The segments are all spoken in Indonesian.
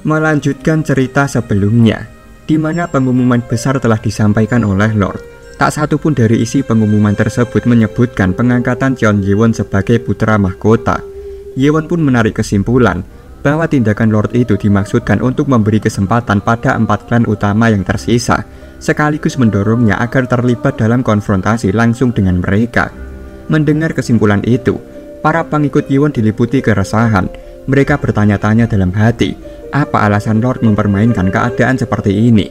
Melanjutkan cerita sebelumnya, di mana pengumuman besar telah disampaikan oleh Lord. Tak satu pun dari isi pengumuman tersebut menyebutkan pengangkatan Cheon Yewon sebagai putra mahkota. Yewon pun menarik kesimpulan bahwa tindakan Lord itu dimaksudkan untuk memberi kesempatan pada 4 klan utama yang tersisa, sekaligus mendorongnya agar terlibat dalam konfrontasi langsung dengan mereka. Mendengar kesimpulan itu, para pengikut Yewon diliputi keresahan. Mereka bertanya-tanya dalam hati, apa alasan Lord mempermainkan keadaan seperti ini?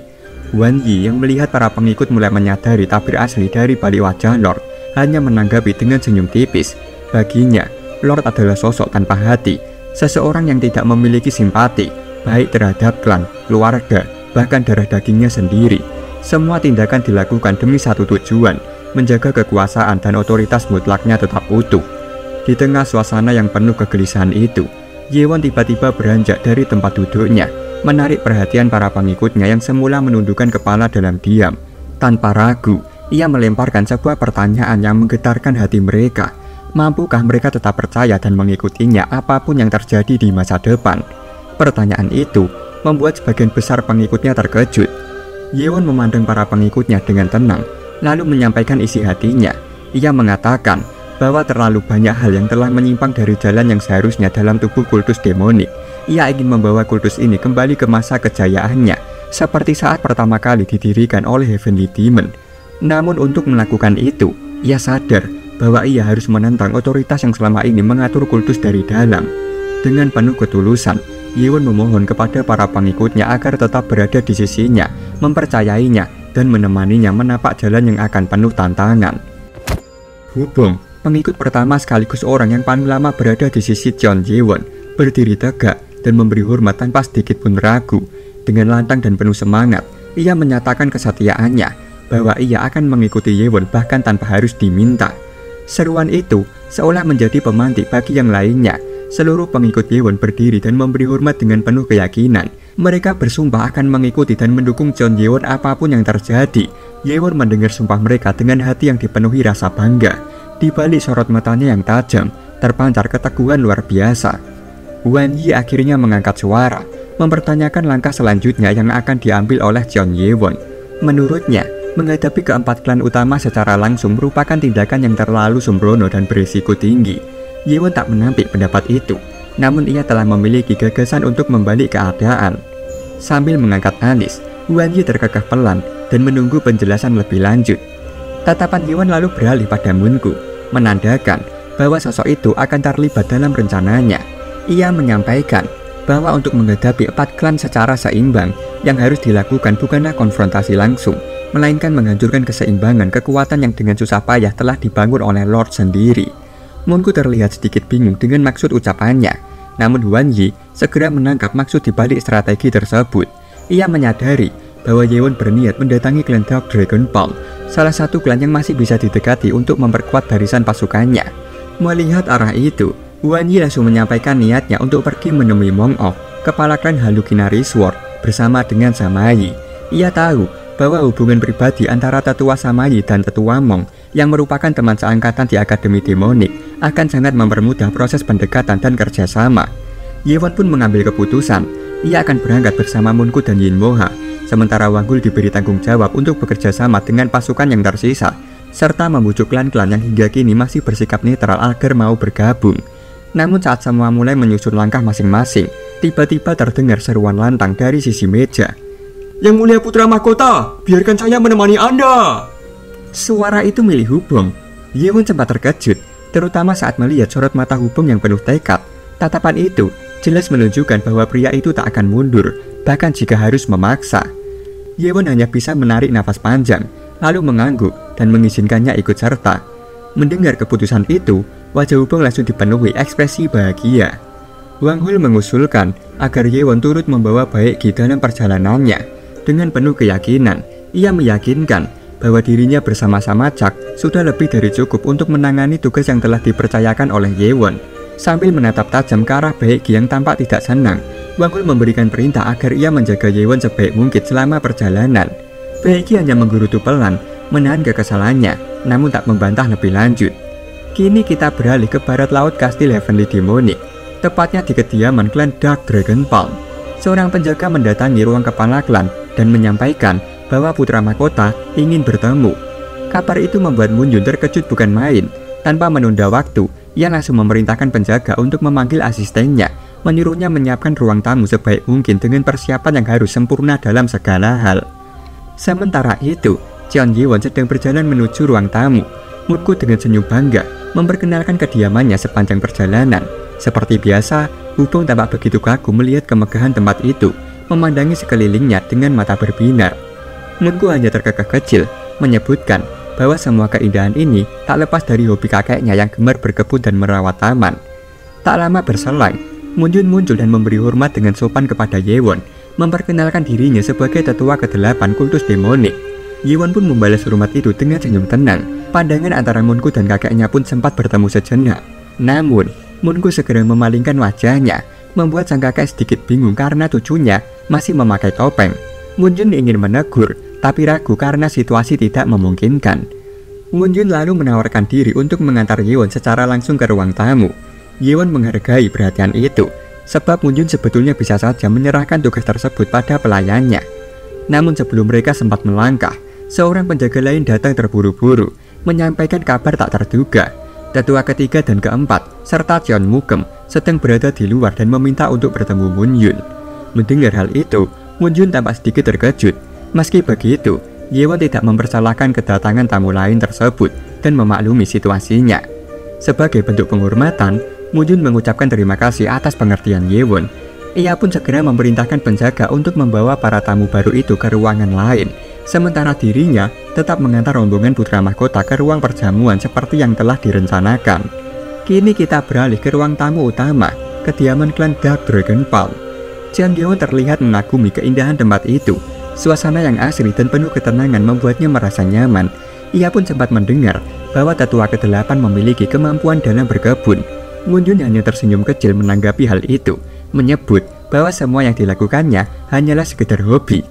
Wan Yi yang melihat para pengikut mulai menyadari tabir asli dari balik wajah Lord, hanya menanggapi dengan senyum tipis. Baginya, Lord adalah sosok tanpa hati, seseorang yang tidak memiliki simpati, baik terhadap klan, keluarga, bahkan darah dagingnya sendiri. Semua tindakan dilakukan demi satu tujuan, menjaga kekuasaan dan otoritas mutlaknya tetap utuh. Di tengah suasana yang penuh kegelisahan itu, Yewon tiba-tiba beranjak dari tempat duduknya, menarik perhatian para pengikutnya yang semula menundukkan kepala dalam diam. Tanpa ragu, ia melemparkan sebuah pertanyaan yang menggetarkan hati mereka. Mampukah mereka tetap percaya dan mengikutinya apapun yang terjadi di masa depan? Pertanyaan itu membuat sebagian besar pengikutnya terkejut. Yewon memandang para pengikutnya dengan tenang, lalu menyampaikan isi hatinya. Ia mengatakan bahwa terlalu banyak hal yang telah menyimpang dari jalan yang seharusnya dalam tubuh kultus demonik. Ia ingin membawa kultus ini kembali ke masa kejayaannya, seperti saat pertama kali didirikan oleh Heavenly Demon. Namun untuk melakukan itu, ia sadar bahwa ia harus menentang otoritas yang selama ini mengatur kultus dari dalam. Dengan penuh ketulusan, Yewon memohon kepada para pengikutnya agar tetap berada di sisinya, mempercayainya, dan menemaninya menapak jalan yang akan penuh tantangan. Hubung, pengikut pertama sekaligus orang yang paling lama berada di sisi Cheon Yewon, berdiri tegak dan memberi hormat tanpa sedikit pun ragu. Dengan lantang dan penuh semangat, ia menyatakan kesetiaannya bahwa ia akan mengikuti Yewon bahkan tanpa harus diminta. Seruan itu seolah menjadi pemantik bagi yang lainnya. Seluruh pengikut Yewon berdiri dan memberi hormat dengan penuh keyakinan. Mereka bersumpah akan mengikuti dan mendukung Cheon Yewon apapun yang terjadi. Yewon mendengar sumpah mereka dengan hati yang dipenuhi rasa bangga. Di balik sorot matanya yang tajam, terpancar keteguhan luar biasa. Wan Yi akhirnya mengangkat suara, mempertanyakan langkah selanjutnya yang akan diambil oleh Cheon Yewon. Menurutnya, menghadapi keempat klan utama secara langsung merupakan tindakan yang terlalu sembrono dan berisiko tinggi. Yewon tak menampik pendapat itu, namun ia telah memiliki gagasan untuk membalik keadaan. Sambil mengangkat alis, Wan Yi terkekeh pelan dan menunggu penjelasan lebih lanjut. Tatapan Yewon lalu beralih pada Munku, menandakan bahwa sosok itu akan terlibat dalam rencananya. Ia menyampaikan bahwa untuk menghadapi 4 klan secara seimbang, yang harus dilakukan bukanlah konfrontasi langsung, melainkan menghancurkan keseimbangan kekuatan yang dengan susah payah telah dibangun oleh Lord sendiri. Munku terlihat sedikit bingung dengan maksud ucapannya, namun Wan Yi segera menangkap maksud dibalik strategi tersebut. Ia menyadari bahwa Yewon berniat mendatangi klan Dark Dragon Ball, salah satu klan yang masih bisa didekati untuk memperkuat barisan pasukannya. Melihat arah itu, Wan Yi langsung menyampaikan niatnya untuk pergi menemui Mong Ok, kepala klan Hallucinary Sword, bersama dengan Samayi. Ia tahu bahwa hubungan pribadi antara tetua Samayi dan tetua Mong, yang merupakan teman seangkatan di Akademi Demonik, akan sangat mempermudah proses pendekatan dan kerjasama. Yewon pun mengambil keputusan, ia akan berangkat bersama Munku dan Yin Moha, sementara Wang Hul diberi tanggung jawab untuk bekerja sama dengan pasukan yang tersisa, serta membujuk klan-klan yang hingga kini masih bersikap netral agar mau bergabung. Namun saat semua mulai menyusun langkah masing-masing, tiba-tiba terdengar seruan lantang dari sisi meja. "Yang mulia putra mahkota, biarkan saya menemani Anda." Suara itu milik Hubung. Yewon sempat terkejut, terutama saat melihat sorot mata Hubung yang penuh tekad. Tatapan itu jelas menunjukkan bahwa pria itu tak akan mundur, bahkan jika harus memaksa. Yewon hanya bisa menarik nafas panjang, lalu mengangguk dan mengizinkannya ikut serta. Mendengar keputusan itu, wajah Hubung langsung dipenuhi ekspresi bahagia. Wang Hul mengusulkan agar Yewon turut membawa Baek Gi dalam perjalanannya. Dengan penuh keyakinan, ia meyakinkan bahwa dirinya bersama-sama Chak sudah lebih dari cukup untuk menangani tugas yang telah dipercayakan oleh Yewon. Sambil menatap tajam ke arah Baek Gi yang tampak tidak senang, Wang Hul memberikan perintah agar ia menjaga Yewon sebaik mungkin selama perjalanan. Baek Gi hanya menggerutu pelan, menahan kekesalannya, namun tak membantah lebih lanjut. Kini kita beralih ke barat laut kastil Heavenly Demonic, tepatnya di kediaman klan Dark Dragon Palm. seorang penjaga mendatangi ruang kepala klan dan menyampaikan bahwa putra mahkota ingin bertemu. Kabar itu membuat Moonjun terkejut bukan main. Tanpa menunda waktu, ia langsung memerintahkan penjaga untuk memanggil asistennya, menyuruhnya menyiapkan ruang tamu sebaik mungkin dengan persiapan yang harus sempurna dalam segala hal. Sementara itu, Cheon Ji-won sedang berjalan menuju ruang tamu. Munku dengan senyum bangga memperkenalkan kediamannya sepanjang perjalanan. Seperti biasa, Wubong tampak begitu kagum melihat kemegahan tempat itu, memandangi sekelilingnya dengan mata berbinar. Munku hanya terkekeh kecil, menyebutkan bahwa semua keindahan ini tak lepas dari hobi kakeknya yang gemar berkebun dan merawat taman. Tak lama berselang, Moonjun muncul dan memberi hormat dengan sopan kepada Yewon, memperkenalkan dirinya sebagai tetua ke-8 kultus demonik. Yewon pun membalas hormat itu dengan senyum tenang. Pandangan antara Munku dan kakeknya pun sempat bertemu sejenak. Namun, Munku segera memalingkan wajahnya, membuat sang kakek sedikit bingung karena cucunya masih memakai topeng. Moonjun ingin menegur, tapi ragu karena situasi tidak memungkinkan. Moonjun lalu menawarkan diri untuk mengantar Yewon secara langsung ke ruang tamu. Yewon menghargai perhatian itu, sebab Moonjun sebetulnya bisa saja menyerahkan tugas tersebut pada pelayannya. Namun sebelum mereka sempat melangkah, seorang penjaga lain datang terburu-buru, menyampaikan kabar tak terduga. Tetua ketiga dan keempat, serta Cheon Mugem sedang berada di luar dan meminta untuk bertemu Moonjun. Mendengar hal itu, Moonjun tampak sedikit terkejut. Meski begitu, Yewon tidak mempersalahkan kedatangan tamu lain tersebut dan memaklumi situasinya. Sebagai bentuk penghormatan, Moonjun mengucapkan terima kasih atas pengertian Yewon. Ia pun segera memerintahkan penjaga untuk membawa para tamu baru itu ke ruangan lain. Sementara dirinya tetap mengantar rombongan putra mahkota ke ruang perjamuan seperti yang telah direncanakan. Kini kita beralih ke ruang tamu utama, kediaman klan Dark Dragon Palm. Cheon Ji-won terlihat mengagumi keindahan tempat itu. Suasana yang asri dan penuh ketenangan membuatnya merasa nyaman. Ia pun sempat mendengar bahwa tetua ke-8 memiliki kemampuan dalam berkebun. Moonjun hanya tersenyum kecil menanggapi hal itu, menyebut bahwa semua yang dilakukannya hanyalah sekedar hobi.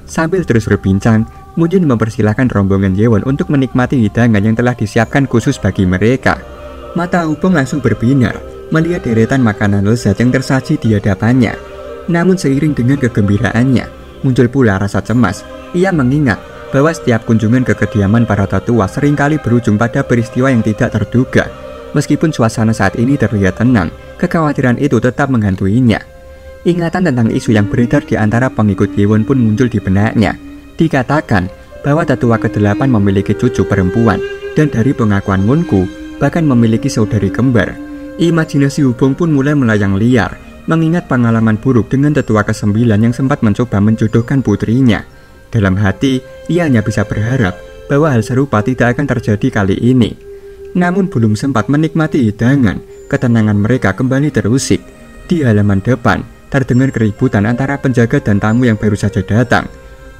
Sambil terus berbincang, Moonjun mempersilahkan rombongan Yewon untuk menikmati hidangan yang telah disiapkan khusus bagi mereka. Mata Wubong langsung berbinar melihat deretan makanan lezat yang tersaji di hadapannya. Namun seiring dengan kegembiraannya, muncul pula rasa cemas. Ia mengingat bahwa setiap kunjungan ke kediaman para tetua seringkali berujung pada peristiwa yang tidak terduga. Meskipun suasana saat ini terlihat tenang, kekhawatiran itu tetap menghantuinya. Ingatan tentang isu yang beredar di antara pengikut Yewon pun muncul di benaknya. Dikatakan bahwa tetua ke-8 memiliki cucu perempuan, dan dari pengakuan Munku, bahkan memiliki saudari kembar. Imajinasi Wubong pun mulai melayang liar, mengingat pengalaman buruk dengan tetua ke-9 yang sempat mencoba menjodohkan putrinya. Dalam hati, ia hanya bisa berharap bahwa hal serupa tidak akan terjadi kali ini. Namun belum sempat menikmati hidangan, ketenangan mereka kembali terusik. Di halaman depan, terdengar keributan antara penjaga dan tamu yang baru saja datang.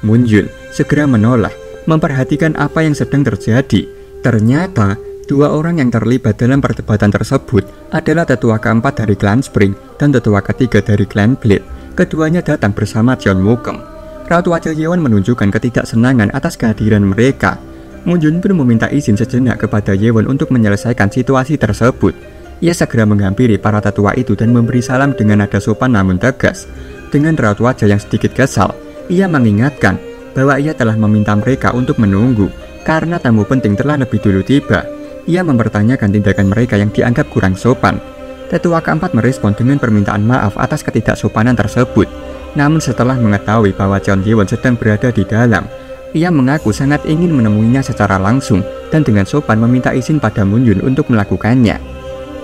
Moonjun segera menoleh, memperhatikan apa yang sedang terjadi. Ternyata, dua orang yang terlibat dalam perdebatan tersebut adalah tetua keempat dari klan Spring dan tetua ketiga dari klan Blade. Keduanya datang bersama Cheon Mugem. Raut wajah Yewon menunjukkan ketidaksenangan atas kehadiran mereka. Moonjun pun meminta izin sejenak kepada Yewon untuk menyelesaikan situasi tersebut. Ia segera menghampiri para tetua itu dan memberi salam dengan nada sopan namun tegas. Dengan raut wajah yang sedikit kesal, ia mengingatkan bahwa ia telah meminta mereka untuk menunggu karena tamu penting telah lebih dulu tiba. Ia mempertanyakan tindakan mereka yang dianggap kurang sopan. Tetua keempat merespon dengan permintaan maaf atas ketidaksopanan tersebut. Namun setelah mengetahui bahwa Cheon Ji-won sedang berada di dalam, ia mengaku sangat ingin menemuinya secara langsung dan dengan sopan meminta izin pada Moonjun untuk melakukannya.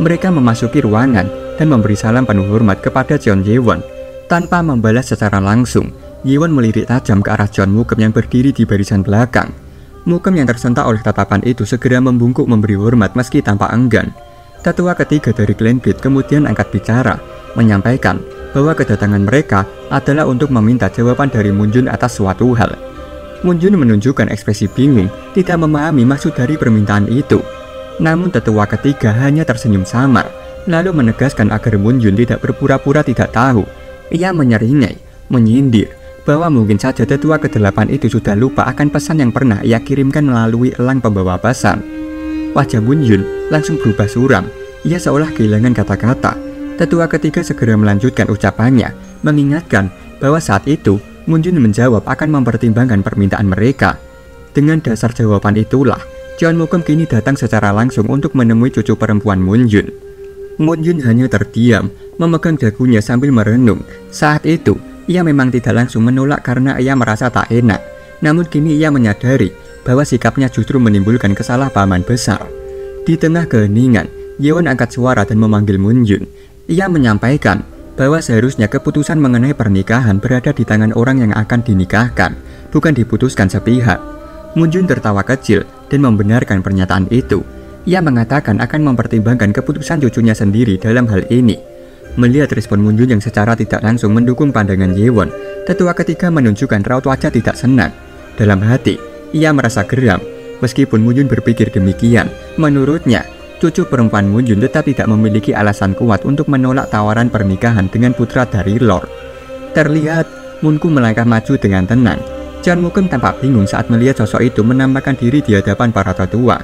Mereka memasuki ruangan dan memberi salam penuh hormat kepada Cheon Ji-won. Tanpa membalas secara langsung, Yewon melirik tajam ke arah Cheon Mugem yang berdiri di barisan belakang. Mugem yang tersentak oleh tatapan itu segera membungkuk memberi hormat meski tanpa enggan. Tetua ketiga dari klan Blade kemudian angkat bicara, menyampaikan bahwa kedatangan mereka adalah untuk meminta jawaban dari Moonjun atas suatu hal. Moonjun menunjukkan ekspresi bingung, tidak memahami maksud dari permintaan itu. Namun tetua ketiga hanya tersenyum samar, lalu menegaskan agar Moonjun tidak berpura-pura tidak tahu. Ia menyeringai, menyindir bahwa mungkin saja tetua ke-8 itu sudah lupa akan pesan yang pernah ia kirimkan melalui elang pembawa pesan. Wajah Moonjun langsung berubah suram, ia seolah kehilangan kata-kata. Tetua ketiga segera melanjutkan ucapannya, mengingatkan bahwa saat itu Moon Jun menjawab akan mempertimbangkan permintaan mereka. Dengan dasar jawaban itulah, Jeon Mugem kini datang secara langsung untuk menemui cucu perempuan Moon Jun. Moon Jun hanya terdiam, memegang dagunya sambil merenung. Saat itu, ia memang tidak langsung menolak karena ia merasa tak enak. Namun kini ia menyadari bahwa sikapnya justru menimbulkan kesalahpahaman besar. Di tengah keheningan, Yeon angkat suara dan memanggil Moon Jun. Ia menyampaikan bahwa seharusnya keputusan mengenai pernikahan berada di tangan orang yang akan dinikahkan, bukan diputuskan sepihak. Moon Jun tertawa kecil dan membenarkan pernyataan itu. Ia mengatakan akan mempertimbangkan keputusan cucunya sendiri dalam hal ini. Melihat respon Moon Jun yang secara tidak langsung mendukung pandangan Yeon, tetua ketiga menunjukkan raut wajah tidak senang. Dalam hati, ia merasa geram. Meskipun Moon Jun berpikir demikian, menurutnya, cucu perempuan Moon Jun tetap tidak memiliki alasan kuat untuk menolak tawaran pernikahan dengan putra dari Lord. Terlihat, Moonku melangkah maju dengan tenang. Jeon Mugem tampak bingung saat melihat sosok itu menampakkan diri di hadapan para tetua.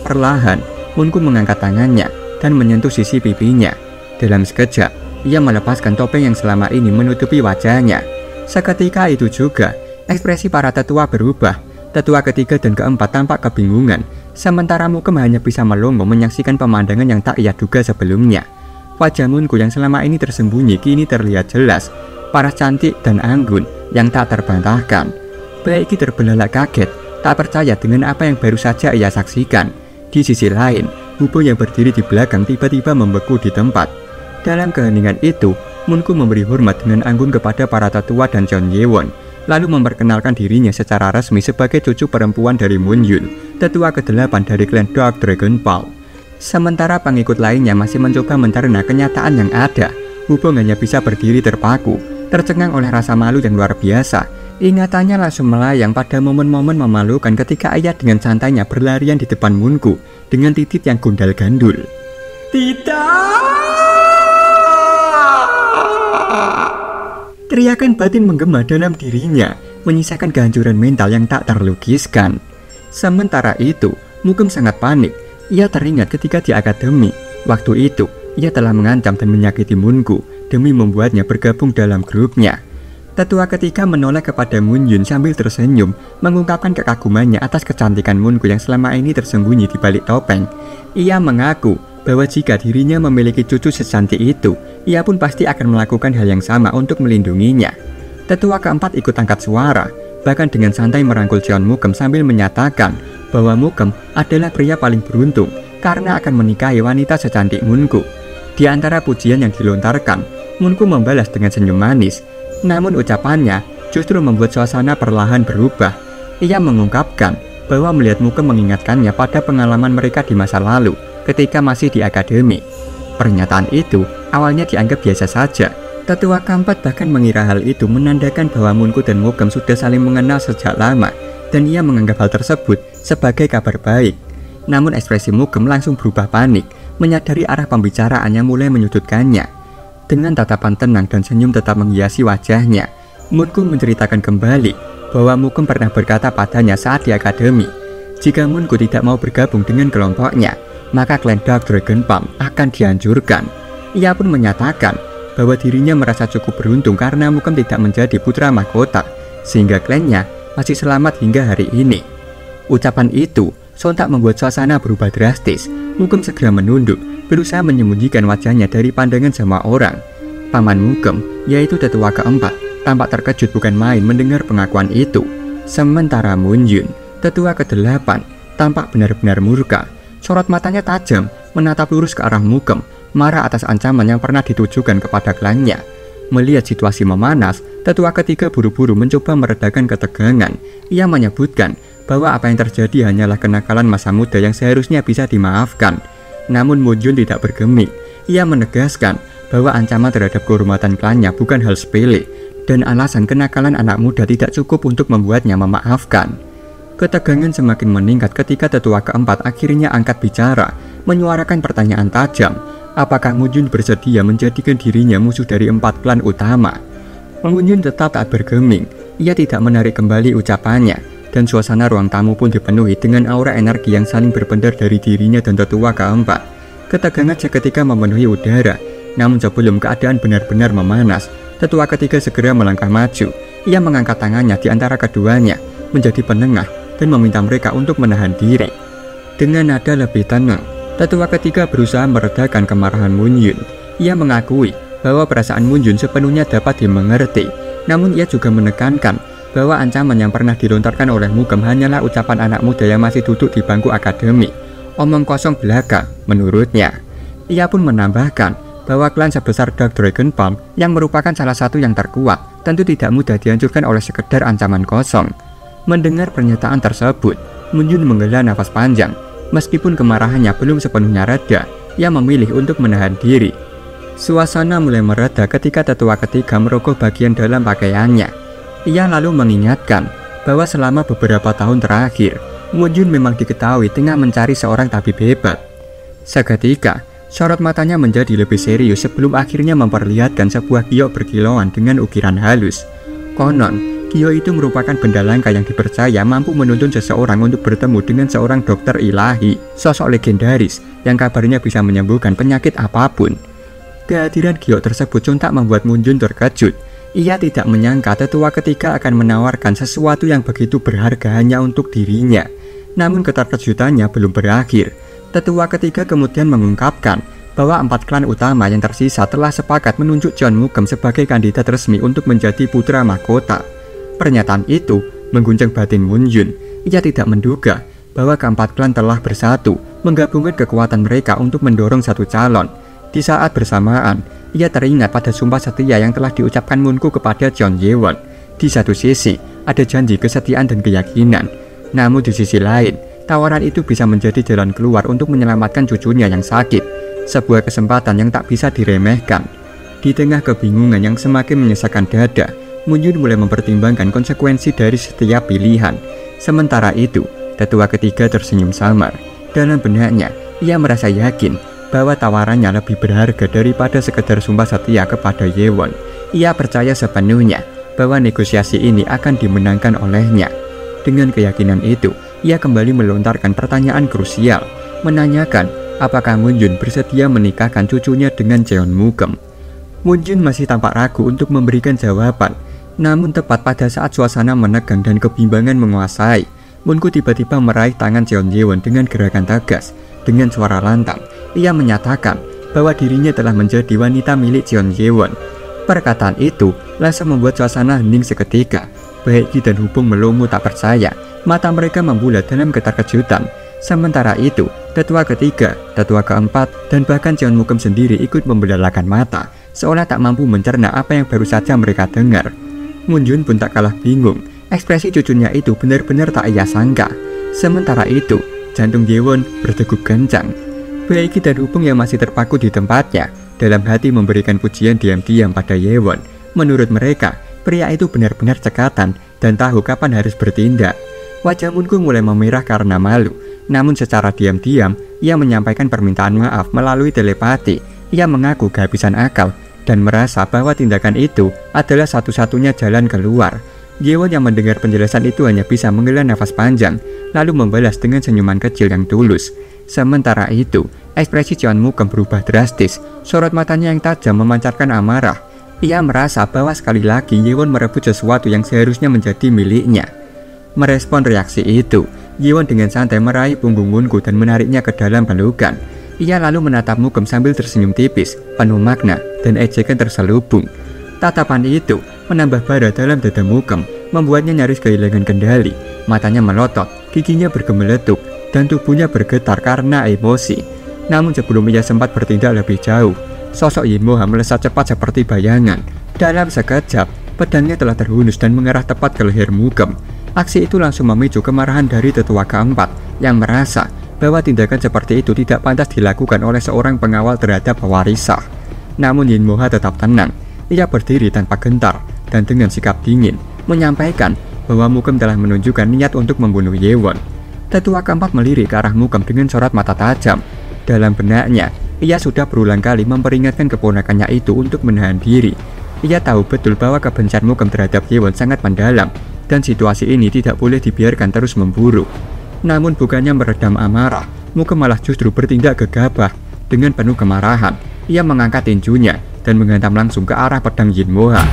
Perlahan, Moonku mengangkat tangannya dan menyentuh sisi pipinya. Dalam sekejap, ia melepaskan topeng yang selama ini menutupi wajahnya. Seketika itu juga, ekspresi para tetua berubah. Tetua ketiga dan keempat tampak kebingungan, sementara Mugem hanya bisa melongo menyaksikan pemandangan yang tak ia duga sebelumnya. Wajah Moonku yang selama ini tersembunyi kini terlihat jelas, paras cantik dan anggun yang tak terbantahkan. Baiki terbelalak kaget, tak percaya dengan apa yang baru saja ia saksikan. Di sisi lain, Hubo yang berdiri di belakang tiba-tiba membeku di tempat. Dalam keheningan itu, Moonku memberi hormat dengan anggun kepada para tetua dan Jeon Yewon, lalu memperkenalkan dirinya secara resmi sebagai cucu perempuan dari Moon Yun, tetua ke-8 dari klan Dark Dragon Ball. Sementara pengikut lainnya masih mencoba mencerna kenyataan yang ada, Hubo hanya bisa berdiri terpaku, tercengang oleh rasa malu yang luar biasa. Ingatannya langsung melayang pada momen-momen memalukan ketika ia dengan santainya berlarian di depan Moonku dengan titik yang gundal gandul. Tidak! Teriakan batin menggema dalam dirinya, menyisakan kehancuran mental yang tak terlukiskan. Sementara itu, Mugem sangat panik. Ia teringat ketika di akademi. Waktu itu, ia telah mengancam dan menyakiti Moonku demi membuatnya bergabung dalam grupnya. Tetua ketiga menoleh kepada Moon Yun sambil tersenyum, mengungkapkan kekagumannya atas kecantikan Moonku yang selama ini tersembunyi di balik topeng. Ia mengaku bahwa jika dirinya memiliki cucu secantik itu, ia pun pasti akan melakukan hal yang sama untuk melindunginya. Tetua keempat ikut angkat suara, bahkan dengan santai merangkul Jeon Mugem sambil menyatakan bahwa Mugem adalah pria paling beruntung karena akan menikahi wanita secantik Moonku. Di antara pujian yang dilontarkan, Moonku membalas dengan senyum manis. Namun ucapannya justru membuat suasana perlahan berubah. Ia mengungkapkan bahwa melihat Mugem mengingatkannya pada pengalaman mereka di masa lalu ketika masih di akademi. Pernyataan itu awalnya dianggap biasa saja. Tetua keempat bahkan mengira hal itu menandakan bahwa Moonku dan Mugem sudah saling mengenal sejak lama, dan ia menganggap hal tersebut sebagai kabar baik. Namun ekspresi Mugem langsung berubah panik, menyadari arah pembicaraan yang mulai menyudutkannya. Dengan tatapan tenang dan senyum tetap menghiasi wajahnya, Moonku menceritakan kembali bahwa Mugem pernah berkata padanya saat di akademi, jika Moonku tidak mau bergabung dengan kelompoknya, maka klan Dark Dragon Ball akan dihancurkan. Ia pun menyatakan bahwa dirinya merasa cukup beruntung karena Mugem tidak menjadi putra mahkota, sehingga klannya masih selamat hingga hari ini. Ucapan itu sontak membuat suasana berubah drastis. Mugem segera menunduk, berusaha menyembunyikan wajahnya dari pandangan semua orang. Paman Mugem, yaitu tetua keempat, tampak terkejut bukan main mendengar pengakuan itu. Sementara Moon Yun, tetua ke-8, tampak benar-benar murka. Sorot matanya tajam, menatap lurus ke arah Mugem, marah atas ancaman yang pernah ditujukan kepada klannya. Melihat situasi memanas, tetua ketiga buru-buru mencoba meredakan ketegangan. Ia menyebutkan bahwa apa yang terjadi hanyalah kenakalan masa muda yang seharusnya bisa dimaafkan. Namun Moon Yun tidak bergeming. Ia menegaskan bahwa ancaman terhadap kehormatan klannya bukan hal sepele, dan alasan kenakalan anak muda tidak cukup untuk membuatnya memaafkan. Ketegangan semakin meningkat ketika tetua keempat akhirnya angkat bicara, menyuarakan pertanyaan tajam. Apakah Moon Yun bersedia menjadikan dirinya musuh dari 4 klan utama? Moon Yun tetap tak bergeming. Ia tidak menarik kembali ucapannya, dan suasana ruang tamu pun dipenuhi dengan aura energi yang saling berpendar dari dirinya dan tetua keempat. Ketegangan seketika memenuhi udara, namun sebelum keadaan benar-benar memanas, tetua ketiga segera melangkah maju. Ia mengangkat tangannya di antara keduanya menjadi penengah dan meminta mereka untuk menahan diri. Dengan nada lebih tenang, tetua ketiga berusaha meredakan kemarahan Moon Yun. Ia mengakui bahwa perasaan Moon Yun sepenuhnya dapat dimengerti, namun ia juga menekankan bahwa ancaman yang pernah dilontarkan oleh Mugem hanyalah ucapan anak muda yang masih duduk di bangku akademi. Omong kosong belaka, menurutnya. Ia pun menambahkan bahwa klan sebesar Dark Dragon Palm yang merupakan salah satu yang terkuat tentu tidak mudah dihancurkan oleh sekedar ancaman kosong. Mendengar pernyataan tersebut, Moon Yun menghela nafas panjang. Meskipun kemarahannya belum sepenuhnya reda, ia memilih untuk menahan diri. Suasana mulai mereda ketika tetua ketiga merogoh bagian dalam pakaiannya. Ia lalu mengingatkan bahwa selama beberapa tahun terakhir, Moon Yun memang diketahui tengah mencari seorang tabib hebat. Seketika, sorot matanya menjadi lebih serius sebelum akhirnya memperlihatkan sebuah giok berkilauan dengan ukiran halus. Konon, giok itu merupakan benda langka yang dipercaya mampu menuntun seseorang untuk bertemu dengan seorang dokter ilahi, sosok legendaris yang kabarnya bisa menyembuhkan penyakit apapun. Kehadiran giok tersebut sontak membuat Moon Yun terkejut. Ia tidak menyangka tetua ketiga akan menawarkan sesuatu yang begitu berharga hanya untuk dirinya. Namun keterkejutannya belum berakhir. Tetua ketiga kemudian mengungkapkan bahwa 4 klan utama yang tersisa telah sepakat menunjuk Jeon Mugem sebagai kandidat resmi untuk menjadi putra mahkota. Pernyataan itu mengguncang batin Moon Yun. Ia tidak menduga bahwa keempat klan telah bersatu, menggabungkan kekuatan mereka untuk mendorong satu calon. Di saat bersamaan, ia teringat pada sumpah setia yang telah diucapkan Moonku kepada Jeon Ye-won. Di satu sisi, ada janji kesetiaan dan keyakinan. Namun di sisi lain, tawaran itu bisa menjadi jalan keluar untuk menyelamatkan cucunya yang sakit. Sebuah kesempatan yang tak bisa diremehkan. Di tengah kebingungan yang semakin menyesakan dada, Moon Yun mulai mempertimbangkan konsekuensi dari setiap pilihan. Sementara itu, tetua ketiga tersenyum samar. Dalam benaknya, ia merasa yakin bahwa tawarannya lebih berharga daripada sekedar sumpah setia kepada Ye-won. Ia percaya sepenuhnya bahwa negosiasi ini akan dimenangkan olehnya. Dengan keyakinan itu, ia kembali melontarkan pertanyaan krusial, menanyakan apakah Moon Yun bersedia menikahkan cucunya dengan Jeon Mugem. Moon Yun masih tampak ragu untuk memberikan jawaban. Namun tepat pada saat suasana menegang dan kebimbangan menguasai, Moonku tiba-tiba meraih tangan Jeon Ye-won dengan gerakan tegas. Dengan suara lantang, ia menyatakan bahwa dirinya telah menjadi wanita milik Jeon Ye-won. Perkataan itu langsung membuat suasana hening seketika. Baek Gi dan Hubung melongo tak percaya. Mata mereka membulat dalam keterkejutan. Sementara itu, tetua ketiga, tetua keempat, dan bahkan Jeon Mugem sendiri ikut membelalakan mata, seolah tak mampu mencerna apa yang baru saja mereka dengar. Moon Yun pun tak kalah bingung. Ekspresi cucunya itu benar-benar tak ia sangka. Sementara itu, jantung Ye-won berdegup kencang. Baek Gi dan Hubung yang masih terpaku di tempatnya, dalam hati memberikan pujian diam-diam pada Ye-won. Menurut mereka, pria itu benar-benar cekatan dan tahu kapan harus bertindak. Wajah Moonku mulai memerah karena malu. Namun secara diam-diam, ia menyampaikan permintaan maaf melalui telepati. Ia mengaku kehabisan akal dan merasa bahwa tindakan itu adalah satu-satunya jalan keluar. Ye-won yang mendengar penjelasan itu hanya bisa menghela nafas panjang, lalu membalas dengan senyuman kecil yang tulus. Sementara itu, ekspresi Jeon Mugem berubah drastis. Sorot matanya yang tajam memancarkan amarah. Ia merasa bahwa sekali lagi Ye-won merebut sesuatu yang seharusnya menjadi miliknya. Merespon reaksi itu, Ye-won dengan santai meraih punggung Moonku dan menariknya ke dalam pelukan. Ia lalu menatap Mugem sambil tersenyum tipis, penuh makna dan ejekan terselubung. Tatapan itu menambah bara dalam dada Mugem, membuatnya nyaris kehilangan kendali. Matanya melotot, giginya bergemeletuk, dan tubuhnya bergetar karena emosi. Namun sebelum ia sempat bertindak lebih jauh, sosok Yin Moha melesat cepat seperti bayangan. Dalam sekejap, pedangnya telah terhunus dan mengarah tepat ke leher Mugem. Aksi itu langsung memicu kemarahan dari tetua keempat yang merasa bahwa tindakan seperti itu tidak pantas dilakukan oleh seorang pengawal terhadap pewarisah. Namun Yin Moha tetap tenang. Ia berdiri tanpa gentar dan dengan sikap dingin menyampaikan bahwa Mugem telah menunjukkan niat untuk membunuh Ye-won. Tetua keempat melirik ke arah Mugem dengan sorot mata tajam. Dalam benaknya, ia sudah berulang kali memperingatkan keponakannya itu untuk menahan diri. Ia tahu betul bahwa kebencian Mugem terhadap Ye-won sangat mendalam dan situasi ini tidak boleh dibiarkan terus memburuk. Namun bukannya meredam amarah, Mugem malah justru bertindak gegabah. Dengan penuh kemarahan, Ia mengangkat tinjunya dan menghantam langsung ke arah pedang Yin Moha.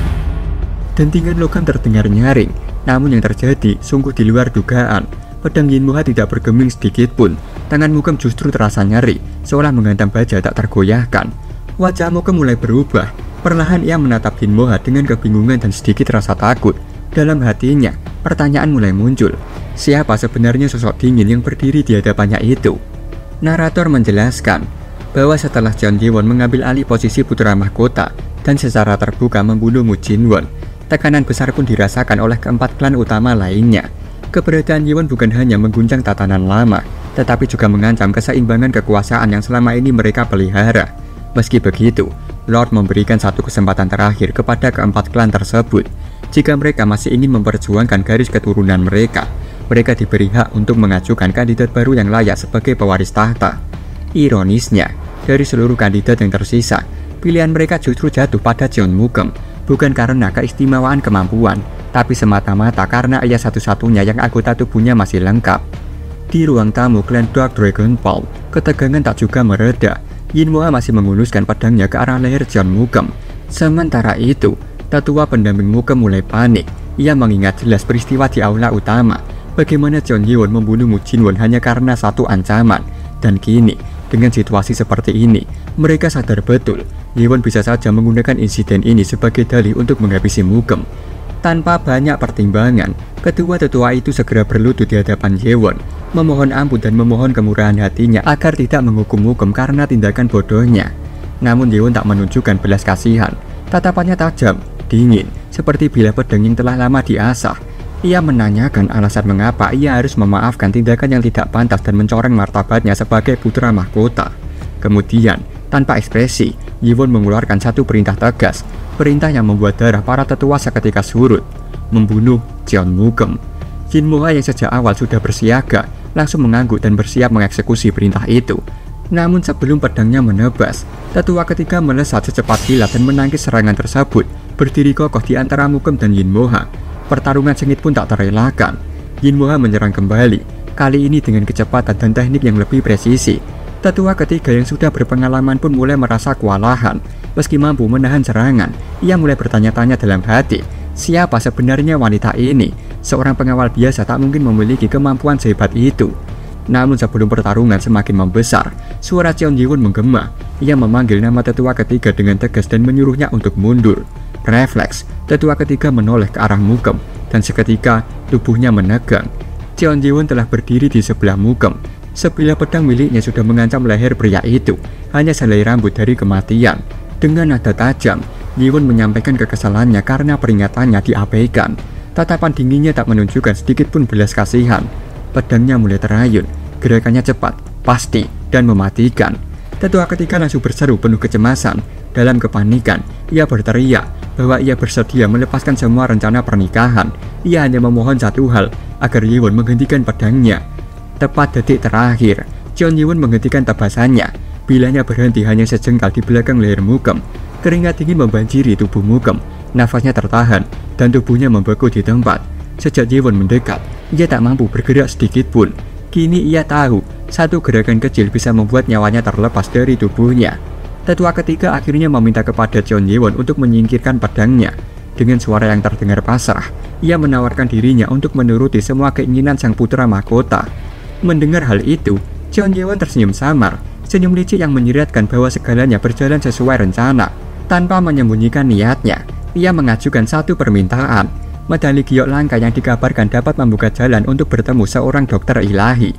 Dentingan logam terdengar nyaring, namun yang terjadi sungguh di luar dugaan. Pedang Yin Moha tidak bergeming sedikit pun. Tangan Mugem justru terasa nyeri, seolah menghantam baja tak tergoyahkan. Wajah Mugem mulai berubah. Perlahan ia menatap Yin Moha dengan kebingungan dan sedikit rasa takut. Dalam hatinya, pertanyaan mulai muncul. Siapa sebenarnya sosok dingin yang berdiri di hadapannya itu? Narator menjelaskan bahwa setelah Jeon Ji-won mengambil alih posisi putra mahkota dan secara terbuka membunuh Mu Jin-won, tekanan besar pun dirasakan oleh keempat klan utama lainnya. Keberadaan Yi-won bukan hanya mengguncang tatanan lama, tetapi juga mengancam keseimbangan kekuasaan yang selama ini mereka pelihara. Meski begitu, Lord memberikan satu kesempatan terakhir kepada keempat klan tersebut. Jika mereka masih ingin memperjuangkan garis keturunan mereka, mereka diberi hak untuk mengajukan kandidat baru yang layak sebagai pewaris tahta. Ironisnya, dari seluruh kandidat yang tersisa, pilihan mereka justru jatuh pada Jeon Mugem, bukan karena keistimewaan kemampuan, tapi semata-mata karena ia satu-satunya yang anggota tubuhnya masih lengkap. Di ruang tamu klan Dark Dragon Ball, ketegangan tak juga mereda. Yin Moha masih menguluskan pedangnya ke arah leher Jeon Mugem. Sementara itu, tetua pendamping Mugem mulai panik. Ia mengingat jelas peristiwa di aula utama, bagaimana Jeon Ji-won membunuh Mu Jin-won hanya karena satu ancaman. Dan kini, dengan situasi seperti ini, mereka sadar betul Ji-won bisa saja menggunakan insiden ini sebagai dalih untuk menghabisi Mugem. Tanpa banyak pertimbangan, kedua tetua itu segera berlutut di hadapan Ji-won, memohon ampun dan memohon kemurahan hatinya agar tidak menghukum Mugem karena tindakan bodohnya. Namun Ji-won tak menunjukkan belas kasihan. Tatapannya tajam, dingin, seperti bila pedang yang telah lama diasah. Ia menanyakan alasan mengapa ia harus memaafkan tindakan yang tidak pantas dan mencoreng martabatnya sebagai putra mahkota. Kemudian, tanpa ekspresi, Ji-won mengeluarkan satu perintah tegas, perintah yang membuat darah para tetua seketika surut, membunuh Jeon Mugem. Yin Moha yang sejak awal sudah bersiaga, langsung mengangguk dan bersiap mengeksekusi perintah itu. Namun sebelum pedangnya menebas, tetua ketiga melesat secepat kilat dan menangkis serangan tersebut, berdiri kokoh di antara Mugem dan Yin Moha. Pertarungan sengit pun tak terelakkan. Yin Moha menyerang kembali, kali ini dengan kecepatan dan teknik yang lebih presisi. Tetua ketiga yang sudah berpengalaman pun mulai merasa kewalahan. Meski mampu menahan serangan, ia mulai bertanya-tanya dalam hati, siapa sebenarnya wanita ini? Seorang pengawal biasa tak mungkin memiliki kemampuan sehebat itu. Namun sebelum pertarungan semakin membesar, suara Jeon Ji-won menggema. Ia memanggil nama tetua ketiga dengan tegas dan menyuruhnya untuk mundur. Refleks, tetua ketiga menoleh ke arah Mugem, dan seketika tubuhnya menegang. Jeon Ji-won telah berdiri di sebelah Mugem. Sebilah pedang miliknya sudah mengancam leher pria itu, hanya selai rambut dari kematian. Dengan nada tajam, Ji-won menyampaikan kekesalannya karena peringatannya diabaikan. Tatapan dinginnya tak menunjukkan sedikit pun belas kasihan. Pedangnya mulai terayun, gerakannya cepat, pasti, dan mematikan. Tetua ketiga langsung berseru penuh kecemasan. Dalam kepanikan, ia berteriak bahwa ia bersedia melepaskan semua rencana pernikahan. Ia hanya memohon satu hal, agar Ji-won menghentikan pedangnya. Tepat detik terakhir, Jeon Ji-won menghentikan tebasannya. Bilanya berhenti hanya sejengkal di belakang leher Mugem. Keringat dingin membanjiri tubuh Mugem. Nafasnya tertahan, dan tubuhnya membeku di tempat. Sejak Ji-won mendekat, ia tak mampu bergerak sedikit pun. Kini ia tahu, satu gerakan kecil bisa membuat nyawanya terlepas dari tubuhnya. Tetua ketiga akhirnya meminta kepada Jeon Ji-won untuk menyingkirkan pedangnya. Dengan suara yang terdengar pasrah, ia menawarkan dirinya untuk menuruti semua keinginan sang putra mahkota. Mendengar hal itu, Jeon Ji-won tersenyum samar, senyum licik yang menyiratkan bahwa segalanya berjalan sesuai rencana. Tanpa menyembunyikan niatnya, ia mengajukan satu permintaan, medali giok langka yang dikabarkan dapat membuka jalan untuk bertemu seorang dokter ilahi.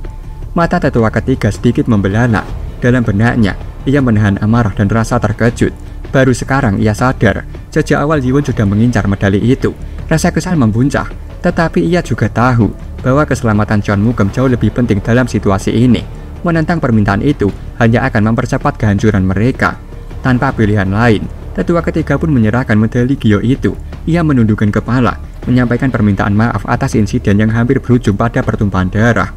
Mata tetua ketiga sedikit membelalak. Dalam benaknya, ia menahan amarah dan rasa terkejut. Baru sekarang ia sadar, sejak awal Ji-won sudah mengincar medali itu. Rasa kesal membuncah, tetapi ia juga tahu bahwa keselamatan Jeon Mugem jauh lebih penting dalam situasi ini. Menentang permintaan itu hanya akan mempercepat kehancuran mereka. Tanpa pilihan lain, tetua ketiga pun menyerahkan medali giok itu. Ia menundukkan kepala, menyampaikan permintaan maaf atas insiden yang hampir berujung pada pertumpahan darah.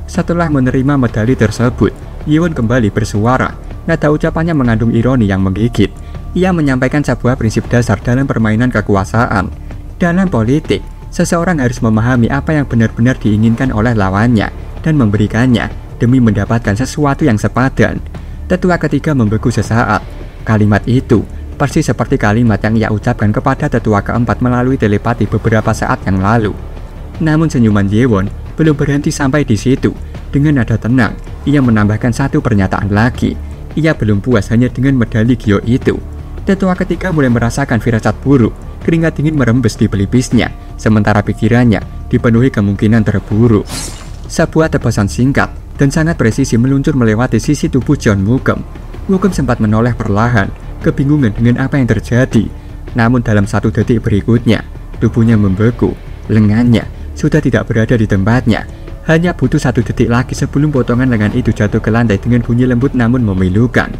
Setelah menerima medali tersebut, Ji-won kembali bersuara. Nada ucapannya mengandung ironi yang menggigit. Ia menyampaikan sebuah prinsip dasar dalam permainan kekuasaan. Dalam politik, seseorang harus memahami apa yang benar-benar diinginkan oleh lawannya dan memberikannya demi mendapatkan sesuatu yang sepadan. Tetua ketiga membeku sesaat. Kalimat itu persis seperti kalimat yang ia ucapkan kepada tetua keempat melalui telepati beberapa saat yang lalu. Namun senyuman Yewon belum berhenti sampai di situ. Dengan nada tenang, ia menambahkan satu pernyataan lagi. Ia belum puas hanya dengan medali Gyo itu. Tetua ketiga mulai merasakan firasat buruk. Keringat dingin merembes di pelipisnya, sementara pikirannya dipenuhi kemungkinan terburuk. Sebuah tebasan singkat dan sangat presisi meluncur melewati sisi tubuh Jeon Mugem. Mugem sempat menoleh perlahan, kebingungan dengan apa yang terjadi. Namun dalam 1 detik berikutnya, tubuhnya membeku, lengannya sudah tidak berada di tempatnya. Hanya butuh 1 detik lagi sebelum potongan lengan itu jatuh ke lantai dengan bunyi lembut namun memilukan.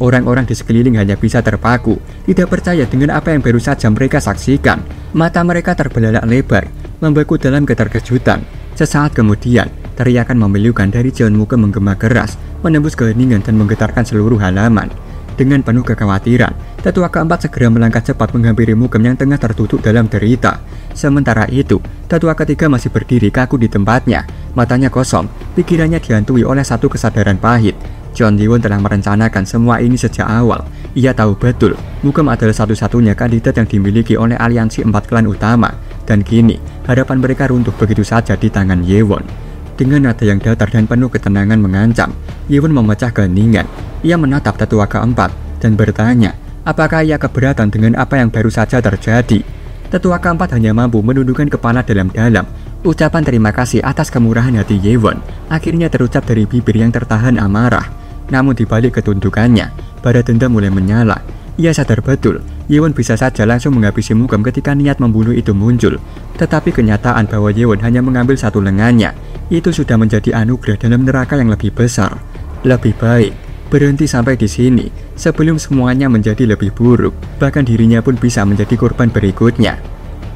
Orang-orang di sekeliling hanya bisa terpaku, tidak percaya dengan apa yang baru saja mereka saksikan. Mata mereka terbelalak lebar, membeku dalam keterkejutan. Sesaat kemudian, teriakan memilukan dari Jeon Mugem menggema keras, menembus keheningan dan menggetarkan seluruh halaman. Dengan penuh kekhawatiran, tetua keempat segera melangkah cepat menghampiri Mugem yang tengah tertutup dalam derita. Sementara itu, tetua ketiga masih berdiri kaku di tempatnya, matanya kosong, pikirannya dihantui oleh satu kesadaran pahit. Jeon Ji-won telah merencanakan semua ini sejak awal. Ia tahu betul, Mugem adalah satu-satunya kandidat yang dimiliki oleh aliansi 4 klan utama, dan kini harapan mereka runtuh begitu saja di tangan Yewon. Dengan nada yang datar dan penuh ketenangan mengancam, Yewon memecah keheningan. Ia menatap tetua keempat dan bertanya, apakah ia keberatan dengan apa yang baru saja terjadi. Tetua keempat hanya mampu menundukkan kepala dalam-dalam. Ucapan terima kasih atas kemurahan hati Yewon akhirnya terucap dari bibir yang tertahan amarah. Namun di balik ketundukannya, bara dendam mulai menyala. Ia sadar betul, Yewon bisa saja langsung menghabisi Mugem ketika niat membunuh itu muncul. Tetapi kenyataan bahwa Yewon hanya mengambil satu lengannya, itu sudah menjadi anugerah dalam neraka yang lebih besar. Lebih baik berhenti sampai di sini sebelum semuanya menjadi lebih buruk. Bahkan dirinya pun bisa menjadi korban berikutnya.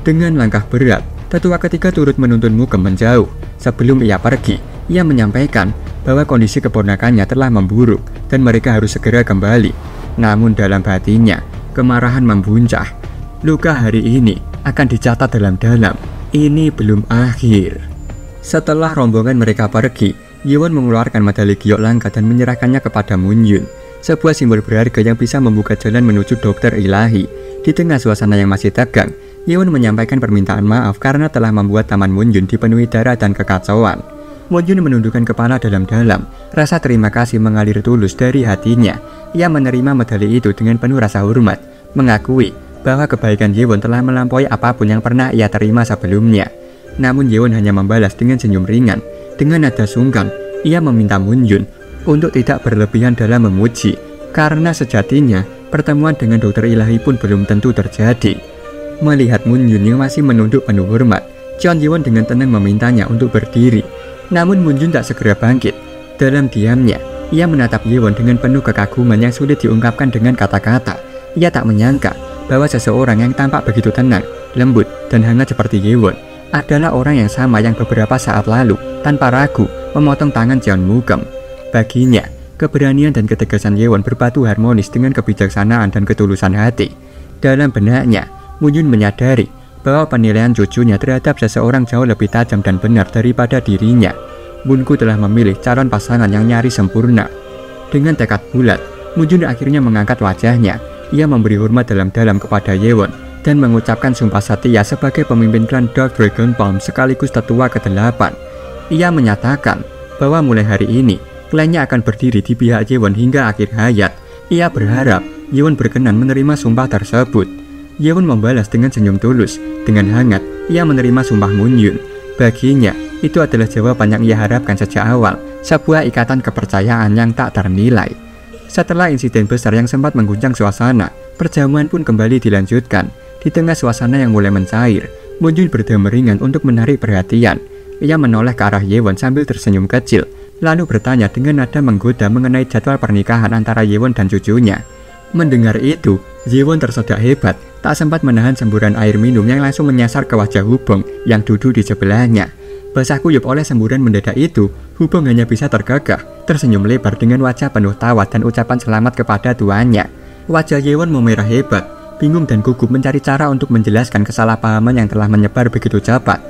Dengan langkah berat, tetua ketiga turut menuntun Mugem menjauh. Sebelum ia pergi, ia menyampaikan bahwa kondisi keponakannya telah memburuk dan mereka harus segera kembali. Namun dalam hatinya, kemarahan membuncah. Luka hari ini akan dicatat dalam-dalam. Ini belum akhir. Setelah rombongan mereka pergi, Yewon mengeluarkan medali Gyo langka dan menyerahkannya kepada Moon Yun, sebuah simbol berharga yang bisa membuka jalan menuju dokter ilahi. Di tengah suasana yang masih tegang, Yewon menyampaikan permintaan maaf karena telah membuat taman Moon Yun dipenuhi darah dan kekacauan. Moon Yun menundukkan kepala dalam-dalam, rasa terima kasih mengalir tulus dari hatinya. Ia menerima medali itu dengan penuh rasa hormat, mengakui bahwa kebaikan Yewon telah melampaui apapun yang pernah ia terima sebelumnya. Namun Yewon hanya membalas dengan senyum ringan. Dengan nada sungkan, ia meminta Moon Yun untuk tidak berlebihan dalam memuji, karena sejatinya pertemuan dengan dokter ilahi pun belum tentu terjadi. Melihat Moon Yun yang masih menunduk penuh hormat, Jeon Ji-won dengan tenang memintanya untuk berdiri. Namun Moon Yun tak segera bangkit. Dalam diamnya, ia menatap Yewon dengan penuh kekaguman yang sulit diungkapkan dengan kata-kata. Ia tak menyangka bahwa seseorang yang tampak begitu tenang, lembut, dan hangat seperti Yewon adalah orang yang sama yang beberapa saat lalu tanpa ragu memotong tangan Jeon Mugem. Baginya, keberanian dan ketegasan Yewon berpadu harmonis dengan kebijaksanaan dan ketulusan hati. Dalam benaknya, Moon Yun menyadari bahwa penilaian cucunya terhadap seseorang jauh lebih tajam dan benar daripada dirinya. Moonku telah memilih calon pasangan yang nyaris sempurna. Dengan tekad bulat, Moon Yun akhirnya mengangkat wajahnya. Ia memberi hormat dalam-dalam kepada Yewon dan mengucapkan sumpah setia sebagai pemimpin klan Dark Dragon Palm sekaligus tetua ke-8. Ia menyatakan bahwa mulai hari ini, klannya akan berdiri di pihak Yewon hingga akhir hayat. Ia berharap Yewon berkenan menerima sumpah tersebut. Yewon membalas dengan senyum tulus. Dengan hangat, ia menerima sumpah Moon Yun. Baginya, itu adalah jawaban yang ia harapkan sejak awal, sebuah ikatan kepercayaan yang tak ternilai. Setelah insiden besar yang sempat mengguncang suasana, perjamuan pun kembali dilanjutkan. Di tengah suasana yang mulai mencair, Moon Yun berdamai ringan untuk menarik perhatian. Ia menoleh ke arah Yewon sambil tersenyum kecil, lalu bertanya dengan nada menggoda mengenai jadwal pernikahan antara Yewon dan cucunya. Mendengar itu, Yewon tersedak hebat, tak sempat menahan semburan air minum yang langsung menyasar ke wajah Hubong yang duduk di sebelahnya. Basah kuyup oleh semburan mendadak itu, Hubong hanya bisa tergagah, tersenyum lebar dengan wajah penuh tawa dan ucapan selamat kepada tuannya. Wajah Yewon memerah hebat, bingung dan gugup mencari cara untuk menjelaskan kesalahpahaman yang telah menyebar begitu cepat.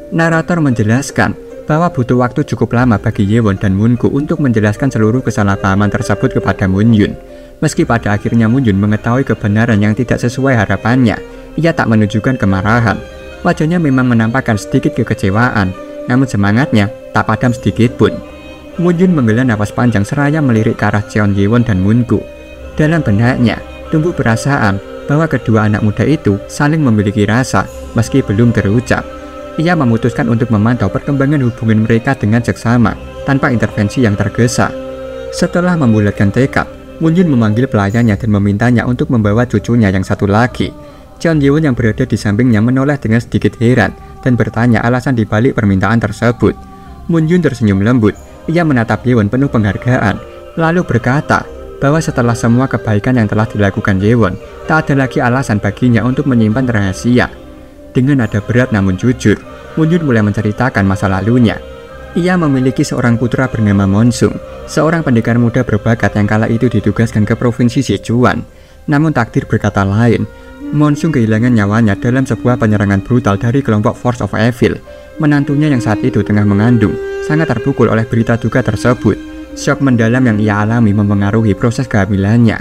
Narator menjelaskan bahwa butuh waktu cukup lama bagi Yewon dan Moonku untuk menjelaskan seluruh kesalahpahaman tersebut kepada Moon Yun. Meski pada akhirnya Moon Yun mengetahui kebenaran yang tidak sesuai harapannya, ia tak menunjukkan kemarahan. Wajahnya memang menampakkan sedikit kekecewaan, namun semangatnya tak padam sedikit pun. Moon Yun menghela napas panjang seraya melirik ke arah Cheon Ye-won dan Moon-gu. Dalam benaknya tumbuh perasaan bahwa kedua anak muda itu saling memiliki rasa meski belum terucap. Ia memutuskan untuk memantau perkembangan hubungan mereka dengan seksama tanpa intervensi yang tergesa. Setelah membulatkan tekad, Moon Yun memanggil pelayannya dan memintanya untuk membawa cucunya yang satu lagi. Cheon Ye-won yang berada di sampingnya menoleh dengan sedikit heran dan bertanya alasan dibalik permintaan tersebut. Moon Yun tersenyum lembut. Ia menatap Ye-won penuh penghargaan, lalu berkata bahwa setelah semua kebaikan yang telah dilakukan Ye-won, tak ada lagi alasan baginya untuk menyimpan rahasia. Dengan nada berat namun jujur, Moon Yun mulai menceritakan masa lalunya. Ia memiliki seorang putra bernama Monsung, seorang pendekar muda berbakat yang kala itu ditugaskan ke provinsi Sichuan. Namun takdir berkata lain. Monsung kehilangan nyawanya dalam sebuah penyerangan brutal dari kelompok Force of Evil. Menantunya yang saat itu tengah mengandung sangat terpukul oleh berita duka tersebut. Syok mendalam yang ia alami mempengaruhi proses kehamilannya.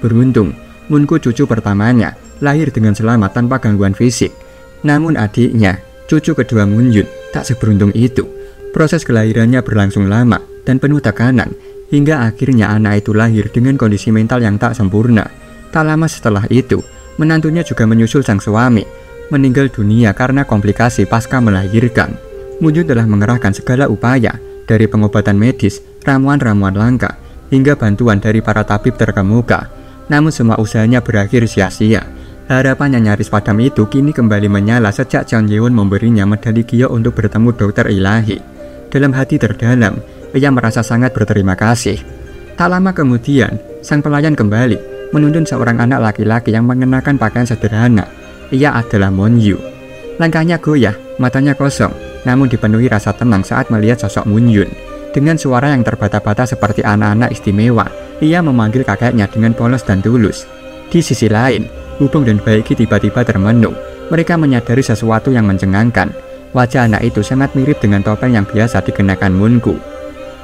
Beruntung, Moon-gu cucu pertamanya lahir dengan selamat tanpa gangguan fisik. Namun adiknya, cucu kedua Moon Yun, tak seberuntung itu. Proses kelahirannya berlangsung lama dan penuh tekanan, hingga akhirnya anak itu lahir dengan kondisi mental yang tak sempurna. Tak lama setelah itu, menantunya juga menyusul sang suami, meninggal dunia karena komplikasi pasca melahirkan. Moon Yun telah mengerahkan segala upaya, dari pengobatan medis, ramuan-ramuan langka, hingga bantuan dari para tabib terkemuka. Namun semua usahanya berakhir sia-sia. Harapannya nyaris padam itu kini kembali menyala sejak Cheon Ye-won memberinya medali Gyo untuk bertemu dokter ilahi. Dalam hati terdalam, ia merasa sangat berterima kasih. Tak lama kemudian, sang pelayan kembali menuntun seorang anak laki-laki yang mengenakan pakaian sederhana. Ia adalah Moon Yu. Langkahnya goyah, matanya kosong, namun dipenuhi rasa tenang saat melihat sosok Moon Yun. Dengan suara yang terbata-bata seperti anak-anak istimewa, ia memanggil kakeknya dengan polos dan tulus. Di sisi lain, Wubong dan Baiki tiba-tiba termenung. Mereka menyadari sesuatu yang mencengangkan. Wajah anak itu sangat mirip dengan topeng yang biasa dikenakan Moon-gu.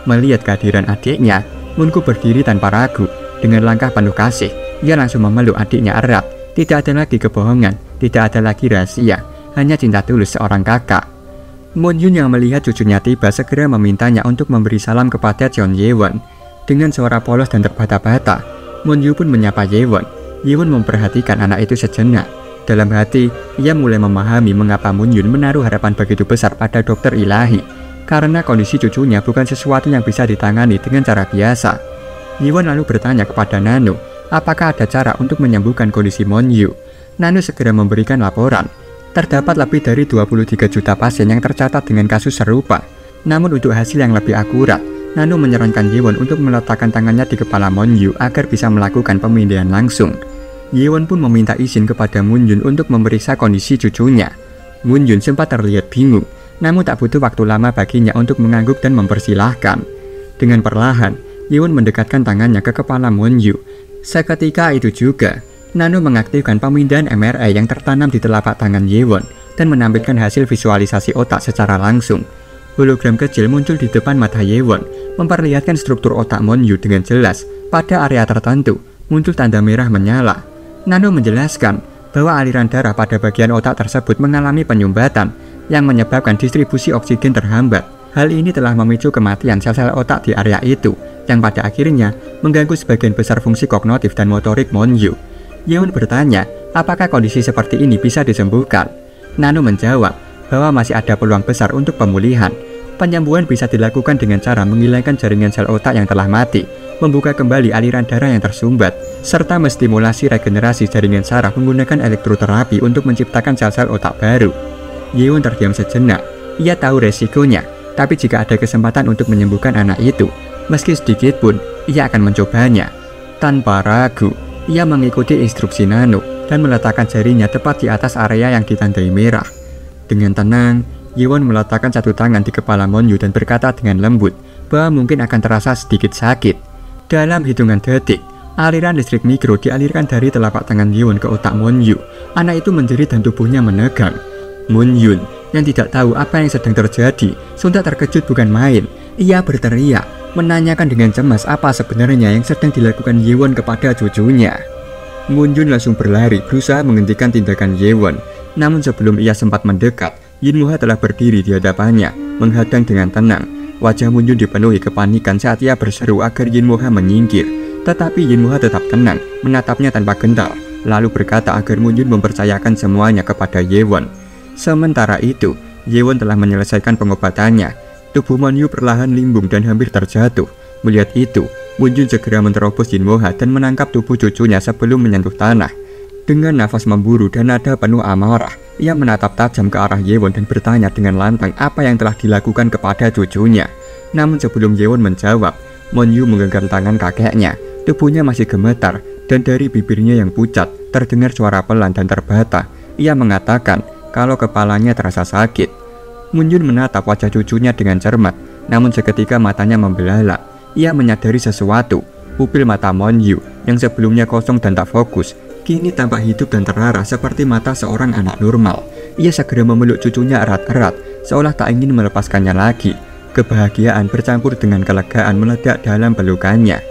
Melihat kehadiran adiknya, Moon-gu berdiri tanpa ragu. Dengan langkah penuh kasih, ia langsung memeluk adiknya erat. Tidak ada lagi kebohongan, tidak ada lagi rahasia, hanya cinta tulus seorang kakak. Moon Yun yang melihat cucunya tiba segera memintanya untuk memberi salam kepada Cheon Ye-won. Dengan suara polos dan terbata-bata, Moon Yu pun menyapa Ye-won. Ye-won memperhatikan anak itu sejenak. Dalam hati, ia mulai memahami mengapa Moon Yun menaruh harapan begitu besar pada dokter ilahi. Karena kondisi cucunya bukan sesuatu yang bisa ditangani dengan cara biasa. Ye-won lalu bertanya kepada Nano, apakah ada cara untuk menyembuhkan kondisi Moon Yu. Nano segera memberikan laporan. Terdapat lebih dari 23 juta pasien yang tercatat dengan kasus serupa. Namun untuk hasil yang lebih akurat, Nano menyarankan Ye-won untuk meletakkan tangannya di kepala Moon Yu agar bisa melakukan pemindahan langsung. Ye-won pun meminta izin kepada Moon Yun untuk memeriksa kondisi cucunya. Moon Yun sempat terlihat bingung, namun tak butuh waktu lama baginya untuk mengangguk dan mempersilahkan. Dengan perlahan, Ye-won mendekatkan tangannya ke kepala Moon Yu. Seketika itu juga, Nano mengaktifkan pemindahan MRI yang tertanam di telapak tangan Ye-won dan menampilkan hasil visualisasi otak secara langsung. Hologram kecil muncul di depan mata Ye-won, memperlihatkan struktur otak Moon Yu dengan jelas. Pada area tertentu, muncul tanda merah menyala. Nano menjelaskan bahwa aliran darah pada bagian otak tersebut mengalami penyumbatan yang menyebabkan distribusi oksigen terhambat. Hal ini telah memicu kematian sel-sel otak di area itu, yang pada akhirnya mengganggu sebagian besar fungsi kognitif dan motorik Moon Yu. Ye-won bertanya, apakah kondisi seperti ini bisa disembuhkan? Nano menjawab bahwa masih ada peluang besar untuk pemulihan. Penyembuhan bisa dilakukan dengan cara menghilangkan jaringan sel otak yang telah mati, membuka kembali aliran darah yang tersumbat, serta menstimulasi regenerasi jaringan saraf menggunakan elektroterapi untuk menciptakan sel-sel otak baru. Ye-won terdiam sejenak. Ia tahu resikonya, tapi jika ada kesempatan untuk menyembuhkan anak itu, meski sedikit pun, ia akan mencobanya. Tanpa ragu, ia mengikuti instruksi Nano dan meletakkan jarinya tepat di atas area yang ditandai merah. Dengan tenang, Ye-won meletakkan satu tangan di kepala Moon Yu dan berkata dengan lembut bahwa mungkin akan terasa sedikit sakit. Dalam hitungan detik, aliran listrik mikro dialirkan dari telapak tangan Ye-won ke otak Moon Yu. Anak itu menjerit dan tubuhnya menegang. Moon Yun yang tidak tahu apa yang sedang terjadi sontak terkejut bukan main. Ia berteriak, menanyakan dengan cemas apa sebenarnya yang sedang dilakukan Yewon kepada cucunya. Moon Yun langsung berlari berusaha menghentikan tindakan Yewon. Namun sebelum ia sempat mendekat, Yin Moha telah berdiri di hadapannya, menghadang dengan tenang. Wajah Moon Yun dipenuhi kepanikan saat ia berseru agar Yin Moha menyingkir. Tetapi Yin Moha tetap tenang, menatapnya tanpa gentar, lalu berkata agar Moon Yun mempercayakan semuanya kepada Yewon. Sementara itu, Yewon telah menyelesaikan pengobatannya. Tubuh Moon Yun perlahan limbung dan hampir terjatuh. Melihat itu, Moon Yun segera menerobos Yin Moha dan menangkap tubuh cucunya sebelum menyentuh tanah. Dengan nafas memburu dan nada penuh amarah, ia menatap tajam ke arah Yewon dan bertanya dengan lantang apa yang telah dilakukan kepada cucunya. Namun sebelum Yewon menjawab, Moon Yun menggenggam tangan kakeknya. Tubuhnya masih gemetar dan dari bibirnya yang pucat terdengar suara pelan dan terbata. Ia mengatakan kalau kepalanya terasa sakit. Moon Yun menatap wajah cucunya dengan cermat, namun seketika matanya membelalak. Ia menyadari sesuatu. Pupil mata Moon Yun yang sebelumnya kosong dan tak fokus, kini tampak hidup dan terarah seperti mata seorang anak normal. Ia segera memeluk cucunya erat-erat, seolah tak ingin melepaskannya lagi. Kebahagiaan bercampur dengan kelegaan meledak dalam pelukannya.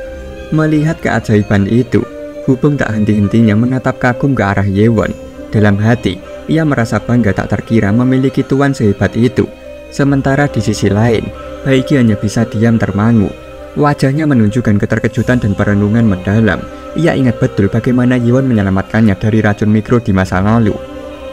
Melihat keajaiban itu, Hubung tak henti-hentinya menatap kagum ke arah Yewon. Dalam hati, ia merasa bangga tak terkira memiliki tuan sehebat itu. Sementara di sisi lain, Baeki hanya bisa diam termangu. Wajahnya menunjukkan keterkejutan dan perenungan mendalam. Ia ingat betul bagaimana Yewon menyelamatkannya dari racun mikro di masa lalu.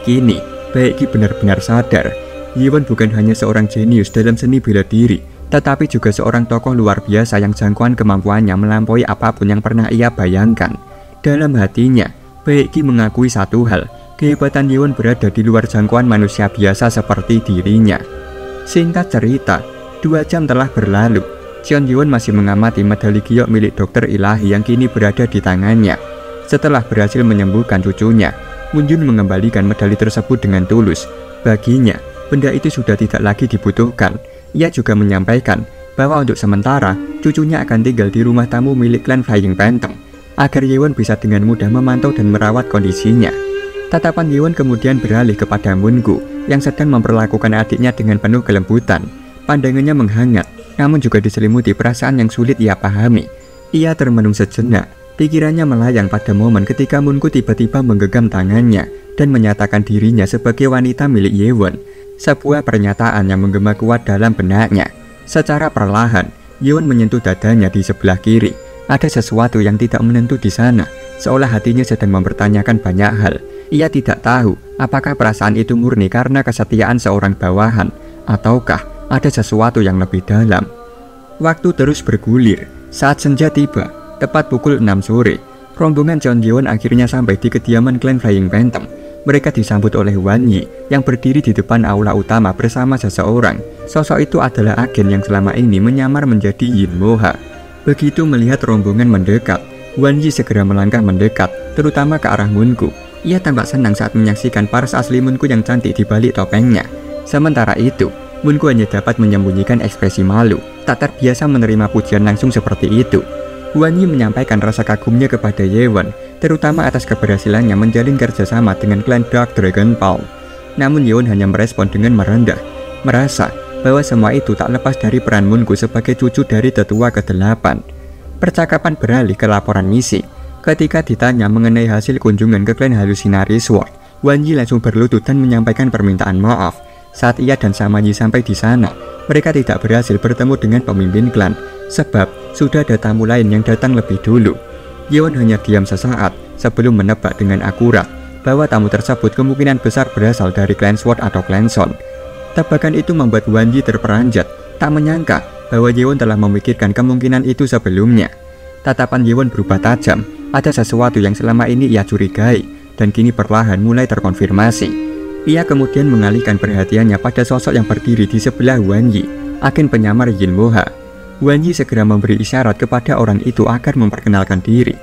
Kini, Baeki benar-benar sadar, Yewon bukan hanya seorang jenius dalam seni bela diri, tetapi juga seorang tokoh luar biasa yang jangkauan kemampuannya melampaui apapun yang pernah ia bayangkan. Dalam hatinya, Baeki mengakui satu hal, kehebatan Yewon berada di luar jangkauan manusia biasa seperti dirinya. Singkat cerita, 2 jam telah berlalu. Cheon Yewon masih mengamati medali giok milik dokter ilahi yang kini berada di tangannya. Setelah berhasil menyembuhkan cucunya, Moon Yun mengembalikan medali tersebut dengan tulus. Baginya, benda itu sudah tidak lagi dibutuhkan. Ia juga menyampaikan bahwa untuk sementara, cucunya akan tinggal di rumah tamu milik klan Flying Phantom, agar Yewon bisa dengan mudah memantau dan merawat kondisinya. Tatapan Yewon kemudian beralih kepada Moon-gu yang sedang memperlakukan adiknya dengan penuh kelembutan. Pandangannya menghangat, namun juga diselimuti perasaan yang sulit ia pahami. Ia termenung sejenak, pikirannya melayang pada momen ketika Moon-gu tiba-tiba menggenggam tangannya dan menyatakan dirinya sebagai wanita milik Yewon. Sebuah pernyataan yang menggema kuat dalam benaknya. Secara perlahan, Yewon menyentuh dadanya di sebelah kiri. Ada sesuatu yang tidak menentu di sana, seolah hatinya sedang mempertanyakan banyak hal. Ia tidak tahu apakah perasaan itu murni karena kesetiaan seorang bawahan, ataukah ada sesuatu yang lebih dalam. Waktu terus bergulir. Saat senja tiba, tepat pukul 6 sore, rombongan Cheon Yewon akhirnya sampai di kediaman klan Flying Phantom. Mereka disambut oleh Wan Yi yang berdiri di depan aula utama bersama seseorang. Sosok itu adalah agen yang selama ini menyamar menjadi Yin Moha. Begitu melihat rombongan mendekat, Wan Yi segera melangkah mendekat, terutama ke arah Moon-gu. Ia tampak senang saat menyaksikan paras asli Moon-gu yang cantik di balik topengnya. Sementara itu, Moon-gu hanya dapat menyembunyikan ekspresi malu, tak terbiasa menerima pujian langsung seperti itu. Wan Yi menyampaikan rasa kagumnya kepada Yewon, terutama atas keberhasilannya menjalin kerjasama dengan klan Dark Dragon Paul. Namun Yewon hanya merespon dengan merendah, merasa bahwa semua itu tak lepas dari peran Moon-gu sebagai cucu dari tetua ke-8. Percakapan beralih ke laporan misi. Ketika ditanya mengenai hasil kunjungan ke klan Halusinari Sword, Wan Yi langsung berlutut dan menyampaikan permintaan maaf. Saat ia dan Sama Yi sampai di sana, mereka tidak berhasil bertemu dengan pemimpin klan, sebab sudah ada tamu lain yang datang lebih dulu. Yewon hanya diam sesaat sebelum menebak dengan akurat bahwa tamu tersebut kemungkinan besar berasal dari klan Sword atau klan Son. Tebakan itu membuat Wan Yi terperanjat, tak menyangka bahwa Yewon telah memikirkan kemungkinan itu sebelumnya. Tatapan Yewon berubah tajam, ada sesuatu yang selama ini ia curigai, dan kini perlahan mulai terkonfirmasi. Ia kemudian mengalihkan perhatiannya pada sosok yang berdiri di sebelah Wan Yi, agen penyamar Yin Moha. Wan Yi segera memberi isyarat kepada orang itu agar memperkenalkan diri.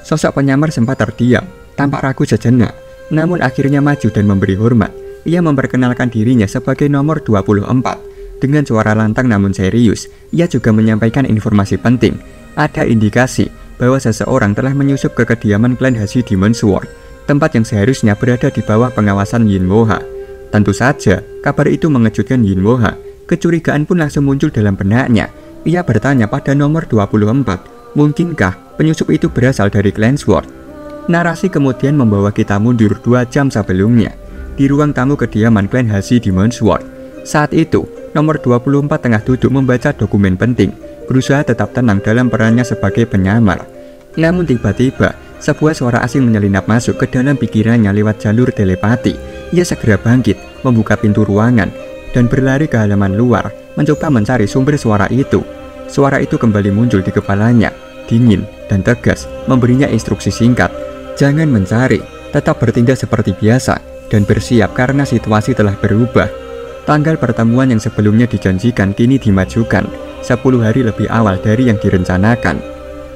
Sosok penyamar sempat terdiam, tampak ragu sejenak, namun akhirnya maju dan memberi hormat. Ia memperkenalkan dirinya sebagai nomor 24. Dengan suara lantang namun serius, ia juga menyampaikan informasi penting. Ada indikasi bahwa seseorang telah menyusup ke kediaman klan Hashi Demon Sword, tempat yang seharusnya berada di bawah pengawasan Yin Moha. Tentu saja, kabar itu mengejutkan Yin Moha. Kecurigaan pun langsung muncul dalam benaknya. Ia bertanya pada nomor 24, mungkinkah penyusup itu berasal dari klan Sword? Narasi kemudian membawa kita mundur 2 jam sebelumnya, di ruang tamu kediaman klan Hashi Demon Sword. Saat itu, nomor 24 tengah duduk membaca dokumen penting, berusaha tetap tenang dalam perannya sebagai penyamar. Namun tiba-tiba, sebuah suara asing menyelinap masuk ke dalam pikirannya lewat jalur telepati. Ia segera bangkit, membuka pintu ruangan, dan berlari ke halaman luar, mencoba mencari sumber suara itu. Suara itu kembali muncul di kepalanya, dingin dan tegas, memberinya instruksi singkat. Jangan mencari, tetap bertindak seperti biasa, dan bersiap karena situasi telah berubah. Tanggal pertemuan yang sebelumnya dijanjikan kini dimajukan, 10 hari lebih awal dari yang direncanakan.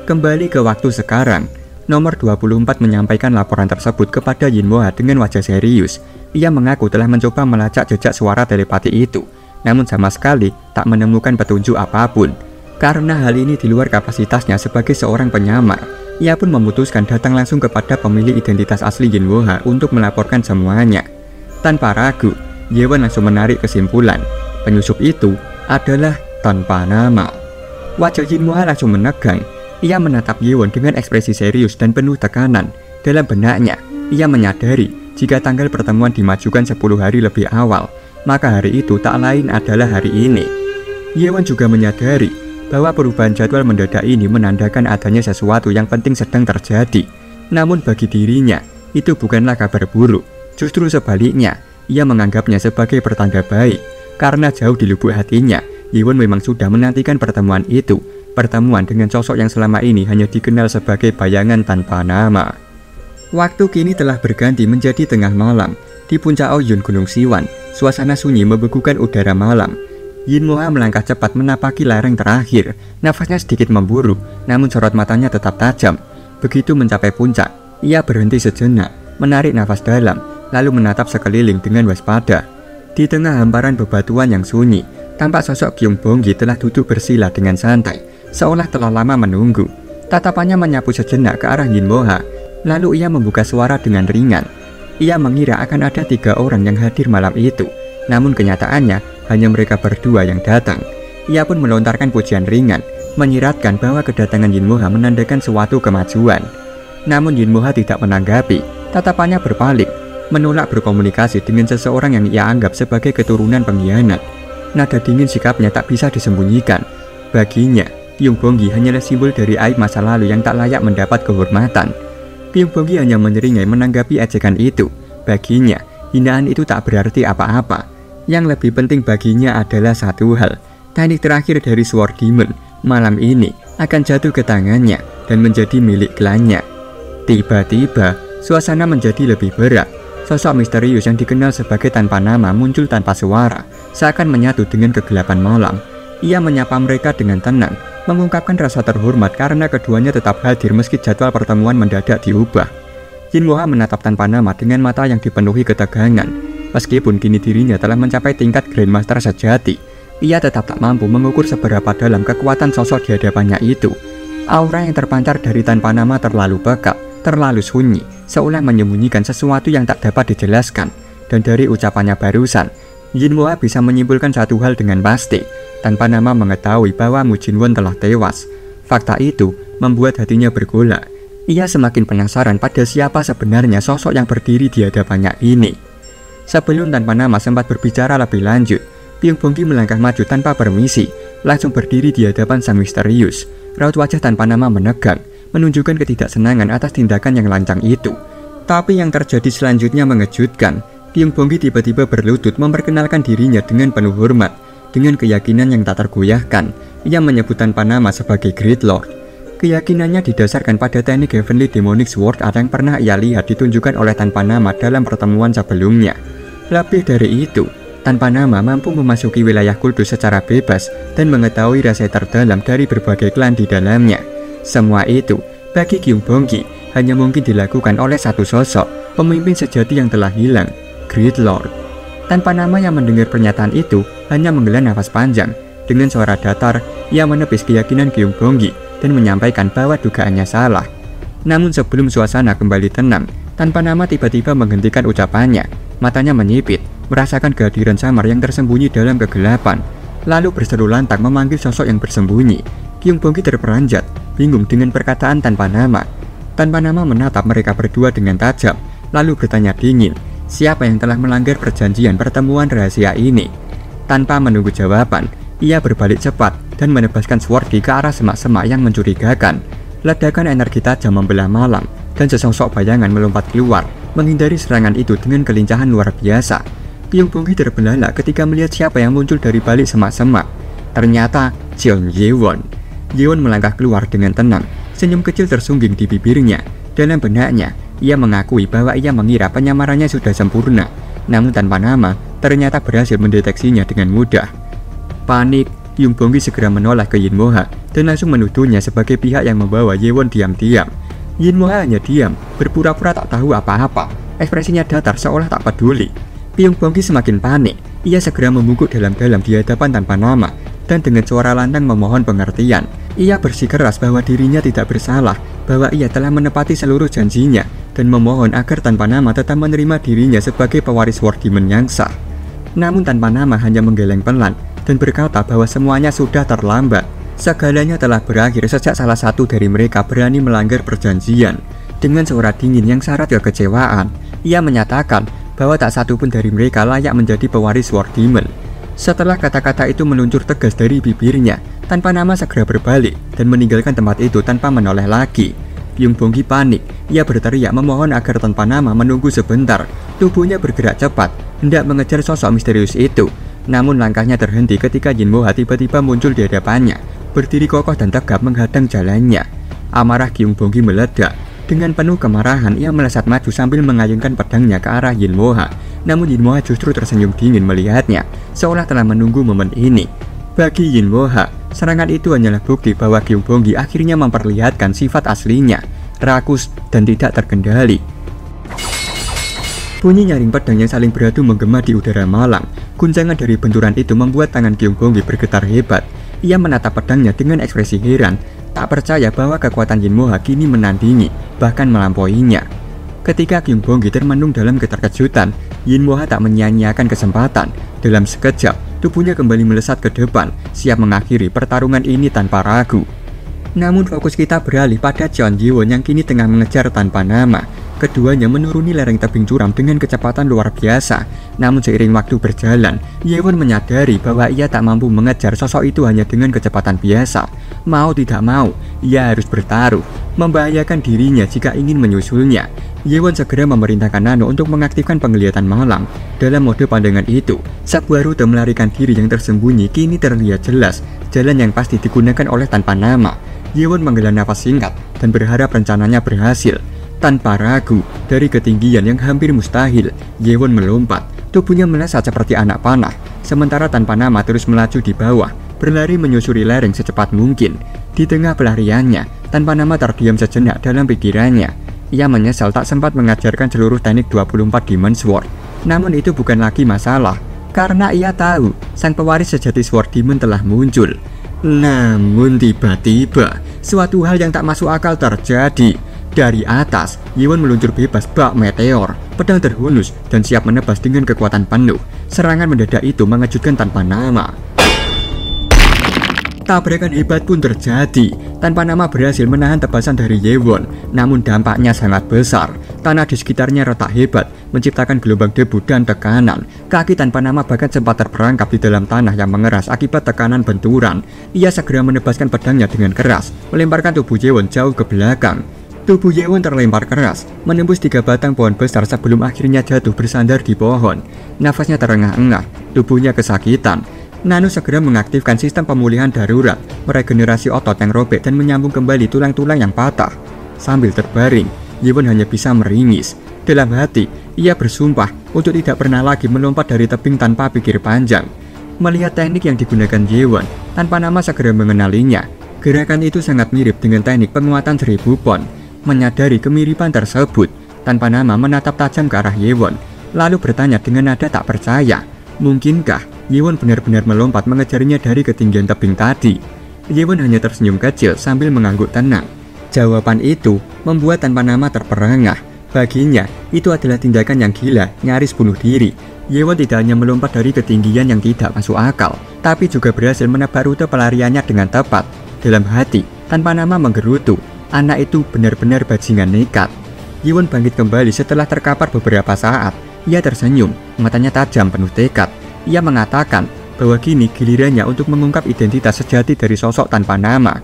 Kembali ke waktu sekarang, nomor 24 menyampaikan laporan tersebut kepada Yin Moha dengan wajah serius. Ia mengaku telah mencoba melacak jejak suara telepati itu, namun sama sekali tak menemukan petunjuk apapun. Karena hal ini di luar kapasitasnya sebagai seorang penyamar, ia pun memutuskan datang langsung kepada pemilik identitas asli Yin Moha untuk melaporkan semuanya. Tanpa ragu, Yewen langsung menarik kesimpulan, penyusup itu adalah tanpa nama. Wajah Yin Moha langsung menegang. Ia menatap Yewen dengan ekspresi serius dan penuh tekanan. Dalam benaknya, ia menyadari jika tanggal pertemuan dimajukan 10 hari lebih awal, maka hari itu tak lain adalah hari ini. Yewen juga menyadari bahwa perubahan jadwal mendadak ini menandakan adanya sesuatu yang penting sedang terjadi. Namun bagi dirinya, itu bukanlah kabar buruk. Justru sebaliknya, ia menganggapnya sebagai pertanda baik. Karena jauh di lubuk hatinya, Yewen memang sudah menantikan pertemuan itu. Pertemuan dengan sosok yang selama ini hanya dikenal sebagai bayangan tanpa nama. Waktu kini telah berganti menjadi tengah malam. Di puncak Ouyun Gunung Siwan, suasana sunyi membegukan udara malam. Yin Moha melangkah cepat menapaki lereng terakhir. Nafasnya sedikit memburu, namun sorot matanya tetap tajam. Begitu mencapai puncak, ia berhenti sejenak, menarik nafas dalam, lalu menatap sekeliling dengan waspada. Di tengah hamparan bebatuan yang sunyi, tampak sosok Kyung Bonggi telah duduk bersila dengan santai, seolah telah lama menunggu. Tatapannya menyapu sejenak ke arah Yin Moha, lalu ia membuka suara dengan ringan. Ia mengira akan ada 3 orang yang hadir malam itu, namun kenyataannya hanya mereka berdua yang datang. Ia pun melontarkan pujian ringan, menyiratkan bahwa kedatangan Yin Moha menandakan suatu kemajuan. Namun Yin Moha tidak menanggapi, tatapannya berpaling, menolak berkomunikasi dengan seseorang yang ia anggap sebagai keturunan pengkhianat. Nada dingin sikapnya tak bisa disembunyikan. Baginya, Kyung Bonggi hanyalah simbol dari aib masa lalu yang tak layak mendapat kehormatan. Kyung Bonggi hanya menyeringai menanggapi ejekan itu. Baginya, hinaan itu tak berarti apa-apa. Yang lebih penting baginya adalah satu hal. Teknik terakhir dari Sword Demon malam ini akan jatuh ke tangannya dan menjadi milik klannya. Tiba-tiba, suasana menjadi lebih berat. Sosok misterius yang dikenal sebagai tanpa nama muncul tanpa suara, seakan menyatu dengan kegelapan malam. Ia menyapa mereka dengan tenang, mengungkapkan rasa terhormat karena keduanya tetap hadir meski jadwal pertemuan mendadak diubah. Yin Moha menatap tanpa nama dengan mata yang dipenuhi ketegangan. Meskipun kini dirinya telah mencapai tingkat Grandmaster sejati, ia tetap tak mampu mengukur seberapa dalam kekuatan sosok di hadapannya itu. Aura yang terpancar dari tanpa nama terlalu pekat, terlalu sunyi, seolah menyembunyikan sesuatu yang tak dapat dijelaskan. Dan dari ucapannya barusan, Yin Moha bisa menyimpulkan satu hal dengan pasti. Tanpa nama mengetahui bahwa Mu Jinwon telah tewas. Fakta itu membuat hatinya bergolak. Ia semakin penasaran pada siapa sebenarnya sosok yang berdiri di hadapannya ini. Sebelum tanpa nama sempat berbicara lebih lanjut, Kyung Bonggi melangkah maju tanpa permisi, langsung berdiri di hadapan sang misterius. Raut wajah tanpa nama menegang, menunjukkan ketidaksenangan atas tindakan yang lancang itu. Tapi yang terjadi selanjutnya mengejutkan. Kyung Bonggi tiba-tiba berlutut memperkenalkan dirinya dengan penuh hormat. Dengan keyakinan yang tak tergoyahkan, ia menyebut tanpa nama sebagai Great Lord. Keyakinannya didasarkan pada teknik Heavenly Demonic Sword yang pernah ia lihat ditunjukkan oleh tanpa nama dalam pertemuan sebelumnya. Lebih dari itu, tanpa nama mampu memasuki wilayah kultus secara bebas dan mengetahui rahasia terdalam dari berbagai klan di dalamnya. Semua itu, bagi Kyung Bonggi, hanya mungkin dilakukan oleh satu sosok, pemimpin sejati yang telah hilang, Great Lord. Tanpa nama yang mendengar pernyataan itu, hanya menghela nafas panjang. Dengan suara datar, ia menepis keyakinan Kyung Bonggi dan menyampaikan bahwa dugaannya salah. Namun sebelum suasana kembali tenang, tanpa nama tiba-tiba menghentikan ucapannya. Matanya menyipit, merasakan kehadiran samar yang tersembunyi dalam kegelapan. lalu berseru lantang memanggil sosok yang bersembunyi. Kyung Bongki terperanjat, bingung dengan perkataan tanpa nama. Tanpa nama menatap mereka berdua dengan tajam, lalu bertanya dingin, siapa yang telah melanggar perjanjian pertemuan rahasia ini? Tanpa menunggu jawaban, ia berbalik cepat dan menebaskan Swordy ke arah semak-semak yang mencurigakan. Ledakan energi tajam membelah malam, dan sesosok bayangan melompat keluar, menghindari serangan itu dengan kelincahan luar biasa. Kyung Bongki terbelalak ketika melihat siapa yang muncul dari balik semak-semak. Ternyata Jeon Yewon. Yewon melangkah keluar dengan tenang, senyum kecil tersungging di bibirnya. Dalam benaknya, ia mengakui bahwa ia mengira penyamarannya sudah sempurna. Namun tanpa nama, ternyata berhasil mendeteksinya dengan mudah. Panik, Kyung Bongki segera menoleh ke Yin Moha dan langsung menuduhnya sebagai pihak yang membawa Yewon diam-diam. Yin Moha hanya diam, berpura-pura tak tahu apa-apa. Ekspresinya datar seolah tak peduli. Kyung Bongki semakin panik. Ia segera membungkuk dalam-dalam di hadapan tanpa nama dan dengan suara lantang memohon pengertian. Ia bersikeras bahwa dirinya tidak bersalah, bahwa ia telah menepati seluruh janjinya dan memohon agar tanpa nama tetap menerima dirinya sebagai pewaris Sword Demon yang sah. Namun tanpa nama hanya menggeleng pelan dan berkata bahwa semuanya sudah terlambat. Segalanya telah berakhir sejak salah satu dari mereka berani melanggar perjanjian. Dengan suara dingin yang syarat kekecewaan, ia menyatakan bahwa tak satu pun dari mereka layak menjadi pewaris Sword Demon. Setelah kata-kata itu meluncur tegas dari bibirnya, tanpa nama segera berbalik dan meninggalkan tempat itu tanpa menoleh lagi. Kyung Bongki panik, ia berteriak memohon agar tanpa nama menunggu sebentar. Tubuhnya bergerak cepat, hendak mengejar sosok misterius itu. Namun langkahnya terhenti ketika Yin Moha tiba-tiba muncul di hadapannya, berdiri kokoh dan tegap menghadang jalannya. Amarah Kyung Bongki meledak. Dengan penuh kemarahan, ia melesat maju sambil mengayunkan pedangnya ke arah Yin Moha. Namun Yin Moha justru tersenyum dingin melihatnya, seolah telah menunggu momen ini. Bagi Yin Moha, serangan itu hanyalah bukti bahwa Kyung Bongki akhirnya memperlihatkan sifat aslinya, rakus dan tidak terkendali. Bunyi nyaring pedang yang saling beradu menggema di udara malam. Guncangan dari benturan itu membuat tangan Kyung Bongki bergetar hebat. Ia menatap pedangnya dengan ekspresi heran, tak percaya bahwa kekuatan Yin Moha kini menandingi, bahkan melampauinya. Ketika Kyung Bongki termenung dalam keterkejutan, Yin Moha tak menyia-nyiakan kesempatan. Dalam sekejap, tubuhnya kembali melesat ke depan, siap mengakhiri pertarungan ini tanpa ragu. Namun fokus kita beralih pada Jeon Yewon yang kini tengah mengejar tanpa nama. Keduanya menuruni lereng tebing curam dengan kecepatan luar biasa. Namun seiring waktu berjalan, Yewon menyadari bahwa ia tak mampu mengejar sosok itu hanya dengan kecepatan biasa. Mau tidak mau, ia harus bertaruh, membahayakan dirinya jika ingin menyusulnya. Yewon segera memerintahkan Nano untuk mengaktifkan penglihatan malam. Dalam mode pandangan itu, sebuah rute melarikan diri yang tersembunyi kini terlihat jelas, jalan yang pasti digunakan oleh tanpa nama. Yewon menghela nafas singkat dan berharap rencananya berhasil. Tanpa ragu, dari ketinggian yang hampir mustahil, Yewon melompat. Tubuhnya melesat seperti anak panah, sementara tanpa nama terus melaju di bawah, berlari menyusuri lereng secepat mungkin. Di tengah pelariannya, tanpa nama terdiam sejenak dalam pikirannya. Ia menyesal tak sempat mengajarkan seluruh teknik 24 Demon Sword. Namun itu bukan lagi masalah, karena ia tahu sang pewaris sejati Sword Demon telah muncul. Namun tiba-tiba, suatu hal yang tak masuk akal terjadi. Dari atas, Yewon meluncur bebas bak meteor. Pedang terhunus dan siap menebas dengan kekuatan penuh. Serangan mendadak itu mengejutkan tanpa nama. Tabrakan hebat pun terjadi. Tanpa nama berhasil menahan tebasan dari Yewon. Namun dampaknya sangat besar. Tanah di sekitarnya retak hebat, menciptakan gelombang debu dan tekanan. Kaki tanpa nama bahkan sempat terperangkap di dalam tanah yang mengeras akibat tekanan benturan. Ia segera menebaskan pedangnya dengan keras, melemparkan tubuh Yewon jauh ke belakang. Tubuh Yewon terlempar keras, menembus 3 batang pohon besar sebelum akhirnya jatuh bersandar di pohon. Nafasnya terengah-engah, tubuhnya kesakitan. Nano segera mengaktifkan sistem pemulihan darurat, meregenerasi otot yang robek dan menyambung kembali tulang-tulang yang patah. Sambil terbaring, Yewon hanya bisa meringis. Dalam hati, ia bersumpah untuk tidak pernah lagi melompat dari tebing tanpa pikir panjang. Melihat teknik yang digunakan Yewon, tanpa nama segera mengenalinya. Gerakan itu sangat mirip dengan teknik penguatan 1000 pon. Menyadari kemiripan tersebut, tanpa nama menatap tajam ke arah Yewon, lalu bertanya dengan nada tak percaya, mungkinkah Yewon benar-benar melompat mengejarnya dari ketinggian tebing tadi? Yewon hanya tersenyum kecil sambil mengangguk tenang. Jawaban itu membuat tanpa nama terperangah. Baginya, itu adalah tindakan yang gila, nyaris bunuh diri. Yewon tidak hanya melompat dari ketinggian yang tidak masuk akal, tapi juga berhasil menebak rute pelariannya dengan tepat. Dalam hati, tanpa nama menggerutu, anak itu benar-benar bajingan nekat. Yewon bangkit kembali setelah terkapar beberapa saat. Ia tersenyum, matanya tajam penuh tekad. Ia mengatakan bahwa kini gilirannya untuk mengungkap identitas sejati dari sosok tanpa nama.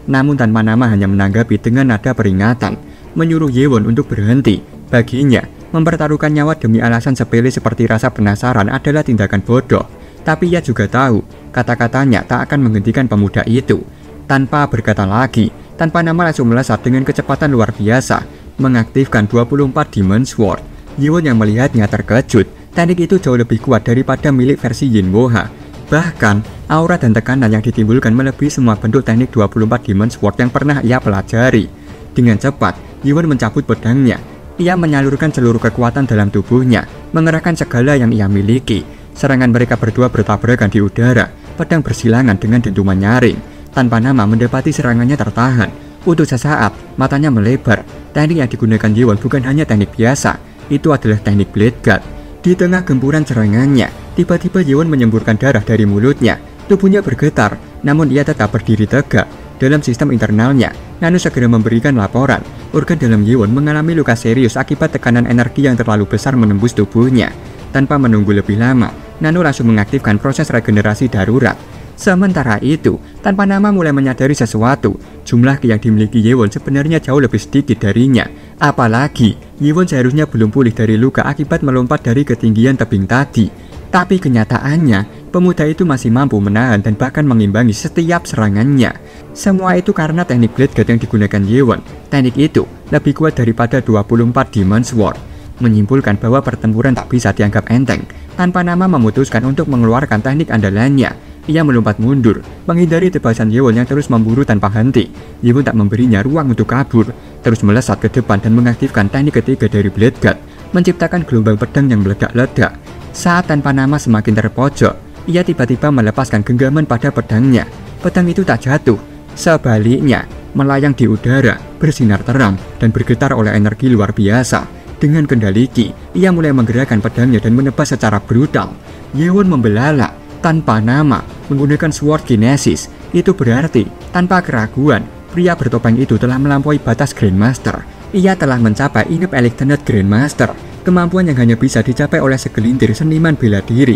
Namun tanpa nama hanya menanggapi dengan nada peringatan, menyuruh Yewon untuk berhenti. Baginya, mempertaruhkan nyawa demi alasan sepele seperti rasa penasaran adalah tindakan bodoh. Tapi ia juga tahu, kata-katanya tak akan menghentikan pemuda itu. Tanpa berkata lagi, tanpa nama langsung melesat dengan kecepatan luar biasa, mengaktifkan 24 Demon Sword. Yewon yang melihatnya terkejut. Teknik itu jauh lebih kuat daripada milik versi Yinwoha. Bahkan, aura dan tekanan yang ditimbulkan melebihi semua bentuk teknik 24 Demon Sword yang pernah ia pelajari. Dengan cepat, Yewon mencabut pedangnya. Ia menyalurkan seluruh kekuatan dalam tubuhnya, mengerahkan segala yang ia miliki. Serangan mereka berdua bertabrakan di udara, pedang bersilangan dengan dentuman nyaring. Tanpa nama mendapati serangannya tertahan. Untuk sesaat, matanya melebar. Teknik yang digunakan Yewon bukan hanya teknik biasa, itu adalah teknik Blade Guard. Di tengah gempuran serangannya, tiba-tiba Yewon menyemburkan darah dari mulutnya. Tubuhnya bergetar, namun ia tetap berdiri tegak. Dalam sistem internalnya, Nano segera memberikan laporan. Organ dalam Yewon mengalami luka serius akibat tekanan energi yang terlalu besar menembus tubuhnya. Tanpa menunggu lebih lama, Nano langsung mengaktifkan proses regenerasi darurat. Sementara itu, tanpa nama mulai menyadari sesuatu. Jumlah ki yang dimiliki Yewon sebenarnya jauh lebih sedikit darinya. Apalagi, Yewon seharusnya belum pulih dari luka akibat melompat dari ketinggian tebing tadi. Tapi kenyataannya, pemuda itu masih mampu menahan dan bahkan mengimbangi setiap serangannya. Semua itu karena teknik Blade Guard yang digunakan Yewon. Teknik itu lebih kuat daripada 24 Demon Sword. Menyimpulkan bahwa pertempuran tak bisa dianggap enteng. Tanpa nama memutuskan untuk mengeluarkan teknik andalannya. Ia melompat mundur, menghindari tebasan Yewon yang terus memburu tanpa henti. Yewon tak memberinya ruang untuk kabur, terus melesat ke depan dan mengaktifkan teknik ketiga dari Blade Guard, menciptakan gelombang pedang yang meledak-ledak. Saat tanpa nama semakin terpojok, ia tiba-tiba melepaskan genggaman pada pedangnya. Pedang itu tak jatuh, sebaliknya melayang di udara, bersinar terang dan bergetar oleh energi luar biasa. Dengan kendali ki, ia mulai menggerakkan pedangnya dan menebas secara brutal. Yewon membelalak. Tanpa nama, menggunakan Sword Kinesis. Itu berarti, tanpa keraguan, pria bertopeng itu telah melampaui batas Grandmaster. Ia telah mencapai Inep Electernate Grandmaster, kemampuan yang hanya bisa dicapai oleh segelintir seniman bela diri.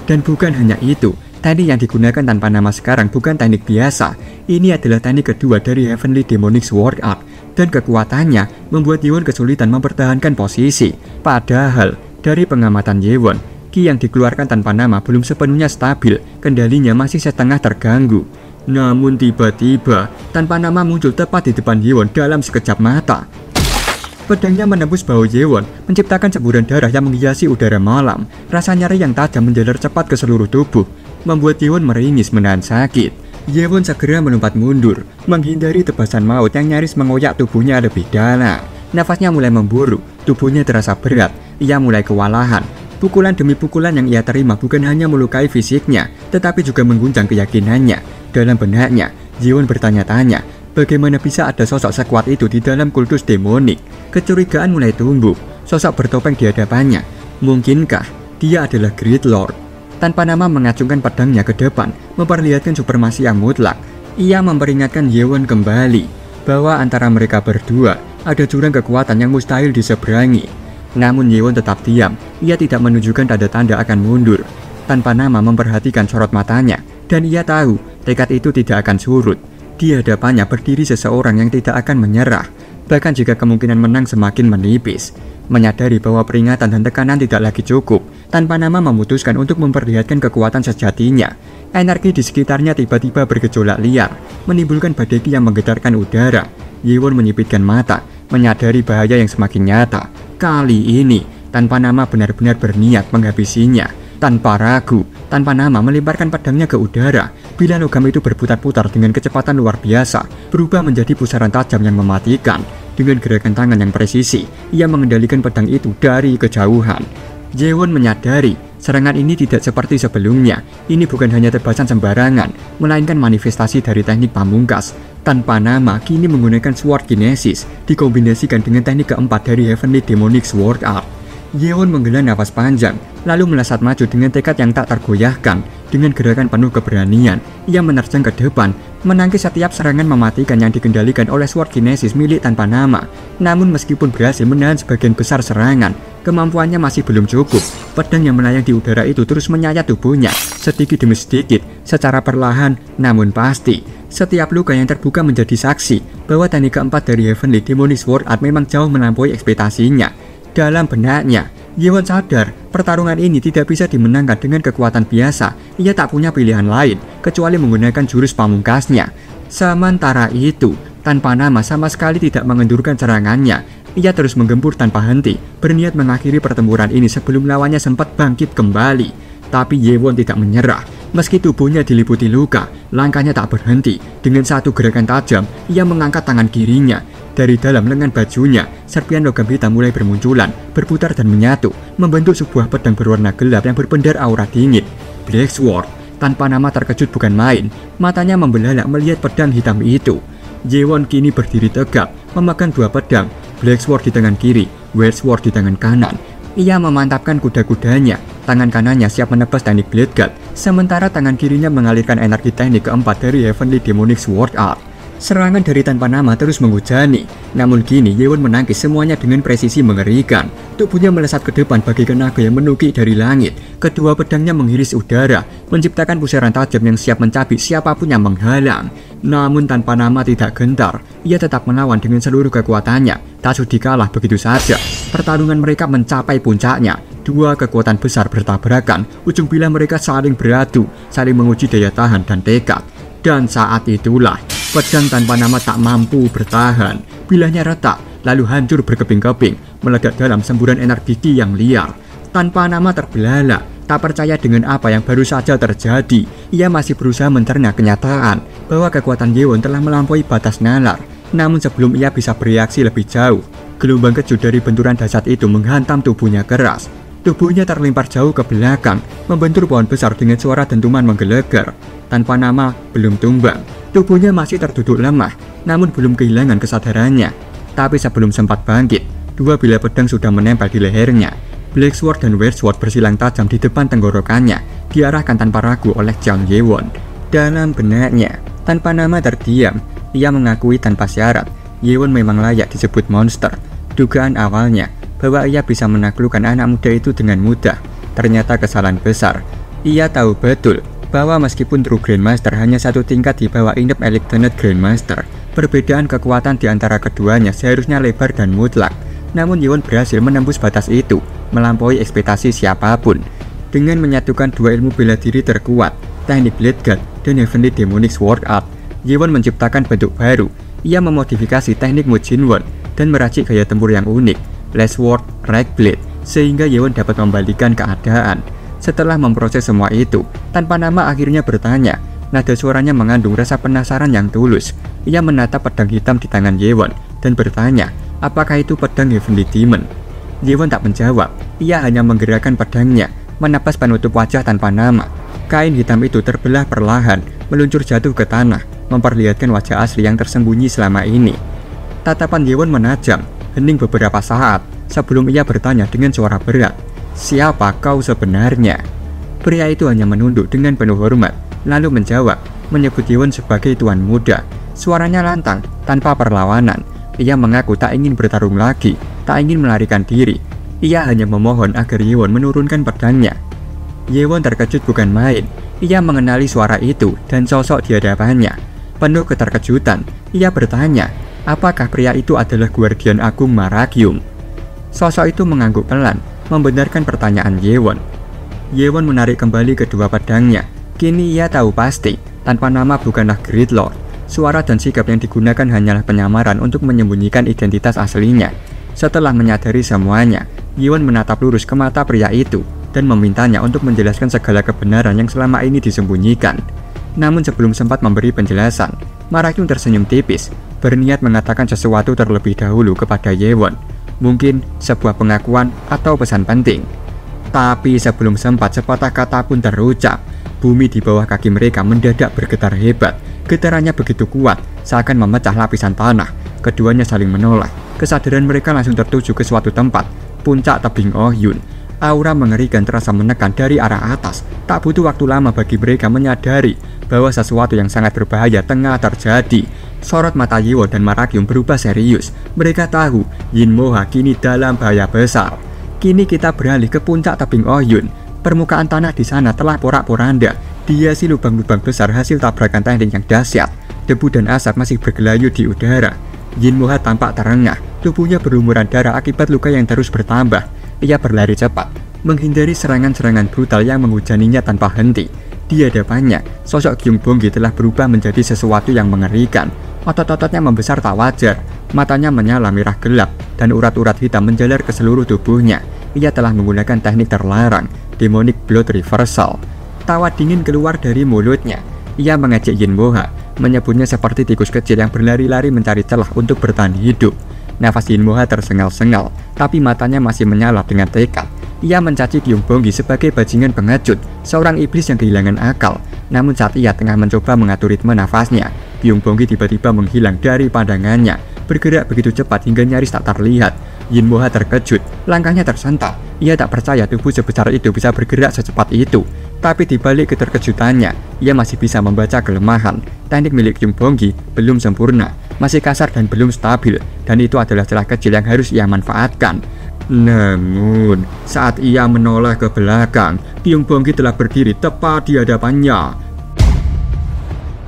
Dan bukan hanya itu, teknik yang digunakan tanpa nama sekarang bukan teknik biasa. Ini adalah teknik kedua dari Heavenly Demonic Sword Art, dan kekuatannya membuat Yewon kesulitan mempertahankan posisi. Padahal, dari pengamatan Yewon, ki yang dikeluarkan tanpa nama belum sepenuhnya stabil, kendalinya masih setengah terganggu. Namun tiba-tiba, tanpa nama muncul tepat di depan Yewon dalam sekejap mata. Pedangnya menembus bahu Yewon, menciptakan semburan darah yang menghiasi udara malam. Rasa nyeri yang tajam menjalar cepat ke seluruh tubuh, membuat Yewon meringis menahan sakit. Yewon segera melompat mundur, menghindari tebasan maut yang nyaris mengoyak tubuhnya lebih dalam. Nafasnya mulai memburu, tubuhnya terasa berat, ia mulai kewalahan. Pukulan demi pukulan yang ia terima bukan hanya melukai fisiknya, tetapi juga mengguncang keyakinannya. Dalam benaknya, Yewon bertanya-tanya, bagaimana bisa ada sosok sekuat itu di dalam kultus demonik? Kecurigaan mulai tumbuh, sosok bertopeng di hadapannya. Mungkinkah dia adalah Great Lord? Tanpa nama mengacungkan pedangnya ke depan, memperlihatkan supremasi yang mutlak. Ia memperingatkan Yewon kembali, bahwa antara mereka berdua, ada jurang kekuatan yang mustahil diseberangi. Namun Yewon tetap diam, ia tidak menunjukkan tanda-tanda akan mundur. Tanpa nama memperhatikan sorot matanya, dan ia tahu tekad itu tidak akan surut. Di hadapannya berdiri seseorang yang tidak akan menyerah, bahkan jika kemungkinan menang semakin menipis. Menyadari bahwa peringatan dan tekanan tidak lagi cukup, tanpa nama memutuskan untuk memperlihatkan kekuatan sejatinya. Energi di sekitarnya tiba-tiba bergejolak liar, menimbulkan badai yang menggetarkan udara. Yewon menyipitkan mata, menyadari bahaya yang semakin nyata. Kali ini, tanpa nama benar-benar berniat menghabisinya. Tanpa ragu, tanpa nama melemparkan pedangnya ke udara. Bila logam itu berputar-putar dengan kecepatan luar biasa, berubah menjadi pusaran tajam yang mematikan. Dengan gerakan tangan yang presisi, ia mengendalikan pedang itu dari kejauhan. Yewon menyadari Serangan ini tidak seperti sebelumnya. Ini bukan hanya tebasan sembarangan, melainkan manifestasi dari teknik pamungkas. Tanpa nama kini menggunakan Sword Kinesis, dikombinasikan dengan teknik keempat dari Heavenly Demonic Sword Art. Yewon menghela nafas panjang, lalu melesat maju dengan tekad yang tak tergoyahkan. Dengan gerakan penuh keberanian, ia menerjang ke depan, menangkis setiap serangan mematikan yang dikendalikan oleh Sword Kinesis milik tanpa nama. Namun meskipun berhasil menahan sebagian besar serangan, kemampuannya masih belum cukup. Pedang yang melayang di udara itu terus menyayat tubuhnya, sedikit demi sedikit, secara perlahan namun pasti. Setiap luka yang terbuka menjadi saksi bahwa teknik keempat dari Heavenly Demonic Sword Art memang jauh melampaui ekspektasinya. Dalam benaknya, Yewon sadar pertarungan ini tidak bisa dimenangkan dengan kekuatan biasa. Ia tak punya pilihan lain kecuali menggunakan jurus pamungkasnya. Sementara itu, tanpa nama sama sekali tidak mengendurkan serangannya. Ia terus menggempur tanpa henti, berniat mengakhiri pertempuran ini sebelum lawannya sempat bangkit kembali. Tapi Yewon tidak menyerah. Meski tubuhnya diliputi luka, langkahnya tak berhenti. Dengan satu gerakan tajam, ia mengangkat tangan kirinya. Dari dalam lengan bajunya, serpian logam hitam mulai bermunculan, berputar dan menyatu, membentuk sebuah pedang berwarna gelap yang berpendar aura dingin. Black Sword. Tanpa nama terkejut bukan main, matanya membelalak melihat pedang hitam itu. Yewon kini berdiri tegap, memegang dua pedang, Black Sword di tangan kiri, White Sword di tangan kanan. Ia memantapkan kuda-kudanya, tangan kanannya siap menebas teknik Blade Guard, sementara tangan kirinya mengalirkan energi teknik keempat dari Heavenly Demonic Sword Art. Serangan dari tanpa nama terus menghujani, namun kini Yewon menangkis semuanya dengan presisi mengerikan. Tubuhnya melesat ke depan bagaikan naga yang menukik dari langit. Kedua pedangnya menghiris udara, menciptakan pusaran tajam yang siap mencabik siapapun yang menghalang. Namun tanpa nama tidak gentar, ia tetap melawan dengan seluruh kekuatannya. Tak sudi kalah begitu saja. Pertarungan mereka mencapai puncaknya. Dua kekuatan besar bertabrakan, ujung bilah mereka saling beradu, saling menguji daya tahan dan tekad. Dan saat itulah, pedang tanpa nama tak mampu bertahan. Bilahnya retak, lalu hancur berkeping-keping, meledak dalam semburan energi ki yang liar. Tanpa nama terbelalak, tak percaya dengan apa yang baru saja terjadi. Ia masih berusaha mencerna kenyataan bahwa kekuatan Yewon telah melampaui batas nalar. Namun sebelum ia bisa bereaksi lebih jauh, gelombang kejut dari benturan dahsyat itu menghantam tubuhnya keras. Tubuhnya terlempar jauh ke belakang, membentur pohon besar dengan suara dentuman menggelegar. Tanpa nama belum tumbang. Tubuhnya masih terduduk lemah, namun belum kehilangan kesadarannya. Tapi sebelum sempat bangkit, dua bilah pedang sudah menempel di lehernya. Black Sword dan White Sword bersilang tajam di depan tenggorokannya, diarahkan tanpa ragu oleh Jeong Yewon. Dalam benaknya, tanpa nama terdiam, ia mengakui tanpa syarat, Yewon memang layak disebut monster. Dugaan awalnya bahwa ia bisa menaklukkan anak muda itu dengan mudah, ternyata kesalahan besar. Ia tahu betul bahwa meskipun True Grandmaster hanya satu tingkat di bawah Inep Electronet Grandmaster, perbedaan kekuatan di antara keduanya seharusnya lebar dan mutlak. Namun Yewon berhasil menembus batas itu, melampaui ekspektasi siapapun. Dengan menyatukan dua ilmu bela diri terkuat, teknik Blade Guard dan Heavenly Demonic Sword Art, Yewon menciptakan bentuk baru. Ia memodifikasi teknik Mujinwon dan meracik gaya tempur yang unik, Last Sword, Right Blade, sehingga Yewon dapat membalikan keadaan. Setelah memproses semua itu, tanpa nama akhirnya bertanya. Nada suaranya mengandung rasa penasaran yang tulus. Ia menatap pedang hitam di tangan Yewon dan bertanya, apakah itu pedang Heavenly Demon? Yewon tak menjawab. Ia hanya menggerakkan pedangnya, menebas penutup wajah tanpa nama. Kain hitam itu terbelah perlahan, meluncur jatuh ke tanah, memperlihatkan wajah asli yang tersembunyi selama ini. Tatapan Yewon menajam, hening beberapa saat sebelum ia bertanya dengan suara berat, siapa kau sebenarnya? Pria itu hanya menunduk dengan penuh hormat, lalu menjawab, menyebut Yewon sebagai tuan muda. Suaranya lantang, tanpa perlawanan. Ia mengaku tak ingin bertarung lagi, tak ingin melarikan diri. Ia hanya memohon agar Yewon menurunkan pedangnya. Yewon terkejut bukan main. Ia mengenali suara itu dan sosok di hadapannya. Penuh keterkejutan, ia bertanya, apakah pria itu adalah Guardian Agung Maragium? Sosok itu mengangguk pelan, membenarkan pertanyaan Yewon. Yewon menarik kembali kedua pedangnya. Kini ia tahu pasti, tanpa nama bukanlah Great Lord. Suara dan sikap yang digunakan hanyalah penyamaran untuk menyembunyikan identitas aslinya. Setelah menyadari semuanya, Yewon menatap lurus ke mata pria itu dan memintanya untuk menjelaskan segala kebenaran yang selama ini disembunyikan. Namun sebelum sempat memberi penjelasan, Maragium tersenyum tipis, berniat mengatakan sesuatu terlebih dahulu kepada Yewon. Mungkin sebuah pengakuan atau pesan penting. Tapi sebelum sempat sepatah kata pun terucap, bumi di bawah kaki mereka mendadak bergetar hebat. Getarannya begitu kuat, seakan memecah lapisan tanah. Keduanya saling menoleh. Kesadaran mereka langsung tertuju ke suatu tempat, puncak tebing Ohyun. Aura mengerikan terasa menekan dari arah atas. Tak butuh waktu lama bagi mereka menyadari bahwa sesuatu yang sangat berbahaya tengah terjadi. Sorot mata Yiwon dan Marakyum berubah serius. Mereka tahu Yin Moha kini dalam bahaya besar. Kini kita beralih ke puncak tebing Ohyun. Permukaan tanah di sana telah porak-poranda, dihiasi lubang-lubang besar hasil tabrakan teknik yang dahsyat. Debu dan asap masih bergelayut di udara. Yin Moha tampak terengah, tubuhnya berlumuran darah akibat luka yang terus bertambah. Ia berlari cepat, menghindari serangan-serangan brutal yang menghujaninya tanpa henti. Di hadapannya, sosok Gyung Bonggi telah berubah menjadi sesuatu yang mengerikan. Otot-ototnya membesar tak wajar, matanya menyala merah gelap, dan urat-urat hitam menjalar ke seluruh tubuhnya. Ia telah menggunakan teknik terlarang, Demonic Blood Reversal. Tawa dingin keluar dari mulutnya. Ia mengejek Yin Moha, menyebutnya seperti tikus kecil yang berlari-lari mencari celah untuk bertahan hidup. Nafas Yin Moha tersengal-sengal, tapi matanya masih menyala dengan tekad. Ia mencaci Gyung Bonggi sebagai bajingan pengecut, seorang iblis yang kehilangan akal. Namun saat ia tengah mencoba mengatur ritme nafasnya, Gyung Bonggi tiba-tiba menghilang dari pandangannya, bergerak begitu cepat hingga nyaris tak terlihat. Yin Moha terkejut, langkahnya tersentak. Ia tak percaya tubuh sebesar itu bisa bergerak secepat itu. Tapi di balik keterkejutannya, ia masih bisa membaca kelemahan. Teknik milik Gyung Bonggi belum sempurna, masih kasar dan belum stabil, dan itu adalah celah kecil yang harus ia manfaatkan. Namun, saat ia menoleh ke belakang, Gyung Bonggi telah berdiri tepat di hadapannya.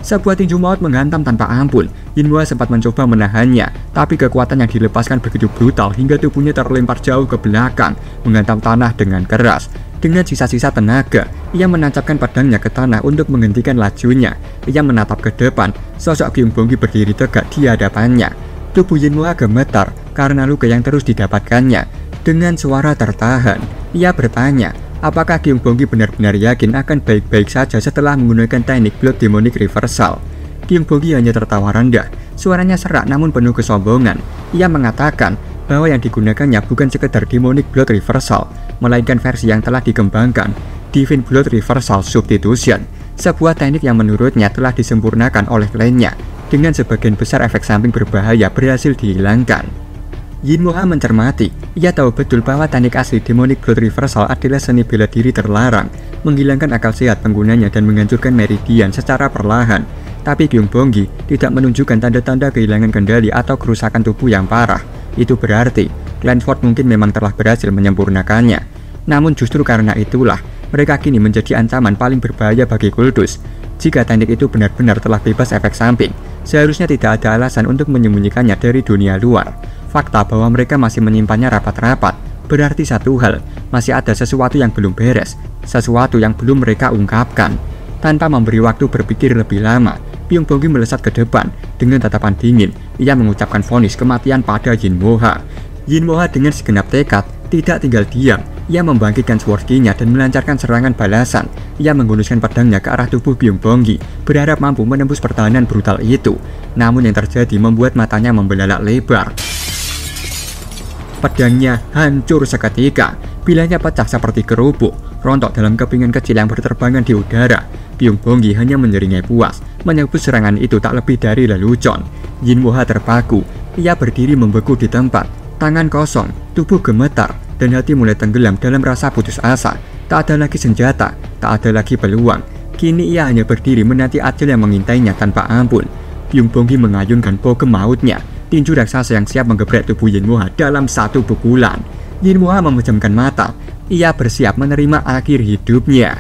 Sebuah tinju maut menghantam tanpa ampun. Yin Moha sempat mencoba menahannya, tapi kekuatan yang dilepaskan begitu brutal hingga tubuhnya terlempar jauh ke belakang, menghantam tanah dengan keras. Dengan sisa-sisa tenaga, ia menancapkan pedangnya ke tanah untuk menghentikan lajunya. Ia menatap ke depan, sosok Gyung Bonggi berdiri tegak di hadapannya. Tubuh Yin Moha gemetar karena luka yang terus didapatkannya. Dengan suara tertahan, ia bertanya, apakah Gyung Bonggi benar-benar yakin akan baik-baik saja setelah menggunakan teknik Blood Demonic Reversal? Gyung Bonggi hanya tertawa rendah, suaranya serak namun penuh kesombongan. Ia mengatakan bahwa yang digunakannya bukan sekedar Demonic Blood Reversal, melainkan versi yang telah dikembangkan, Divine Blood Reversal Substitution, sebuah teknik yang menurutnya telah disempurnakan oleh kliennya. Dengan sebagian besar efek samping berbahaya berhasil dihilangkan. Yin Moha mencermati, ia tahu betul bahwa teknik asli Demonic Blood Reversal adalah seni bela diri terlarang, menghilangkan akal sehat penggunanya dan menghancurkan meridian secara perlahan. Tapi Gyung Bonggi tidak menunjukkan tanda-tanda kehilangan kendali atau kerusakan tubuh yang parah. Itu berarti Clansford mungkin memang telah berhasil menyempurnakannya. Namun justru karena itulah, mereka kini menjadi ancaman paling berbahaya bagi Kultus. Jika teknik itu benar-benar telah bebas efek samping, seharusnya tidak ada alasan untuk menyembunyikannya dari dunia luar. Fakta bahwa mereka masih menyimpannya rapat-rapat berarti satu hal, masih ada sesuatu yang belum beres, sesuatu yang belum mereka ungkapkan. Tanpa memberi waktu berpikir lebih lama, Gyung Bonggi melesat ke depan. Dengan tatapan dingin, ia mengucapkan vonis kematian pada Yin Moha. Yin Moha dengan segenap tekad tidak tinggal diam. Ia membangkitkan sword ki-nya dan melancarkan serangan balasan. Ia menghunuskan pedangnya ke arah tubuh Gyung Bonggi, berharap mampu menembus pertahanan brutal itu. Namun yang terjadi membuat matanya membelalak lebar. Pedangnya hancur seketika, bilanya pecah seperti kerupuk, rontok dalam kepingan kecil yang berterbangan di udara. Gyung Bonggi hanya menyeringai puas, menyebut serangan itu tak lebih dari lelucon. Yin Moha terpaku, ia berdiri membeku di tempat, tangan kosong, tubuh gemetar, dan hati mulai tenggelam dalam rasa putus asa. Tak ada lagi senjata, tak ada lagi peluang. Kini ia hanya berdiri menanti ajal yang mengintainya tanpa ampun. Gyung Bonggi mengayunkan bogem mautnya, tinju raksasa yang siap menggeprek tubuh Yin Moha dalam satu pukulan. Yin Moha memejamkan mata, ia bersiap menerima akhir hidupnya.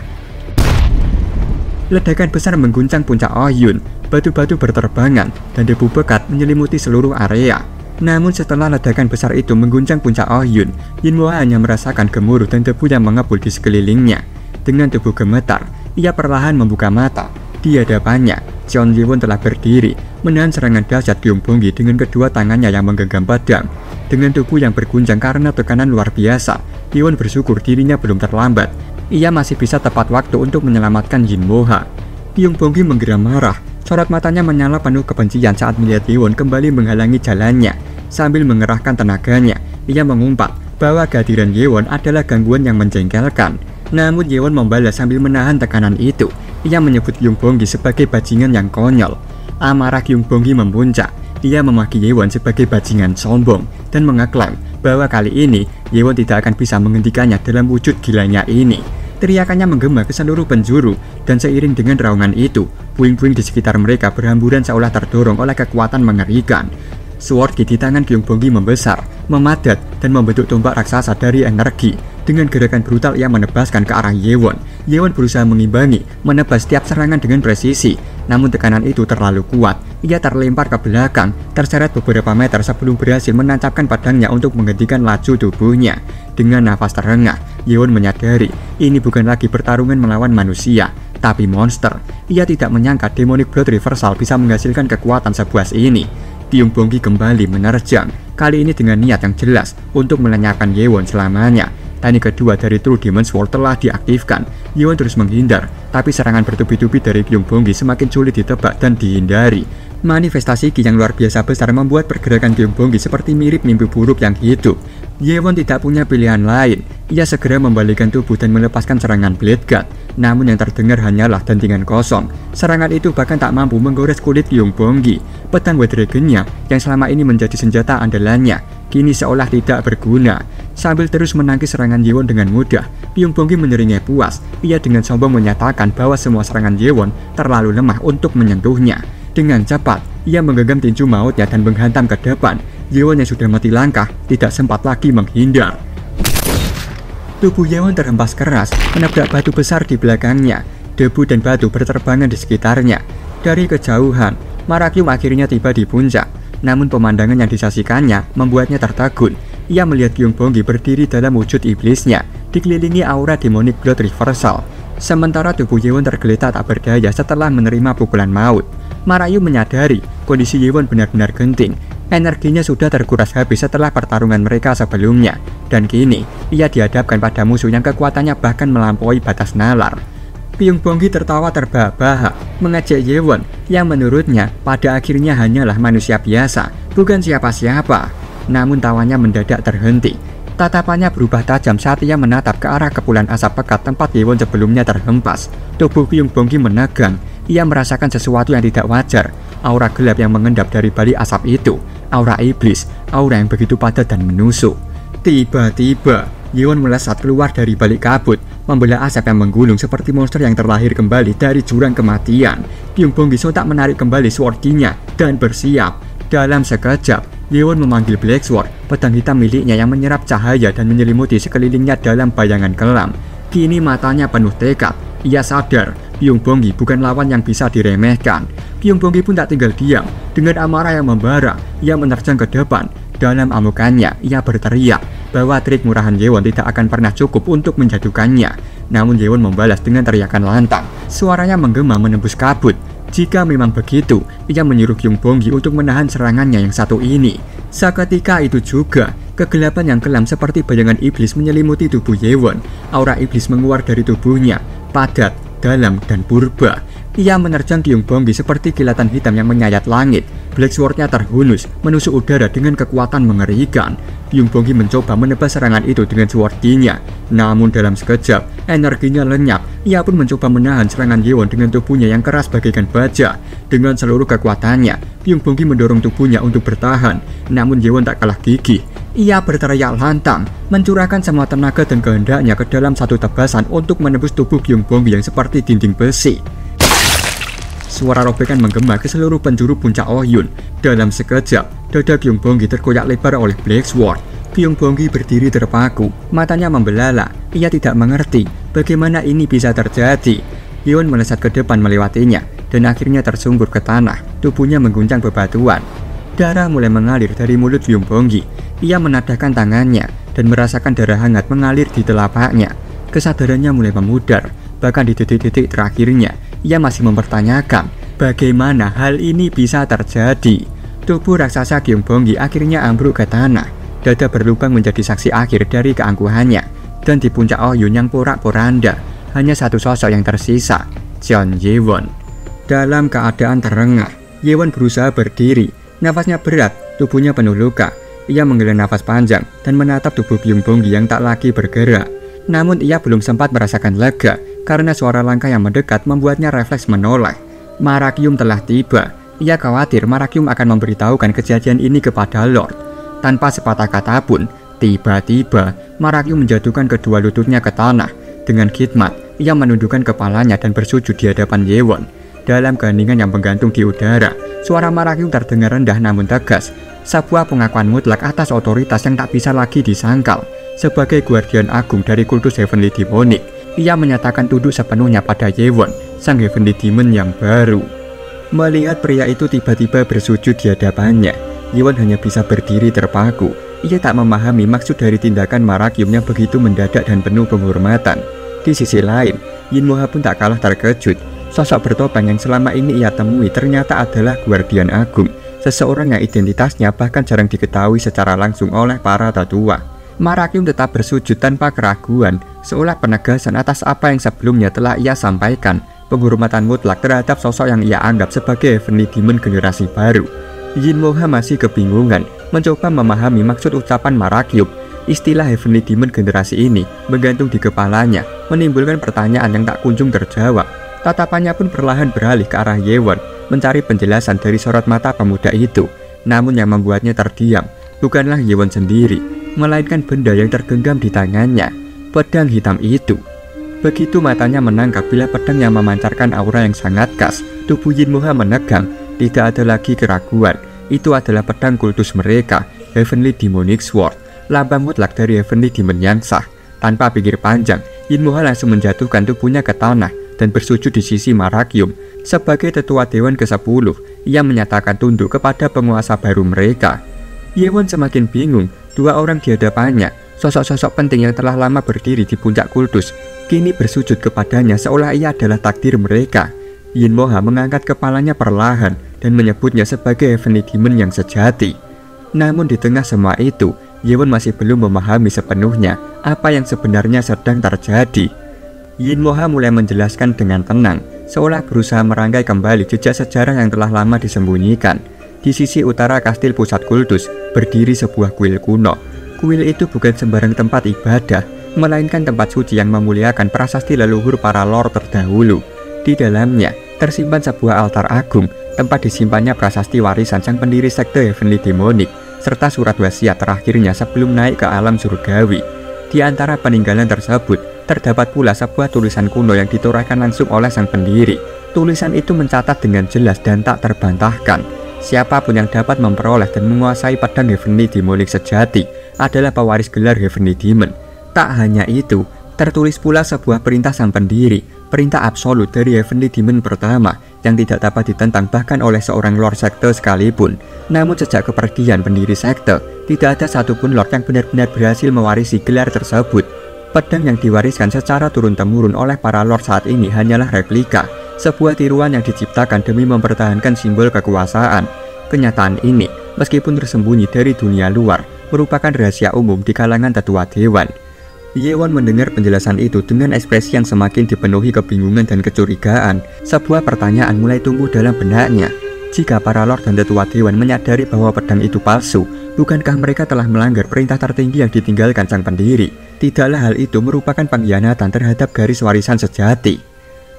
Ledakan besar mengguncang puncak Ohyun, batu-batu berterbangan dan debu pekat menyelimuti seluruh area. Namun setelah ledakan besar itu mengguncang puncak Ohyun, Yin Moha hanya merasakan gemuruh dan debu yang mengepul di sekelilingnya. Dengan tubuh gemetar, ia perlahan membuka mata. Di hadapannya, Cheon Ji Won telah berdiri, menahan serangan dahsyat Gyung Bonggi dengan kedua tangannya yang menggenggam pedang. Dengan tubuh yang berguncang karena tekanan luar biasa, Ji Won bersyukur dirinya belum terlambat. Ia masih bisa tepat waktu untuk menyelamatkan Yin Moha. Gyung Bonggi menggeram marah, sorot matanya menyala penuh kebencian saat melihat Ji Won kembali menghalangi jalannya. Sambil mengerahkan tenaganya, ia mengumpat, bahwa kehadiran Yewon adalah gangguan yang menjengkelkan. Namun Yewon membalas sambil menahan tekanan itu. Ia menyebut Kyung Bong-gi sebagai bajingan yang konyol. Amarah Kyung Bong-gi memuncak. Ia memaki Yewon sebagai bajingan sombong dan mengeklaim bahwa kali ini Yewon tidak akan bisa menghentikannya dalam wujud gilanya ini. Teriakannya menggema ke seluruh penjuru, dan seiring dengan raungan itu, puing-puing di sekitar mereka berhamburan seolah terdorong oleh kekuatan mengerikan. Sword Ki di tangan Kyung Bong-gi membesar, memadat, dan membentuk tombak raksasa dari energi. Dengan gerakan brutal ia menebaskan ke arah Yewon. Yewon berusaha mengimbangi, menebas setiap serangan dengan presisi. Namun tekanan itu terlalu kuat. Ia terlempar ke belakang, terseret beberapa meter sebelum berhasil menancapkan pedangnya untuk menghentikan laju tubuhnya. Dengan nafas terengah, Yewon menyadari ini bukan lagi pertarungan melawan manusia, tapi monster. Ia tidak menyangka Demonic Blood Reversal bisa menghasilkan kekuatan sebuas ini. Kyung Bong-gi kembali menerjang, kali ini dengan niat yang jelas untuk melenyapkan Yewon selamanya. Teknik kedua dari True Demon Sword telah diaktifkan. Yewon terus menghindar, tapi serangan bertubi-tubi dari Kyung Bong-gi semakin sulit ditebak dan dihindari. Manifestasi Ki yang luar biasa besar membuat pergerakan Kyung Bong-gi seperti mirip mimpi buruk yang hidup. Yewon tidak punya pilihan lain. Ia segera membalikkan tubuh dan melepaskan serangan Blade God. Namun yang terdengar hanyalah dentingan kosong. Serangan itu bahkan tak mampu menggores kulit Kyung Bong-gi. Pedang White Dragon-nya yang selama ini menjadi senjata andalannya kini seolah tidak berguna. Sambil terus menangkis serangan Yewon dengan mudah, Kyung Bong-gi menyeringai puas. Ia dengan sombong menyatakan bahwa semua serangan Yewon terlalu lemah untuk menyentuhnya. Dengan cepat, ia menggenggam tinju mautnya dan menghantam ke depan. Yewon yang sudah mati langkah tidak sempat lagi menghindar. Tubuh Yewon terhempas keras, menabrak batu besar di belakangnya. Debu dan batu berterbangan di sekitarnya. Dari kejauhan, Marakyum akhirnya tiba di puncak. Namun pemandangan yang disaksikannya membuatnya tertegun. Ia melihat Kyung Bong-gi berdiri dalam wujud iblisnya, dikelilingi aura Demonic Blood Reversal. Sementara tubuh Yewon tergeletak tak berdaya setelah menerima pukulan maut. Marakyum menyadari kondisi Yewon benar-benar genting. Energinya sudah terkuras habis setelah pertarungan mereka sebelumnya, dan kini ia dihadapkan pada musuh yang kekuatannya bahkan melampaui batas nalar. Kyung Bong-gi tertawa terbahak-bahak, mengejek Yewon yang menurutnya pada akhirnya hanyalah manusia biasa, bukan siapa-siapa. Namun tawanya mendadak terhenti. Tatapannya berubah tajam saat ia menatap ke arah kepulan asap pekat tempat Yewon sebelumnya terhempas. Tubuh Kyung Bong-gi menegang. Ia merasakan sesuatu yang tidak wajar. Aura gelap yang mengendap dari balik asap itu. Aura iblis, aura yang begitu padat dan menusuk. Tiba-tiba, Yewon melesat keluar dari balik kabut, membelah asap yang menggulung seperti monster yang terlahir kembali dari jurang kematian. Kyung Bong-gi sontak menarik kembali sword-nya dan bersiap. Dalam sekejap, Yewon memanggil Black Sword, pedang hitam miliknya yang menyerap cahaya dan menyelimuti sekelilingnya dalam bayangan kelam. Kini matanya penuh tekad. Ia sadar Kyung Bong-gi bukan lawan yang bisa diremehkan. Kyung Bong-gi pun tak tinggal diam. Dengan amarah yang membara, ia menerjang ke depan. Dalam amukannya, ia berteriak bahwa trik murahan Yewon tidak akan pernah cukup untuk menjatuhkannya. Namun Yewon membalas dengan teriakan lantang. Suaranya menggema menembus kabut. Jika memang begitu, ia menyuruh Kyung Bong-gi untuk menahan serangannya yang satu ini. Seketika itu juga, kegelapan yang kelam seperti bayangan iblis menyelimuti tubuh Yewon. Aura iblis menguar dari tubuhnya, padat, dalam, dan purba. Ia menerjang Kyung Bong-gi seperti kilatan hitam yang menyayat langit. Black Sword-nya terhunus, menusuk udara dengan kekuatan mengerikan. Kyung Bong-gi mencoba menebas serangan itu dengan sword-nya. Namun dalam sekejap, energinya lenyap. Ia pun mencoba menahan serangan Yewon dengan tubuhnya yang keras bagaikan baja. Dengan seluruh kekuatannya, Kyung Bong-gi mendorong tubuhnya untuk bertahan. Namun Yewon tak kalah gigih. Ia berteriak lantang, mencurahkan semua tenaga dan kehendaknya ke dalam satu tebasan untuk menembus tubuh Kyung Bong-gi yang seperti dinding besi. Suara robekan menggema ke seluruh penjuru puncak Ohyun. Dalam sekejap, dada Kyung Bong-gi terkoyak lebar oleh Black Sword. Kyung Bong-gi berdiri terpaku, matanya membelalak. Ia tidak mengerti bagaimana ini bisa terjadi. Yewon melesat ke depan melewatinya dan akhirnya tersungkur ke tanah. Tubuhnya mengguncang bebatuan. Darah mulai mengalir dari mulut Kyung Bong-gi. Ia menadahkan tangannya dan merasakan darah hangat mengalir di telapaknya. Kesadarannya mulai memudar. Bahkan di detik-detik terakhirnya, ia masih mempertanyakan bagaimana hal ini bisa terjadi. Tubuh raksasa Kyung Bong-gi akhirnya ambruk ke tanah. Dada berlubang menjadi saksi akhir dari keangkuhannya. Dan di puncak Ohyun yang porak-poranda, hanya satu sosok yang tersisa, Jeon Yewon. Dalam keadaan terengah, Yewon berusaha berdiri. Nafasnya berat, tubuhnya penuh luka. Ia menghela nafas panjang dan menatap tubuh Byung Bonggi yang tak lagi bergerak. Namun ia belum sempat merasakan lega karena suara langkah yang mendekat membuatnya refleks menoleh. Marakyum telah tiba. Ia khawatir Marakyum akan memberitahukan kejadian ini kepada Lord. Tanpa sepatah kata pun, tiba-tiba Marakyum menjatuhkan kedua lututnya ke tanah. Dengan khidmat, ia menundukkan kepalanya dan bersujud di hadapan Yewon. Dalam keheningan yang menggantung di udara, suara Marakyum terdengar rendah namun tegas. Sebuah pengakuan mutlak atas otoritas yang tak bisa lagi disangkal. Sebagai guardian agung dari kultus Heavenly Demonic, ia menyatakan tunduk sepenuhnya pada Yewon, sang Heavenly Demon yang baru. Melihat pria itu tiba-tiba bersujud di hadapannya, Yewon hanya bisa berdiri terpaku. Ia tak memahami maksud dari tindakan Marakyum yang begitu mendadak dan penuh penghormatan. Di sisi lain, Yin Moha pun tak kalah terkejut. Sosok bertopeng yang selama ini ia temui ternyata adalah guardian agung, seseorang yang identitasnya bahkan jarang diketahui secara langsung oleh para tetua. Marakyum tetap bersujud tanpa keraguan, seolah penegasan atas apa yang sebelumnya telah ia sampaikan, penghormatan mutlak terhadap sosok yang ia anggap sebagai Heavenly Demon generasi baru. Yin Moha masih kebingungan, mencoba memahami maksud ucapan Marakyum. Istilah Heavenly Demon generasi ini menggantung di kepalanya, menimbulkan pertanyaan yang tak kunjung terjawab. Tatapannya pun perlahan beralih ke arah Yewon, mencari penjelasan dari sorot mata pemuda itu. Namun yang membuatnya terdiam bukanlah Yewon sendiri, melainkan benda yang tergenggam di tangannya, pedang hitam itu. Begitu matanya menangkap bila pedang yang memancarkan aura yang sangat khas, tubuh Yin Moha menegang. Tidak ada lagi keraguan, itu adalah pedang kultus mereka, Heavenly Demonic Sword, lambang mutlak dari Heavenly Demon yang sah. Tanpa pikir panjang, Yin Moha langsung menjatuhkan tubuhnya ke tanah dan bersujud di sisi Marakyum. Sebagai tetua Dewan ke-10, ia menyatakan tunduk kepada penguasa baru mereka. Yewon semakin bingung, dua orang di hadapannya, sosok-sosok penting yang telah lama berdiri di puncak kultus, kini bersujud kepadanya seolah ia adalah takdir mereka. Yin Moha mengangkat kepalanya perlahan dan menyebutnya sebagai Heavenly Demon yang sejati. Namun di tengah semua itu, Yewon masih belum memahami sepenuhnya apa yang sebenarnya sedang terjadi. Yin Moha mulai menjelaskan dengan tenang, seolah berusaha merangkai kembali jejak sejarah yang telah lama disembunyikan. Di sisi utara kastil pusat kultus, berdiri sebuah kuil kuno. Kuil itu bukan sembarang tempat ibadah, melainkan tempat suci yang memuliakan prasasti leluhur para lord terdahulu. Di dalamnya, tersimpan sebuah altar agung, tempat disimpannya prasasti warisan sang pendiri sekte Heavenly Demonic, serta surat wasiat terakhirnya sebelum naik ke alam surgawi. Di antara peninggalan tersebut, terdapat pula sebuah tulisan kuno yang ditorehkan langsung oleh sang pendiri. Tulisan itu mencatat dengan jelas dan tak terbantahkan, siapapun yang dapat memperoleh dan menguasai pedang Heavenly Demonic sejati adalah pewaris gelar Heavenly Demon. Tak hanya itu, tertulis pula sebuah perintah sang pendiri, perintah absolut dari Heavenly Demon pertama yang tidak dapat ditentang bahkan oleh seorang lord sekte sekalipun. Namun sejak kepergian pendiri sekte, tidak ada satupun lord yang benar-benar berhasil mewarisi gelar tersebut. Pedang yang diwariskan secara turun-temurun oleh para lord saat ini hanyalah replika, sebuah tiruan yang diciptakan demi mempertahankan simbol kekuasaan. Kenyataan ini, meskipun tersembunyi dari dunia luar, merupakan rahasia umum di kalangan tetua dewan. Yewon mendengar penjelasan itu dengan ekspresi yang semakin dipenuhi kebingungan dan kecurigaan. Sebuah pertanyaan mulai tumbuh dalam benaknya. Jika para lord dan tetua dewan menyadari bahwa pedang itu palsu, bukankah mereka telah melanggar perintah tertinggi yang ditinggalkan sang pendiri? Tidaklah hal itu merupakan pengkhianatan terhadap garis warisan sejati.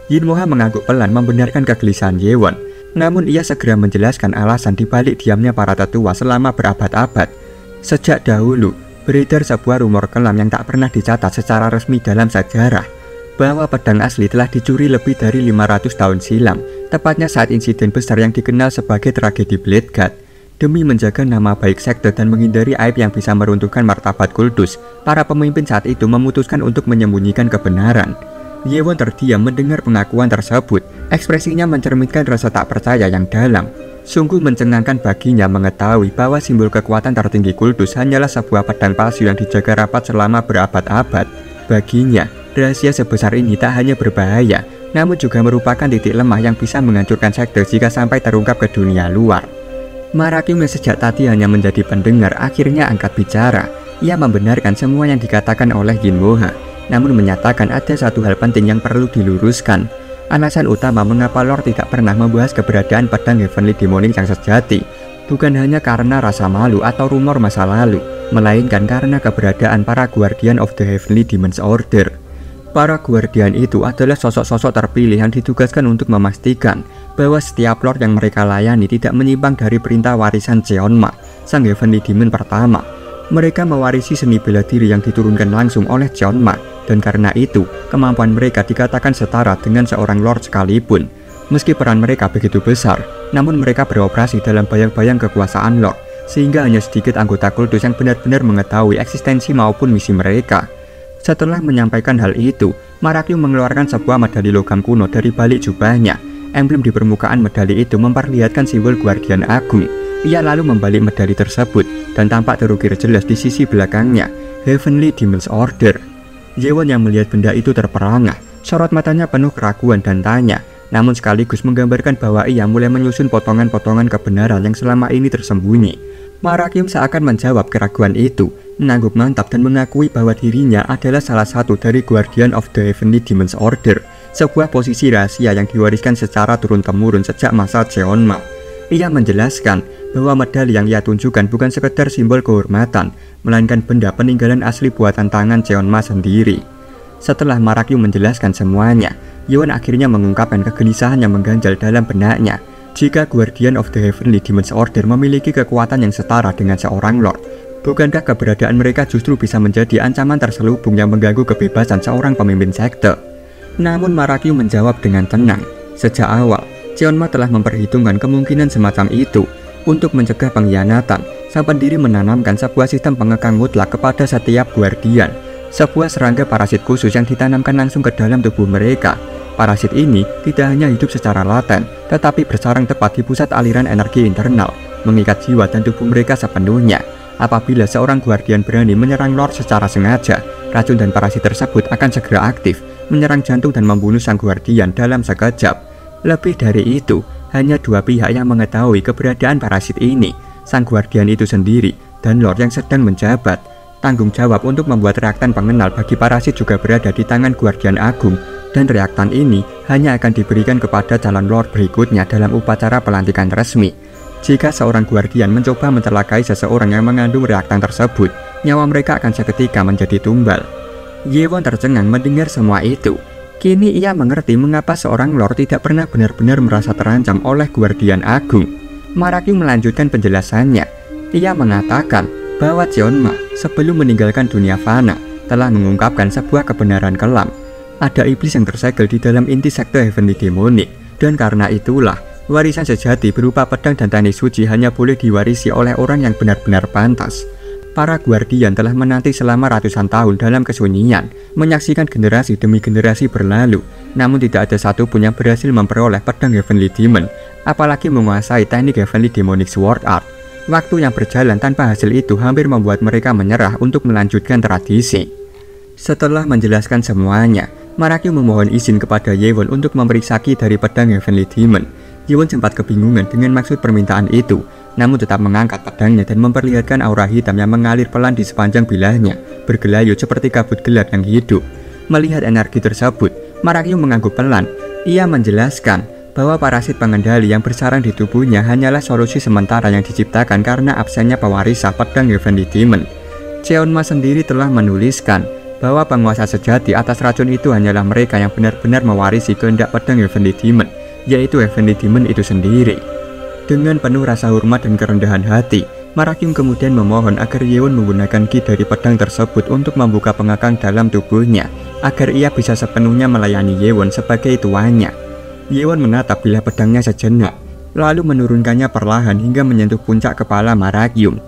Yin Moha mengangguk pelan membenarkan kegelisahan Yewon. Namun ia segera menjelaskan alasan dibalik diamnya para tetua selama berabad-abad. Sejak dahulu, beredar sebuah rumor kelam yang tak pernah dicatat secara resmi dalam sejarah, bahwa pedang asli telah dicuri lebih dari 500 tahun silam, tepatnya saat insiden besar yang dikenal sebagai tragedi Bladeguard. Demi menjaga nama baik sekte dan menghindari aib yang bisa meruntuhkan martabat kultus, para pemimpin saat itu memutuskan untuk menyembunyikan kebenaran. Yewon terdiam mendengar pengakuan tersebut, ekspresinya mencerminkan rasa tak percaya yang dalam. Sungguh mencengangkan baginya mengetahui bahwa simbol kekuatan tertinggi kultus hanyalah sebuah pedang palsu yang dijaga rapat selama berabad-abad. Baginya, rahasia sebesar ini tak hanya berbahaya, namun juga merupakan titik lemah yang bisa menghancurkan sekte jika sampai terungkap ke dunia luar. Marakyum yang sejak tadi hanya menjadi pendengar akhirnya angkat bicara. Ia membenarkan semua yang dikatakan oleh Yin Moha, namun menyatakan ada satu hal penting yang perlu diluruskan. Alasan utama mengapa Lord tidak pernah membahas keberadaan pedang Heavenly Demonic yang sejati bukan hanya karena rasa malu atau rumor masa lalu, melainkan karena keberadaan para Guardian of the Heavenly Demons Order. Para Guardian itu adalah sosok-sosok terpilih yang ditugaskan untuk memastikan bahwa setiap Lord yang mereka layani tidak menyimpang dari perintah warisan Cheonma, sang Heavenly Demon pertama. Mereka mewarisi seni bela diri yang diturunkan langsung oleh Cheonma, dan karena itu, kemampuan mereka dikatakan setara dengan seorang Lord sekalipun. Meski peran mereka begitu besar, namun mereka beroperasi dalam bayang-bayang kekuasaan Lord, sehingga hanya sedikit anggota kultus yang benar-benar mengetahui eksistensi maupun misi mereka. Setelah menyampaikan hal itu, Marakyum mengeluarkan sebuah medali logam kuno dari balik jubahnya. Emblem di permukaan medali itu memperlihatkan simbol Guardian Agung. Ia lalu membalik medali tersebut dan tampak terukir jelas di sisi belakangnya, Heavenly Demons Order. Yewon yang melihat benda itu terperangah, sorot matanya penuh keraguan dan tanya, namun sekaligus menggambarkan bahwa ia mulai menyusun potongan-potongan kebenaran yang selama ini tersembunyi. Marakyum seakan menjawab keraguan itu, mengangguk mantap dan mengakui bahwa dirinya adalah salah satu dari Guardian of the Heavenly Demons Order, sebuah posisi rahasia yang diwariskan secara turun-temurun sejak masa Cheonma. Ia menjelaskan bahwa medali yang ia tunjukkan bukan sekedar simbol kehormatan, melainkan benda peninggalan asli buatan tangan Cheonma sendiri. Setelah Marakyum menjelaskan semuanya, Yewon akhirnya mengungkapkan kegelisahan yang mengganjal dalam benaknya. Jika Guardian of the Heavenly Demons Order memiliki kekuatan yang setara dengan seorang Lord, bukankah keberadaan mereka justru bisa menjadi ancaman terselubung yang mengganggu kebebasan seorang pemimpin sekte? Namun Marakyum menjawab dengan tenang, sejak awal, Cheonma telah memperhitungkan kemungkinan semacam itu. Untuk mencegah pengkhianatan, sang pendiri menanamkan sebuah sistem pengekang mutlak kepada setiap Guardian, sebuah serangga parasit khusus yang ditanamkan langsung ke dalam tubuh mereka. Parasit ini tidak hanya hidup secara laten, tetapi bersarang tepat di pusat aliran energi internal, mengikat jiwa dan tubuh mereka sepenuhnya. Apabila seorang Guardian berani menyerang Lord secara sengaja, racun dan parasit tersebut akan segera aktif, menyerang jantung dan membunuh sang Guardian dalam sekejap. Lebih dari itu, hanya dua pihak yang mengetahui keberadaan parasit ini, sang Guardian itu sendiri dan Lord yang sedang menjabat. Tanggung jawab untuk membuat reaktan pengenal bagi parasit juga berada di tangan Guardian Agung, dan reaktan ini hanya akan diberikan kepada calon Lord berikutnya dalam upacara pelantikan resmi. Jika seorang Guardian mencoba mencelakai seseorang yang mengandung reaktan tersebut, nyawa mereka akan seketika menjadi tumbal. Yewon tercengang mendengar semua itu. Kini ia mengerti mengapa seorang Lord tidak pernah benar-benar merasa terancam oleh Guardian Agung. Marakyum melanjutkan penjelasannya. Ia mengatakan bahwa Cheonma sebelum meninggalkan dunia fana telah mengungkapkan sebuah kebenaran kelam. Ada iblis yang tersegel di dalam inti sekte Heavenly Demonic, dan karena itulah warisan sejati berupa pedang dan teknik suci hanya boleh diwarisi oleh orang yang benar-benar pantas. Para Guardian telah menanti selama ratusan tahun dalam kesunyian, menyaksikan generasi demi generasi berlalu, namun tidak ada satupun yang berhasil memperoleh pedang Heavenly Demon, apalagi menguasai teknik Heavenly Demonic Sword Art. Waktu yang berjalan tanpa hasil itu hampir membuat mereka menyerah untuk melanjutkan tradisi. Setelah menjelaskan semuanya, Marakyum memohon izin kepada Yewon untuk memeriksa ki dari pedang Heavenly Demon. Yewon sempat kebingungan dengan maksud permintaan itu, namun tetap mengangkat pedangnya dan memperlihatkan aura hitam yang mengalir pelan di sepanjang bilahnya, bergelayut seperti kabut gelap yang hidup. Melihat energi tersebut, Marakyum mengangguk pelan. Ia menjelaskan bahwa parasit pengendali yang bersarang di tubuhnya hanyalah solusi sementara yang diciptakan karena absennya pewarisah pedang Heavenly Demon. Cheonma sendiri telah menuliskan bahwa penguasa sejati atas racun itu hanyalah mereka yang benar-benar mewarisi kehendak pedang Heavenly Demon, yaitu Heavenly Demon itu sendiri. Dengan penuh rasa hormat dan kerendahan hati, Marakyum kemudian memohon agar Yewon menggunakan ki dari pedang tersebut untuk membuka pengekang dalam tubuhnya, agar ia bisa sepenuhnya melayani Yewon sebagai tuannya. Yewon menatap bilah pedangnya sejenak, lalu menurunkannya perlahan hingga menyentuh puncak kepala Marakyum.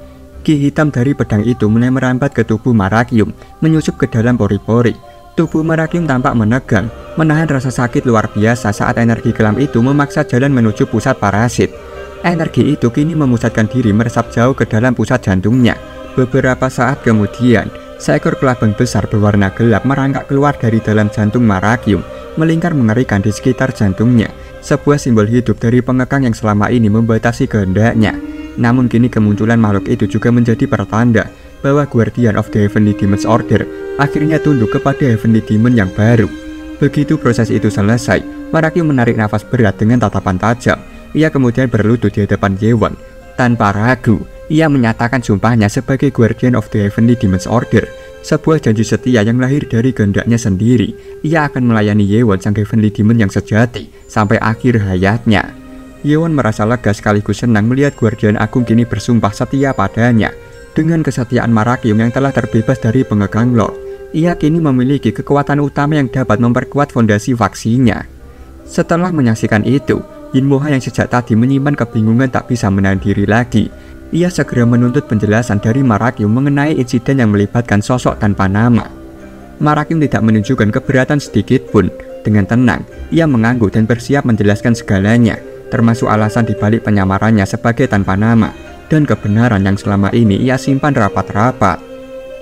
Ki hitam dari pedang itu mulai merambat ke tubuh Marakyum, menyusup ke dalam pori-pori. Tubuh Marakyum tampak menegang, menahan rasa sakit luar biasa saat energi kelam itu memaksa jalan menuju pusat parasit. Energi itu kini memusatkan diri meresap jauh ke dalam pusat jantungnya. Beberapa saat kemudian, seekor kelabang besar berwarna gelap merangkak keluar dari dalam jantung Marakyum, melingkar mengerikan di sekitar jantungnya, sebuah simbol hidup dari pengekang yang selama ini membatasi kehendaknya. Namun kini kemunculan makhluk itu juga menjadi pertanda bahwa Guardian of the Heavenly Demons Order akhirnya tunduk kepada Heavenly Demon yang baru. Begitu proses itu selesai, Marakyum menarik nafas berat dengan tatapan tajam. Ia kemudian berlutut di hadapan Yewon. Tanpa ragu, ia menyatakan sumpahnya sebagai Guardian of the Heavenly Demons Order, sebuah janji setia yang lahir dari kehendaknya sendiri. Ia akan melayani Yewon, sang Heavenly Demon yang sejati, sampai akhir hayatnya. Yewon merasa lega sekaligus senang melihat Guardian Agung kini bersumpah setia padanya. Dengan kesetiaan Marakyum yang telah terbebas dari pengegang Lord, ia kini memiliki kekuatan utama yang dapat memperkuat fondasi faksinya. Setelah menyaksikan itu, Yinmoha yang sejak tadi menyimpan kebingungan tak bisa menahan diri lagi. Ia segera menuntut penjelasan dari Marakyum mengenai insiden yang melibatkan sosok tanpa nama. Marakyum tidak menunjukkan keberatan sedikit pun. Dengan tenang, ia mengangguk dan bersiap menjelaskan segalanya, termasuk alasan dibalik penyamarannya sebagai tanpa nama, dan kebenaran yang selama ini ia simpan rapat-rapat.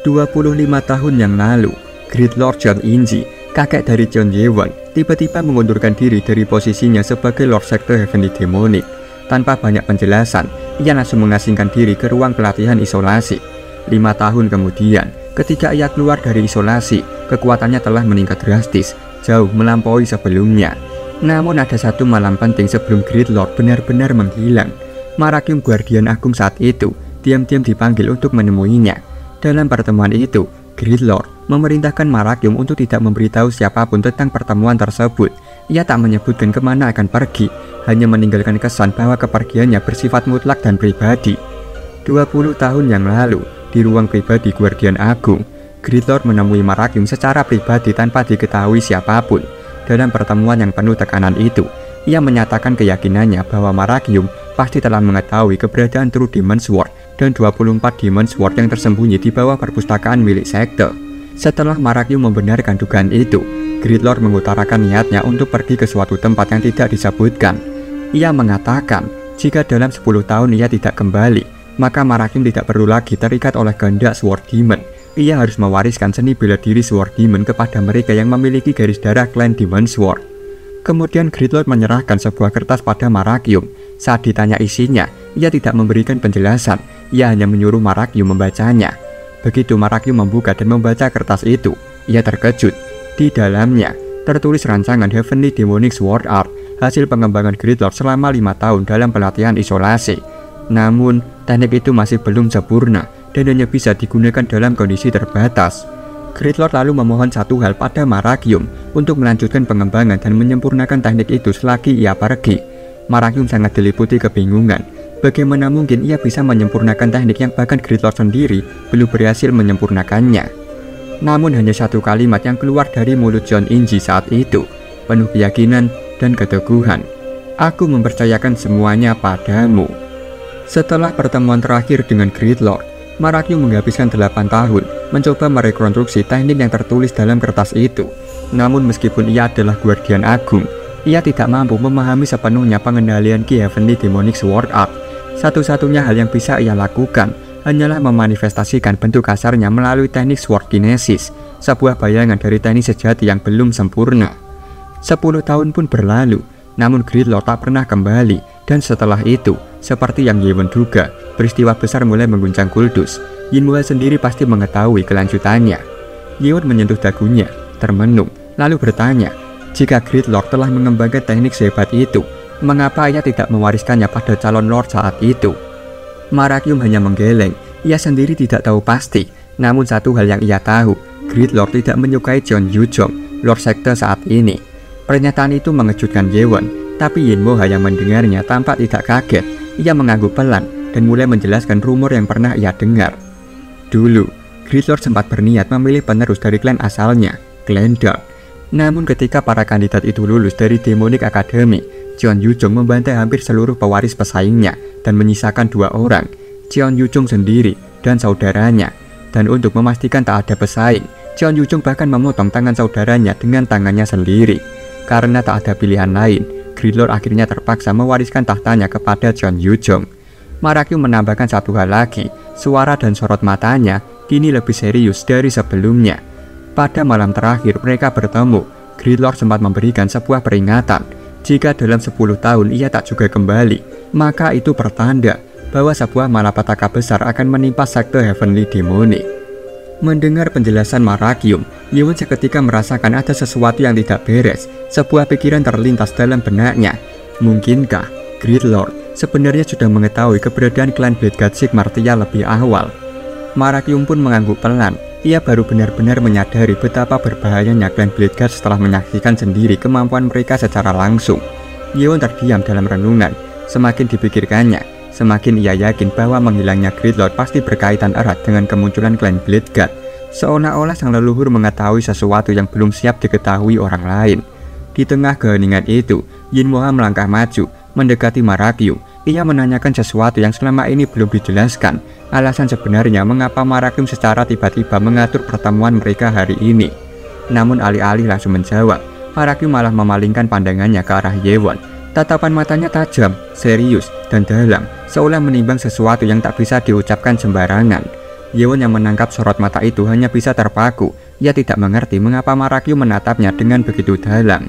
25 tahun yang lalu, Great Lord Jeon In-ji, kakek dari Jeon Yewon, tiba-tiba mengundurkan diri dari posisinya sebagai Lord Sekte Heavenly Demonic. Tanpa banyak penjelasan, ia langsung mengasingkan diri ke ruang pelatihan isolasi. 5 tahun kemudian, ketika ia keluar dari isolasi, kekuatannya telah meningkat drastis, jauh melampaui sebelumnya. Namun ada satu malam penting sebelum Great Lord benar-benar menghilang. Marakyum Guardian Agung saat itu diam-diam dipanggil untuk menemuinya. Dalam pertemuan itu, Great Lord memerintahkan Marakyum untuk tidak memberitahu siapapun tentang pertemuan tersebut. Ia tak menyebutkan kemana akan pergi, hanya meninggalkan kesan bahwa kepergiannya bersifat mutlak dan pribadi. 20 tahun yang lalu, di ruang pribadi Guardian Agung, Great Lord menemui Marakyum secara pribadi tanpa diketahui siapapun. Dalam pertemuan yang penuh tekanan itu, ia menyatakan keyakinannya bahwa Marakyum pasti telah mengetahui keberadaan True Demon Sword dan 24 Demon Sword yang tersembunyi di bawah perpustakaan milik sekte. Setelah Marakyum membenarkan dugaan itu, Great Lord mengutarakan niatnya untuk pergi ke suatu tempat yang tidak disebutkan. Ia mengatakan, jika dalam 10 tahun ia tidak kembali, maka Marakyum tidak perlu lagi terikat oleh kehendak Sword Demon. Ia harus mewariskan seni bela diri Sword Demon kepada mereka yang memiliki garis darah klan Demon Sword. Kemudian Great Lord menyerahkan sebuah kertas pada Marakyum. Saat ditanya isinya, ia tidak memberikan penjelasan. Ia hanya menyuruh Marakyum membacanya. Begitu Marakyum membuka dan membaca kertas itu, ia terkejut. Di dalamnya tertulis rancangan Heavenly Demonic Sword Art, hasil pengembangan Great Lord selama 5 tahun dalam pelatihan isolasi. Namun, teknik itu masih belum sempurna dan hanya bisa digunakan dalam kondisi terbatas. Great Lord lalu memohon satu hal pada Marakyum untuk melanjutkan pengembangan dan menyempurnakan teknik itu selagi ia pergi. Marakyum sangat diliputi kebingungan. Bagaimana mungkin ia bisa menyempurnakan teknik yang bahkan Great Lord sendiri belum berhasil menyempurnakannya. Namun hanya satu kalimat yang keluar dari mulut Jeon In-ji saat itu, penuh keyakinan dan keteguhan. Aku mempercayakan semuanya padamu. Setelah pertemuan terakhir dengan Great Lord, Marakyum menghabiskan 8 tahun mencoba merekonstruksi teknik yang tertulis dalam kertas itu. Namun meskipun ia adalah Guardian Agung, ia tidak mampu memahami sepenuhnya pengendalian Ki Heavenly Demonic Sword Art. Satu-satunya hal yang bisa ia lakukan hanyalah memanifestasikan bentuk kasarnya melalui teknik Sword Kinesis, sebuah bayangan dari teknik sejati yang belum sempurna. 10 tahun pun berlalu, namun Great Lord tak pernah kembali. Dan setelah itu, seperti yang Yewon duga, peristiwa besar mulai mengguncang Kuldus. Yinmoha sendiri pasti mengetahui kelanjutannya. Yewon menyentuh dagunya, termenung, lalu bertanya, jika Great Lord telah mengembangkan teknik sehebat itu, mengapa ia tidak mewariskannya pada calon Lord saat itu? Marakyum hanya menggeleng. Ia sendiri tidak tahu pasti. Namun satu hal yang ia tahu, Great Lord tidak menyukai Jeon Yujong, Lord Sekte saat ini. Pernyataan itu mengejutkan Yewon, tapi Yinmoha yang mendengarnya tampak tidak kaget. Ia mengangguk pelan dan mulai menjelaskan rumor yang pernah ia dengar. Dulu, Great Lord sempat berniat memilih penerus dari klan asalnya, Klan Dark. Namun ketika para kandidat itu lulus dari Demonic Academy, Jeon Yujong membantai hampir seluruh pewaris pesaingnya dan menyisakan 2 orang, Jeon Yujong sendiri dan saudaranya. Dan untuk memastikan tak ada pesaing, Jeon Yujong bahkan memotong tangan saudaranya dengan tangannya sendiri. Karena tak ada pilihan lain, Great Lord akhirnya terpaksa mewariskan tahtanya kepada Jeon Yujong. Marakyum menambahkan satu hal lagi, suara dan sorot matanya kini lebih serius dari sebelumnya. Pada malam terakhir mereka bertemu, Great Lord sempat memberikan sebuah peringatan. Jika dalam 10 tahun ia tak juga kembali, maka itu pertanda bahwa sebuah malapetaka besar akan menimpa sekte Heavenly Demonic. Mendengar penjelasan Marakyum, Yewon seketika merasakan ada sesuatu yang tidak beres. Sebuah pikiran terlintas dalam benaknya. Mungkinkah Great Lord sebenarnya sudah mengetahui keberadaan klan Bladeguard Sigmartia lebih awal. Marakyum pun mengangguk pelan. Ia baru benar-benar menyadari betapa berbahayanya klan Bladeguard setelah menyaksikan sendiri kemampuan mereka secara langsung. Yewon terdiam dalam renungan. Semakin dipikirkannya, semakin ia yakin bahwa menghilangnya Great Lord pasti berkaitan erat dengan kemunculan klan Bladeguard. Seolah-olah sang leluhur mengetahui sesuatu yang belum siap diketahui orang lain. Di tengah keheningan itu, Yinmoha melangkah maju, mendekati Marakyum. Ia menanyakan sesuatu yang selama ini belum dijelaskan. Alasan sebenarnya mengapa Marakyum secara tiba-tiba mengatur pertemuan mereka hari ini. Namun alih-alih langsung menjawab, Marakyum malah memalingkan pandangannya ke arah Yewon. Tatapan matanya tajam, serius, dan dalam, seolah menimbang sesuatu yang tak bisa diucapkan sembarangan. Yewon yang menangkap sorot mata itu hanya bisa terpaku. Ia tidak mengerti mengapa Marakyum menatapnya dengan begitu dalam.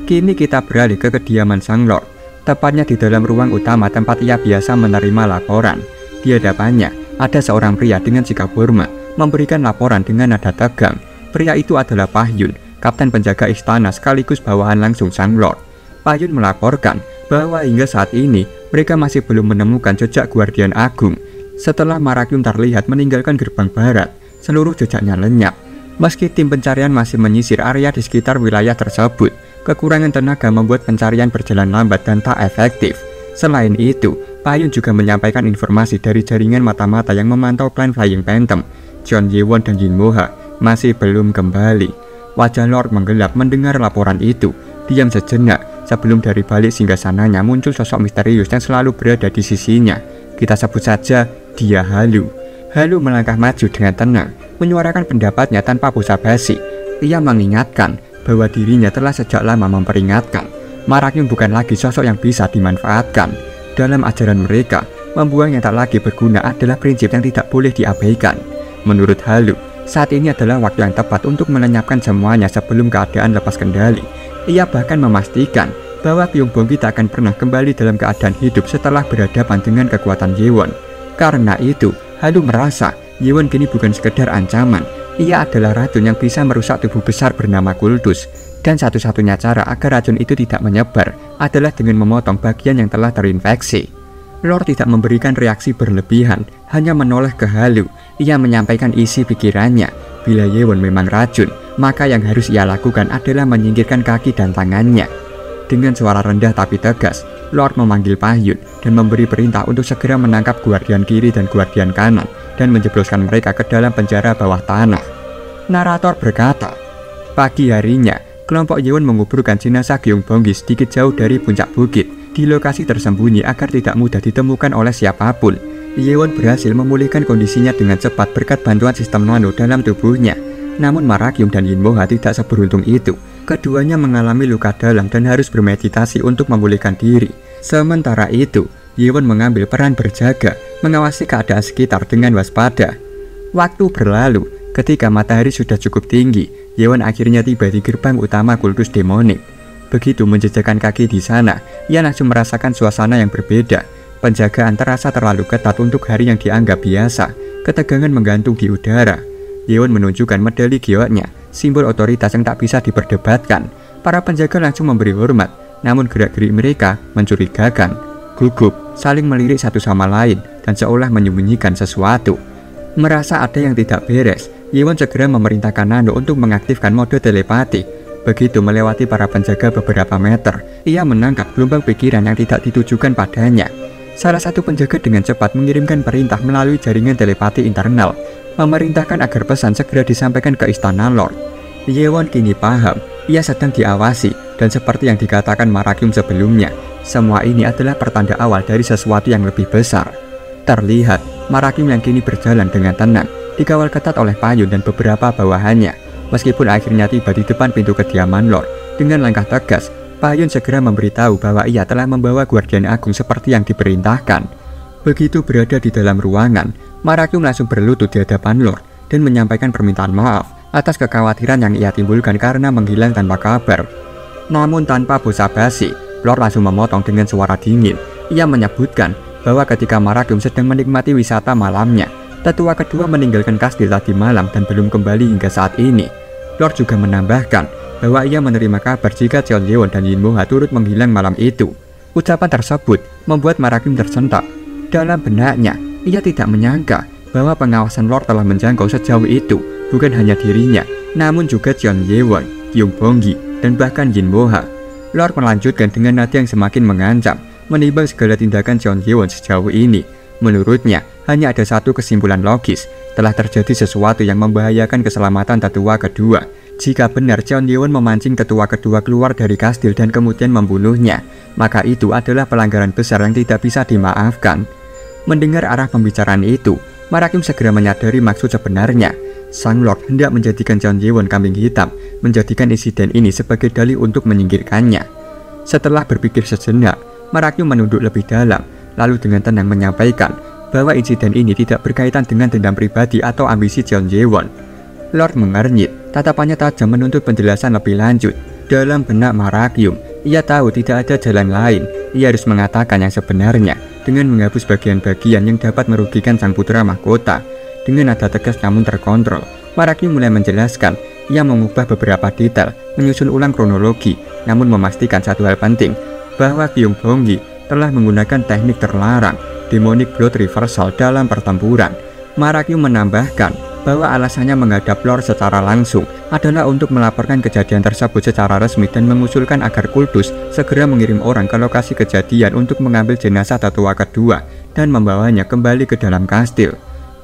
Kini kita beralih ke kediaman Sang Lord, tepatnya di dalam ruang utama tempat ia biasa menerima laporan. Di hadapannya ada seorang pria dengan sikap hormat, memberikan laporan dengan nada tegang. Pria itu adalah Pahyun, kapten penjaga istana sekaligus bawahan langsung Sang Lord. Pahyun melaporkan bahwa hingga saat ini mereka masih belum menemukan jejak Guardian Agung. Setelah Marakyum terlihat meninggalkan gerbang barat, seluruh jejaknya lenyap. Meski tim pencarian masih menyisir area di sekitar wilayah tersebut, kekurangan tenaga membuat pencarian berjalan lambat dan tak efektif. Selain itu, Pahyun juga menyampaikan informasi dari jaringan mata-mata yang memantau klan Flying Phantom. Jeon Yewon dan Yinmoha masih belum kembali. Wajah Lord menggelap mendengar laporan itu. Diam sejenak sebelum dari balik singgasananya muncul sosok misterius yang selalu berada di sisinya. Kita sebut saja dia Halu. Halu melangkah maju dengan tenang, menyuarakan pendapatnya tanpa basa-basi. Ia mengingatkan bahwa dirinya telah sejak lama memperingatkan, Marakyum bukan lagi sosok yang bisa dimanfaatkan. Dalam ajaran mereka, membuang yang tak lagi berguna adalah prinsip yang tidak boleh diabaikan. Menurut Halu, saat ini adalah waktu yang tepat untuk melenyapkan semuanya sebelum keadaan lepas kendali. Ia bahkan memastikan bahwa Byongbong tak akan pernah kembali dalam keadaan hidup setelah berhadapan dengan kekuatan Yewon. Karena itu, Halu merasa Yewon kini bukan sekedar ancaman. Ia adalah racun yang bisa merusak tubuh besar bernama Kultus. Dan satu-satunya cara agar racun itu tidak menyebar adalah dengan memotong bagian yang telah terinfeksi. Lord tidak memberikan reaksi berlebihan, hanya menoleh ke Halu. Ia menyampaikan isi pikirannya. Bila Yewon memang racun, maka yang harus ia lakukan adalah menyingkirkan kaki dan tangannya. Dengan suara rendah tapi tegas, Lord memanggil Pahyun dan memberi perintah untuk segera menangkap Guardian kiri dan Guardian kanan dan menjebloskan mereka ke dalam penjara bawah tanah. Narator berkata, pagi harinya, kelompok Yewon menguburkan jenazah Gyeongbonggi sedikit jauh dari puncak bukit, di lokasi tersembunyi agar tidak mudah ditemukan oleh siapapun. Yewon berhasil memulihkan kondisinya dengan cepat berkat bantuan sistem nano dalam tubuhnya. Namun Marakyum dan Yinmoha tidak seberuntung itu. Keduanya mengalami luka dalam dan harus bermeditasi untuk memulihkan diri. Sementara itu, Yewon mengambil peran berjaga, mengawasi keadaan sekitar dengan waspada. Waktu berlalu, ketika matahari sudah cukup tinggi, Yewon akhirnya tiba di gerbang utama kultus demonik. Begitu menjejakkan kaki di sana, ia langsung merasakan suasana yang berbeda. Penjagaan terasa terlalu ketat untuk hari yang dianggap biasa. Ketegangan menggantung di udara. Yewon menunjukkan medali gioknya, simbol otoritas yang tak bisa diperdebatkan. Para penjaga langsung memberi hormat, namun gerak-gerik mereka mencurigakan. Gugup, saling melirik satu sama lain, dan seolah menyembunyikan sesuatu. Merasa ada yang tidak beres, Yewon segera memerintahkan Nano untuk mengaktifkan mode telepati. Begitu melewati para penjaga beberapa meter, ia menangkap gelombang pikiran yang tidak ditujukan padanya. Salah satu penjaga dengan cepat mengirimkan perintah melalui jaringan telepati internal, memerintahkan agar pesan segera disampaikan ke istana Lord. Yewon kini paham, ia sedang diawasi, dan seperti yang dikatakan Marakyum sebelumnya, semua ini adalah pertanda awal dari sesuatu yang lebih besar. Terlihat, Marakyum yang kini berjalan dengan tenang, dikawal ketat oleh Pahyun dan beberapa bawahannya. Meskipun akhirnya tiba di depan pintu kediaman Lord, dengan langkah tegas, Pahyun segera memberitahu bahwa ia telah membawa Guardian Agung seperti yang diperintahkan. Begitu berada di dalam ruangan, Marakyum langsung berlutut di hadapan Lord dan menyampaikan permintaan maaf atas kekhawatiran yang ia timbulkan karena menghilang tanpa kabar. Namun tanpa basa-basi, Lord langsung memotong dengan suara dingin. Ia menyebutkan bahwa ketika Marakyum sedang menikmati wisata malamnya, tetua kedua meninggalkan kastil tadi malam dan belum kembali hingga saat ini. Lord juga menambahkan bahwa ia menerima kabar jika Jeon Yewon dan Yinmoha turut menghilang malam itu. Ucapan tersebut membuat Marakyum tersentak. Dalam benaknya, ia tidak menyangka bahwa pengawasan Lord telah menjangkau sejauh itu. Bukan hanya dirinya, namun juga Cheon Ye-won, Kyung Bong-gi, dan bahkan Yin Mo-ha. Lord melanjutkan dengan nada yang semakin mengancam, menimbang segala tindakan Cheon Ye-won sejauh ini. Menurutnya, hanya ada satu kesimpulan logis, telah terjadi sesuatu yang membahayakan keselamatan tetua kedua. Jika benar Cheon Ye-won memancing tetua kedua keluar dari kastil dan kemudian membunuhnya, maka itu adalah pelanggaran besar yang tidak bisa dimaafkan. Mendengar arah pembicaraan itu, Marakyum segera menyadari maksud sebenarnya. Sang Lord hendak menjadikan Cheon Ye-won kambing hitam, menjadikan insiden ini sebagai dalih untuk menyingkirkannya. Setelah berpikir sejenak, Marakyum menunduk lebih dalam, lalu dengan tenang menyampaikan bahwa insiden ini tidak berkaitan dengan dendam pribadi atau ambisi Cheon Ye-won. Lord mengernyit, tatapannya tajam menuntut penjelasan lebih lanjut. Dalam benak Marakyum, ia tahu tidak ada jalan lain. Ia harus mengatakan yang sebenarnya dengan menghapus bagian-bagian yang dapat merugikan sang putra mahkota. Dengan nada tegas namun terkontrol, Marakyum mulai menjelaskan. Ia mengubah beberapa detail, menyusun ulang kronologi, namun memastikan satu hal penting, bahwa Kyung Bong-gi telah menggunakan teknik terlarang, demonic blood reversal dalam pertempuran. Marakyum menambahkan bahwa alasannya menghadap Lord secara langsung adalah untuk melaporkan kejadian tersebut secara resmi dan mengusulkan agar kultus segera mengirim orang ke lokasi kejadian untuk mengambil jenazah tetua kedua dan membawanya kembali ke dalam kastil.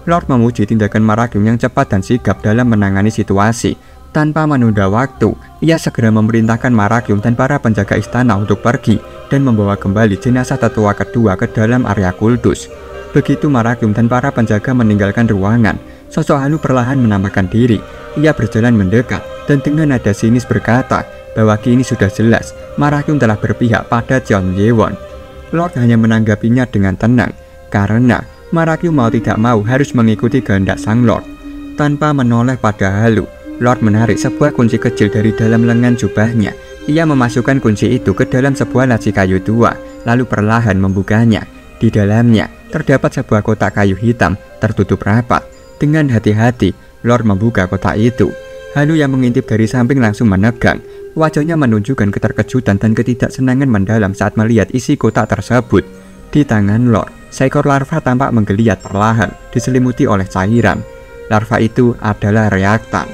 Lord memuji tindakan Marakyum yang cepat dan sigap dalam menangani situasi. Tanpa menunda waktu, ia segera memerintahkan Marakyum dan para penjaga istana untuk pergi dan membawa kembali jenazah tetua kedua ke dalam area kultus. Begitu Marakyum dan para penjaga meninggalkan ruangan, sosok halu perlahan menampakkan diri. Ia berjalan mendekat dan dengan nada sinis berkata bahwa kini sudah jelas Marakyum telah berpihak pada Cheon Ye-won. Lord hanya menanggapinya dengan tenang, karena Marakyum mau tidak mau harus mengikuti kehendak sang Lord. Tanpa menoleh pada halu, Lord menarik sebuah kunci kecil dari dalam lengan jubahnya. Ia memasukkan kunci itu ke dalam sebuah laci kayu tua, lalu perlahan membukanya. Di dalamnya terdapat sebuah kotak kayu hitam tertutup rapat. Dengan hati-hati, Lord membuka kotak itu. Halu yang mengintip dari samping langsung menegang. Wajahnya menunjukkan keterkejutan dan ketidaksenangan mendalam saat melihat isi kotak tersebut. Di tangan Lord, seekor larva tampak menggeliat perlahan, diselimuti oleh cairan. Larva itu adalah reaktan.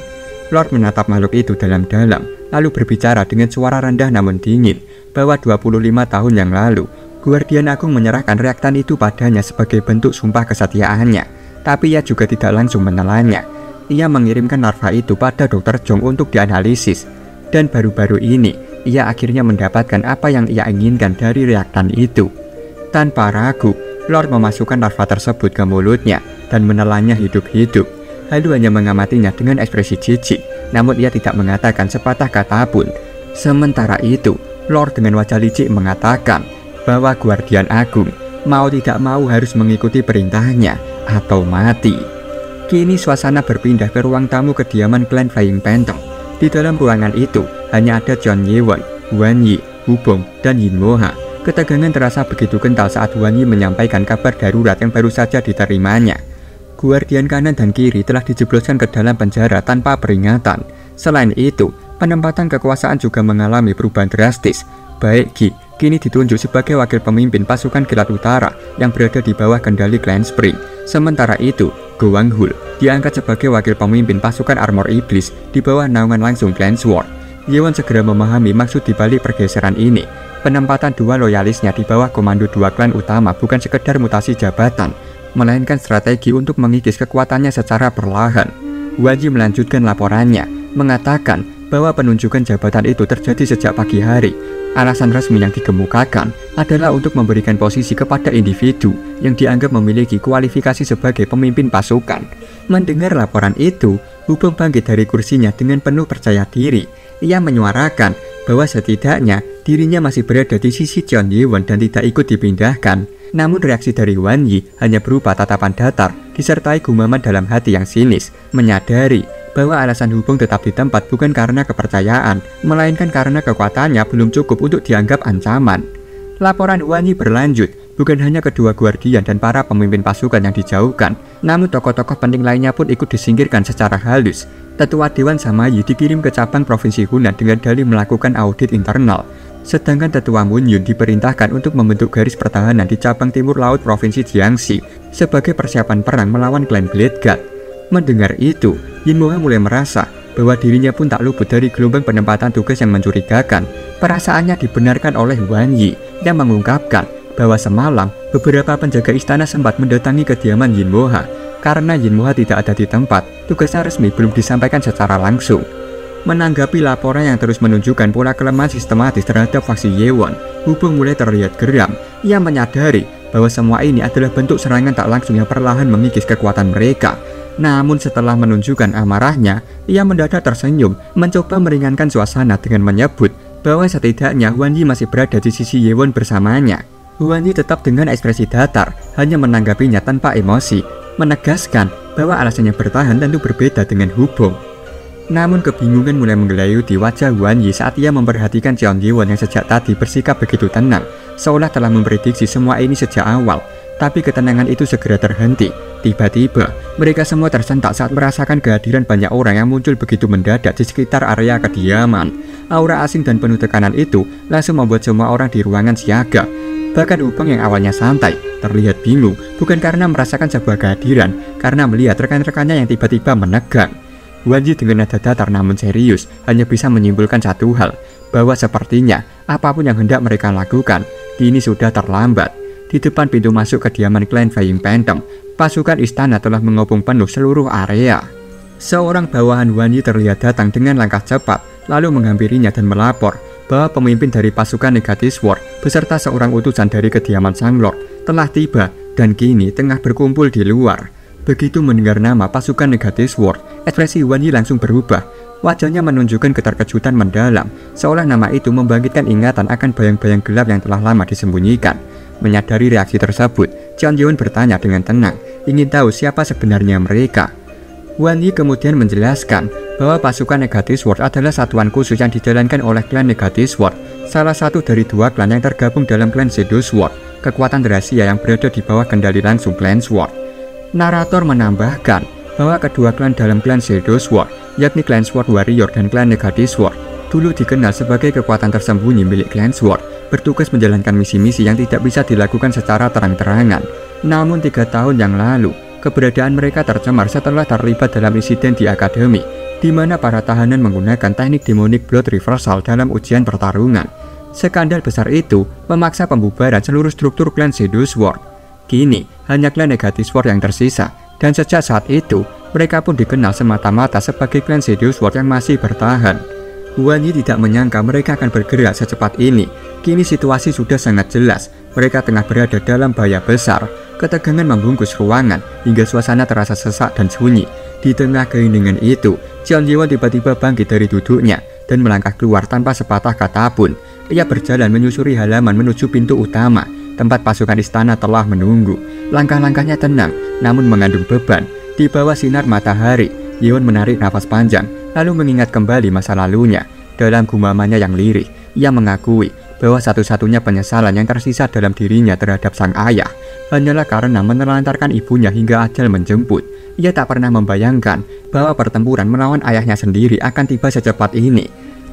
Lord menatap makhluk itu dalam-dalam, lalu berbicara dengan suara rendah namun dingin, bahwa 25 tahun yang lalu, Guardian Agung menyerahkan reaktan itu padanya sebagai bentuk sumpah kesetiaannya. Tapi ia juga tidak langsung menelannya. Ia mengirimkan larva itu pada Dr. Jong untuk dianalisis. Dan baru-baru ini, ia akhirnya mendapatkan apa yang ia inginkan dari reaktan itu. Tanpa ragu, Lord memasukkan larva tersebut ke mulutnya dan menelannya hidup-hidup. Halu hanya mengamatinya dengan ekspresi jijik, namun ia tidak mengatakan sepatah kata pun. Sementara itu, Lord dengan wajah licik mengatakan bahwa Guardian Agung mau tidak mau harus mengikuti perintahnya atau mati. Kini suasana berpindah ke ruang tamu kediaman klan Flying Panther. Di dalam ruangan itu hanya ada Cheon Ye-won, Hwan Yi, Hubong, dan Yin Mo-ha. Ketegangan terasa begitu kental saat Hwan Yi menyampaikan kabar darurat yang baru saja diterimanya. Guardian kanan dan kiri telah dijebloskan ke dalam penjara tanpa peringatan. Selain itu, penempatan kekuasaan juga mengalami perubahan drastis. Baek Gi kini ditunjuk sebagai wakil pemimpin pasukan Kilat Utara yang berada di bawah kendali Clan Spring. Sementara itu, Go Wang Hul diangkat sebagai wakil pemimpin pasukan Armor Iblis di bawah naungan langsung Clan Sword. Ye-won segera memahami maksud dibalik pergeseran ini. Penempatan dua loyalisnya di bawah komando dua klan utama bukan sekedar mutasi jabatan, melainkan strategi untuk mengikis kekuatannya secara perlahan. Hwan Yi melanjutkan laporannya, mengatakan bahwa penunjukan jabatan itu terjadi sejak pagi hari. Alasan resmi yang dikemukakan adalah untuk memberikan posisi kepada individu yang dianggap memiliki kualifikasi sebagai pemimpin pasukan. Mendengar laporan itu, Hubong bangkit dari kursinya dengan penuh percaya diri. Ia menyuarakan bahwa setidaknya dirinya masih berada di sisi Cheon Ye-won dan tidak ikut dipindahkan. Namun reaksi dari Hwan Yi hanya berupa tatapan datar disertai gumaman dalam hati yang sinis, menyadari bahwa alasan Hubong tetap di tempat bukan karena kepercayaan, melainkan karena kekuatannya belum cukup untuk dianggap ancaman. Laporan Hwan Yi berlanjut bukan hanya kedua guardian dan para pemimpin pasukan yang dijauhkan, namun tokoh-tokoh penting lainnya pun ikut disingkirkan secara halus. Tetua Dewan Samayi dikirim ke cabang Provinsi Hunan dengan dalih melakukan audit internal. Sedangkan Tetua Munyun diperintahkan untuk membentuk garis pertahanan di cabang timur laut Provinsi Jiangxi sebagai persiapan perang melawan klan Blade God. Mendengar itu, Yin Moha mulai merasa bahwa dirinya pun tak luput dari gelombang penempatan tugas yang mencurigakan. Perasaannya dibenarkan oleh Wan Yi yang mengungkapkan bahwa semalam beberapa penjaga istana sempat mendatangi kediaman Yin Moha. Karena Yin Moha tidak ada di tempat, tugasnya resmi belum disampaikan secara langsung. Menanggapi laporan yang terus menunjukkan pola kelemahan sistematis terhadap faksi Yewon, Hubung mulai terlihat geram. Ia menyadari bahwa semua ini adalah bentuk serangan tak langsung yang perlahan mengikis kekuatan mereka. Namun setelah menunjukkan amarahnya, ia mendadak tersenyum, mencoba meringankan suasana dengan menyebut bahwa setidaknya Wan Yi masih berada di sisi Yewon bersamanya. Wan Yi tetap dengan ekspresi datar, hanya menanggapinya tanpa emosi, menegaskan bahwa alasannya bertahan tentu berbeda dengan Hubung. Namun kebingungan mulai menggelayuti wajah Wan Yi saat ia memperhatikan Cheon Yewon yang sejak tadi bersikap begitu tenang, seolah telah memprediksi semua ini sejak awal. Tapi ketenangan itu segera terhenti. Tiba-tiba, mereka semua tersentak saat merasakan kehadiran banyak orang yang muncul begitu mendadak di sekitar area kediaman. Aura asing dan penuh tekanan itu langsung membuat semua orang di ruangan siaga. Bahkan Hubung yang awalnya santai, terlihat bingung, bukan karena merasakan sebuah kehadiran, karena melihat rekan-rekannya yang tiba-tiba menegang. Wan Yi dengan nada datar namun serius, hanya bisa menyimpulkan satu hal, bahwa sepertinya apapun yang hendak mereka lakukan, kini sudah terlambat. Di depan pintu masuk kediaman klan Flying Phantom, pasukan istana telah mengepung penuh seluruh area. Seorang bawahan Wan Yi terlihat datang dengan langkah cepat, lalu menghampirinya dan melapor bahwa pemimpin dari pasukan Negative Sword beserta seorang utusan dari kediaman Sang Lord telah tiba dan kini tengah berkumpul di luar. Begitu mendengar nama pasukan Negative Sword, ekspresi Wan Yi langsung berubah. Wajahnya menunjukkan keterkejutan mendalam, seolah nama itu membangkitkan ingatan akan bayang-bayang gelap yang telah lama disembunyikan. Menyadari reaksi tersebut, Cheon Yewon bertanya dengan tenang, ingin tahu siapa sebenarnya mereka. Wan Yi kemudian menjelaskan bahwa pasukan Negative Sword adalah satuan khusus yang dijalankan oleh klan Negative Sword, salah satu dari dua klan yang tergabung dalam klan Shadow Sword, kekuatan rahasia yang berada di bawah kendali langsung klan Sword. Narator menambahkan bahwa kedua klan dalam klan Shadow Sword, yakni klan Sword Warrior dan klan Negative Sword, dulu dikenal sebagai kekuatan tersembunyi milik klan Sword, bertugas menjalankan misi-misi yang tidak bisa dilakukan secara terang-terangan. Namun 3 tahun yang lalu, keberadaan mereka tercemar setelah terlibat dalam insiden di akademi, di mana para tahanan menggunakan teknik demonic blood reversal dalam ujian pertarungan. Skandal besar itu memaksa pembubaran seluruh struktur klan Shadow Sword. Kini, hanya klan Negative Sword yang tersisa, dan sejak saat itu, mereka pun dikenal semata-mata sebagai klan Shadow Sword yang masih bertahan. Wan Yi tidak menyangka mereka akan bergerak secepat ini. Kini situasi sudah sangat jelas, mereka tengah berada dalam bahaya besar. Ketegangan membungkus ruangan hingga suasana terasa sesak dan sunyi. Di tengah keheningan itu, Cheon Yewon tiba-tiba bangkit dari duduknya dan melangkah keluar tanpa sepatah kata pun. Ia berjalan menyusuri halaman menuju pintu utama, tempat pasukan istana telah menunggu. Langkah-langkahnya tenang, namun mengandung beban. Di bawah sinar matahari, Yewon menarik nafas panjang, lalu mengingat kembali masa lalunya. Dalam gumamannya yang lirih, ia mengakui bahwa satu-satunya penyesalan yang tersisa dalam dirinya terhadap sang ayah hanyalah karena menelantarkan ibunya hingga ajal menjemput. Ia tak pernah membayangkan bahwa pertempuran melawan ayahnya sendiri akan tiba secepat ini.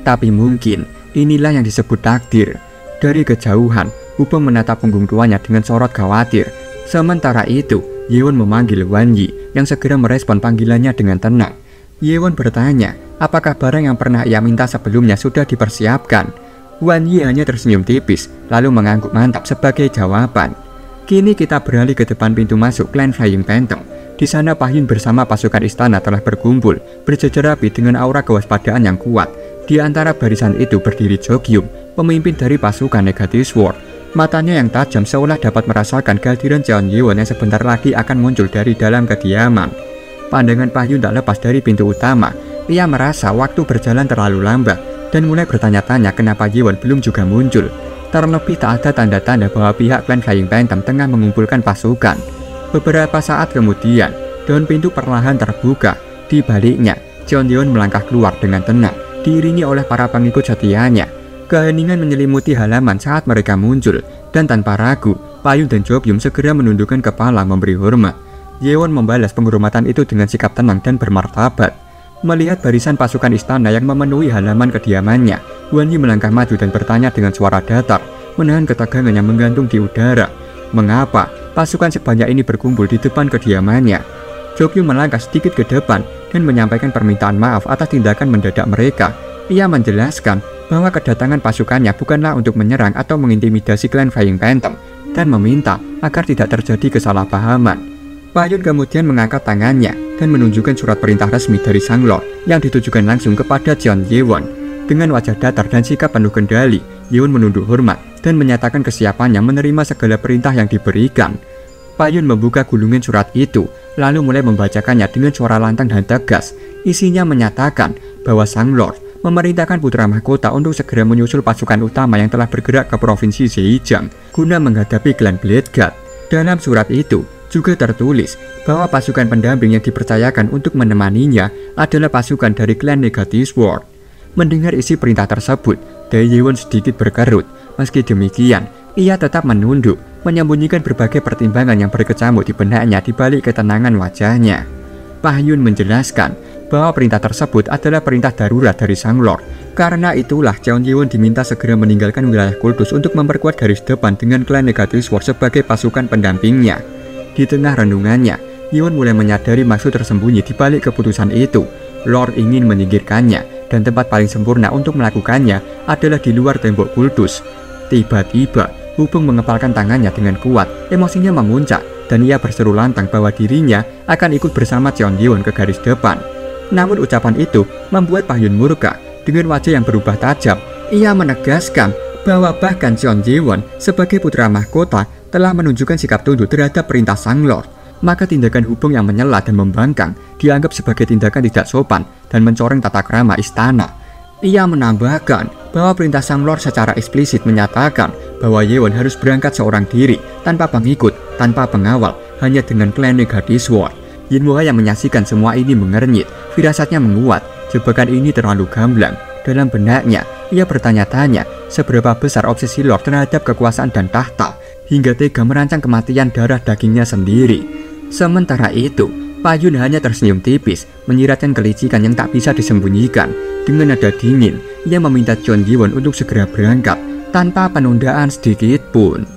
Tapi mungkin inilah yang disebut takdir. Dari kejauhan, Hubung menatap punggung tuanya dengan sorot khawatir. Sementara itu, Yewon memanggil Wan Yi yang segera merespon panggilannya dengan tenang. Yewon bertanya, apakah barang yang pernah ia minta sebelumnya sudah dipersiapkan? Wan Yi hanya tersenyum tipis, lalu mengangguk mantap sebagai jawaban. Kini kita beralih ke depan pintu masuk klan Flying Phantom. Di sana Pahyun bersama pasukan istana telah berkumpul, berjejer rapi dengan aura kewaspadaan yang kuat. Di antara barisan itu berdiri Jokyum, pemimpin dari pasukan Negative Sword. Matanya yang tajam seolah dapat merasakan kehadiran Cheon Yewon yang sebentar lagi akan muncul dari dalam kediaman. Pandangan Pahyun tak lepas dari pintu utama. Ia merasa waktu berjalan terlalu lambat dan mulai bertanya-tanya kenapa Yewon belum juga muncul. Terlebih tak ada tanda-tanda bahwa pihak klan Flying Phantom tengah mengumpulkan pasukan. Beberapa saat kemudian, daun pintu perlahan terbuka. Di baliknya, Cheon Yewon melangkah keluar dengan tenang, diiringi oleh para pengikut setianya. Keheningan menyelimuti halaman saat mereka muncul, dan tanpa ragu, Payun dan Jobyum segera menundukkan kepala memberi hormat. Yewon membalas penghormatan itu dengan sikap tenang dan bermartabat. Melihat barisan pasukan istana yang memenuhi halaman kediamannya, Wan Yi melangkah maju dan bertanya dengan suara datar, menahan ketegangan yang menggantung di udara. Mengapa pasukan sebanyak ini berkumpul di depan kediamannya? Jobyum melangkah sedikit ke depan dan menyampaikan permintaan maaf atas tindakan mendadak mereka. Ia menjelaskan bahwa kedatangan pasukannya bukanlah untuk menyerang atau mengintimidasi klan Flying Phantom, dan meminta agar tidak terjadi kesalahpahaman. Payun kemudian mengangkat tangannya dan menunjukkan surat perintah resmi dari Sang Lord yang ditujukan langsung kepada Jeon Yewon. Dengan wajah datar dan sikap penuh kendali, Yewon menunduk hormat dan menyatakan kesiapannya menerima segala perintah yang diberikan. Payun membuka gulungan surat itu, lalu mulai membacakannya dengan suara lantang dan tegas. Isinya menyatakan bahwa Sang Lord memerintahkan putra mahkota untuk segera menyusul pasukan utama yang telah bergerak ke provinsi Zhejiang guna menghadapi klan Bladeguard. Dalam surat itu juga tertulis bahwa pasukan pendamping yang dipercayakan untuk menemaninya adalah pasukan dari klan Negative Sword. Mendengar isi perintah tersebut, Dae Yewon sedikit berkerut. Meski demikian, ia tetap menunduk, menyembunyikan berbagai pertimbangan yang berkecamuk di benaknya di balik ketenangan wajahnya. Payun menjelaskan bahwa perintah tersebut adalah perintah darurat dari Sang Lord. Karena itulah Jeon Yewon diminta segera meninggalkan wilayah kultus untuk memperkuat garis depan dengan klan Negative Sword sebagai pasukan pendampingnya. Di tengah renungannya, Yewon mulai menyadari maksud tersembunyi di balik keputusan itu. Lord ingin menyingkirkannya, dan tempat paling sempurna untuk melakukannya adalah di luar tembok kultus. Tiba-tiba, Hubung mengepalkan tangannya dengan kuat, emosinya memuncak, dan ia berseru lantang bahwa dirinya akan ikut bersama Jeon Yewon ke garis depan. Namun ucapan itu membuat Payun murka. Dengan wajah yang berubah tajam, ia menegaskan bahwa bahkan Jeon Yewon sebagai putra mahkota telah menunjukkan sikap tunduk terhadap perintah Sang Lord. Maka tindakan Hubung yang menyela dan membangkang dianggap sebagai tindakan tidak sopan dan mencoreng tata krama istana. Ia menambahkan bahwa perintah Sang Lord secara eksplisit menyatakan bahwa Yewon harus berangkat seorang diri, tanpa pengikut, tanpa pengawal, hanya dengan klan Negative Sword. Yinhua yang menyaksikan semua ini mengernyit, firasatnya menguat. Jebakan ini terlalu gamblang. Dalam benaknya, ia bertanya-tanya seberapa besar obsesi Lord terhadap kekuasaan dan tahta, hingga tega merancang kematian darah dagingnya sendiri. Sementara itu, Payun hanya tersenyum tipis, menyiratkan kelicikan yang tak bisa disembunyikan. Dengan nada dingin, ia meminta Jeon Yewon untuk segera berangkat, tanpa penundaan sedikit pun.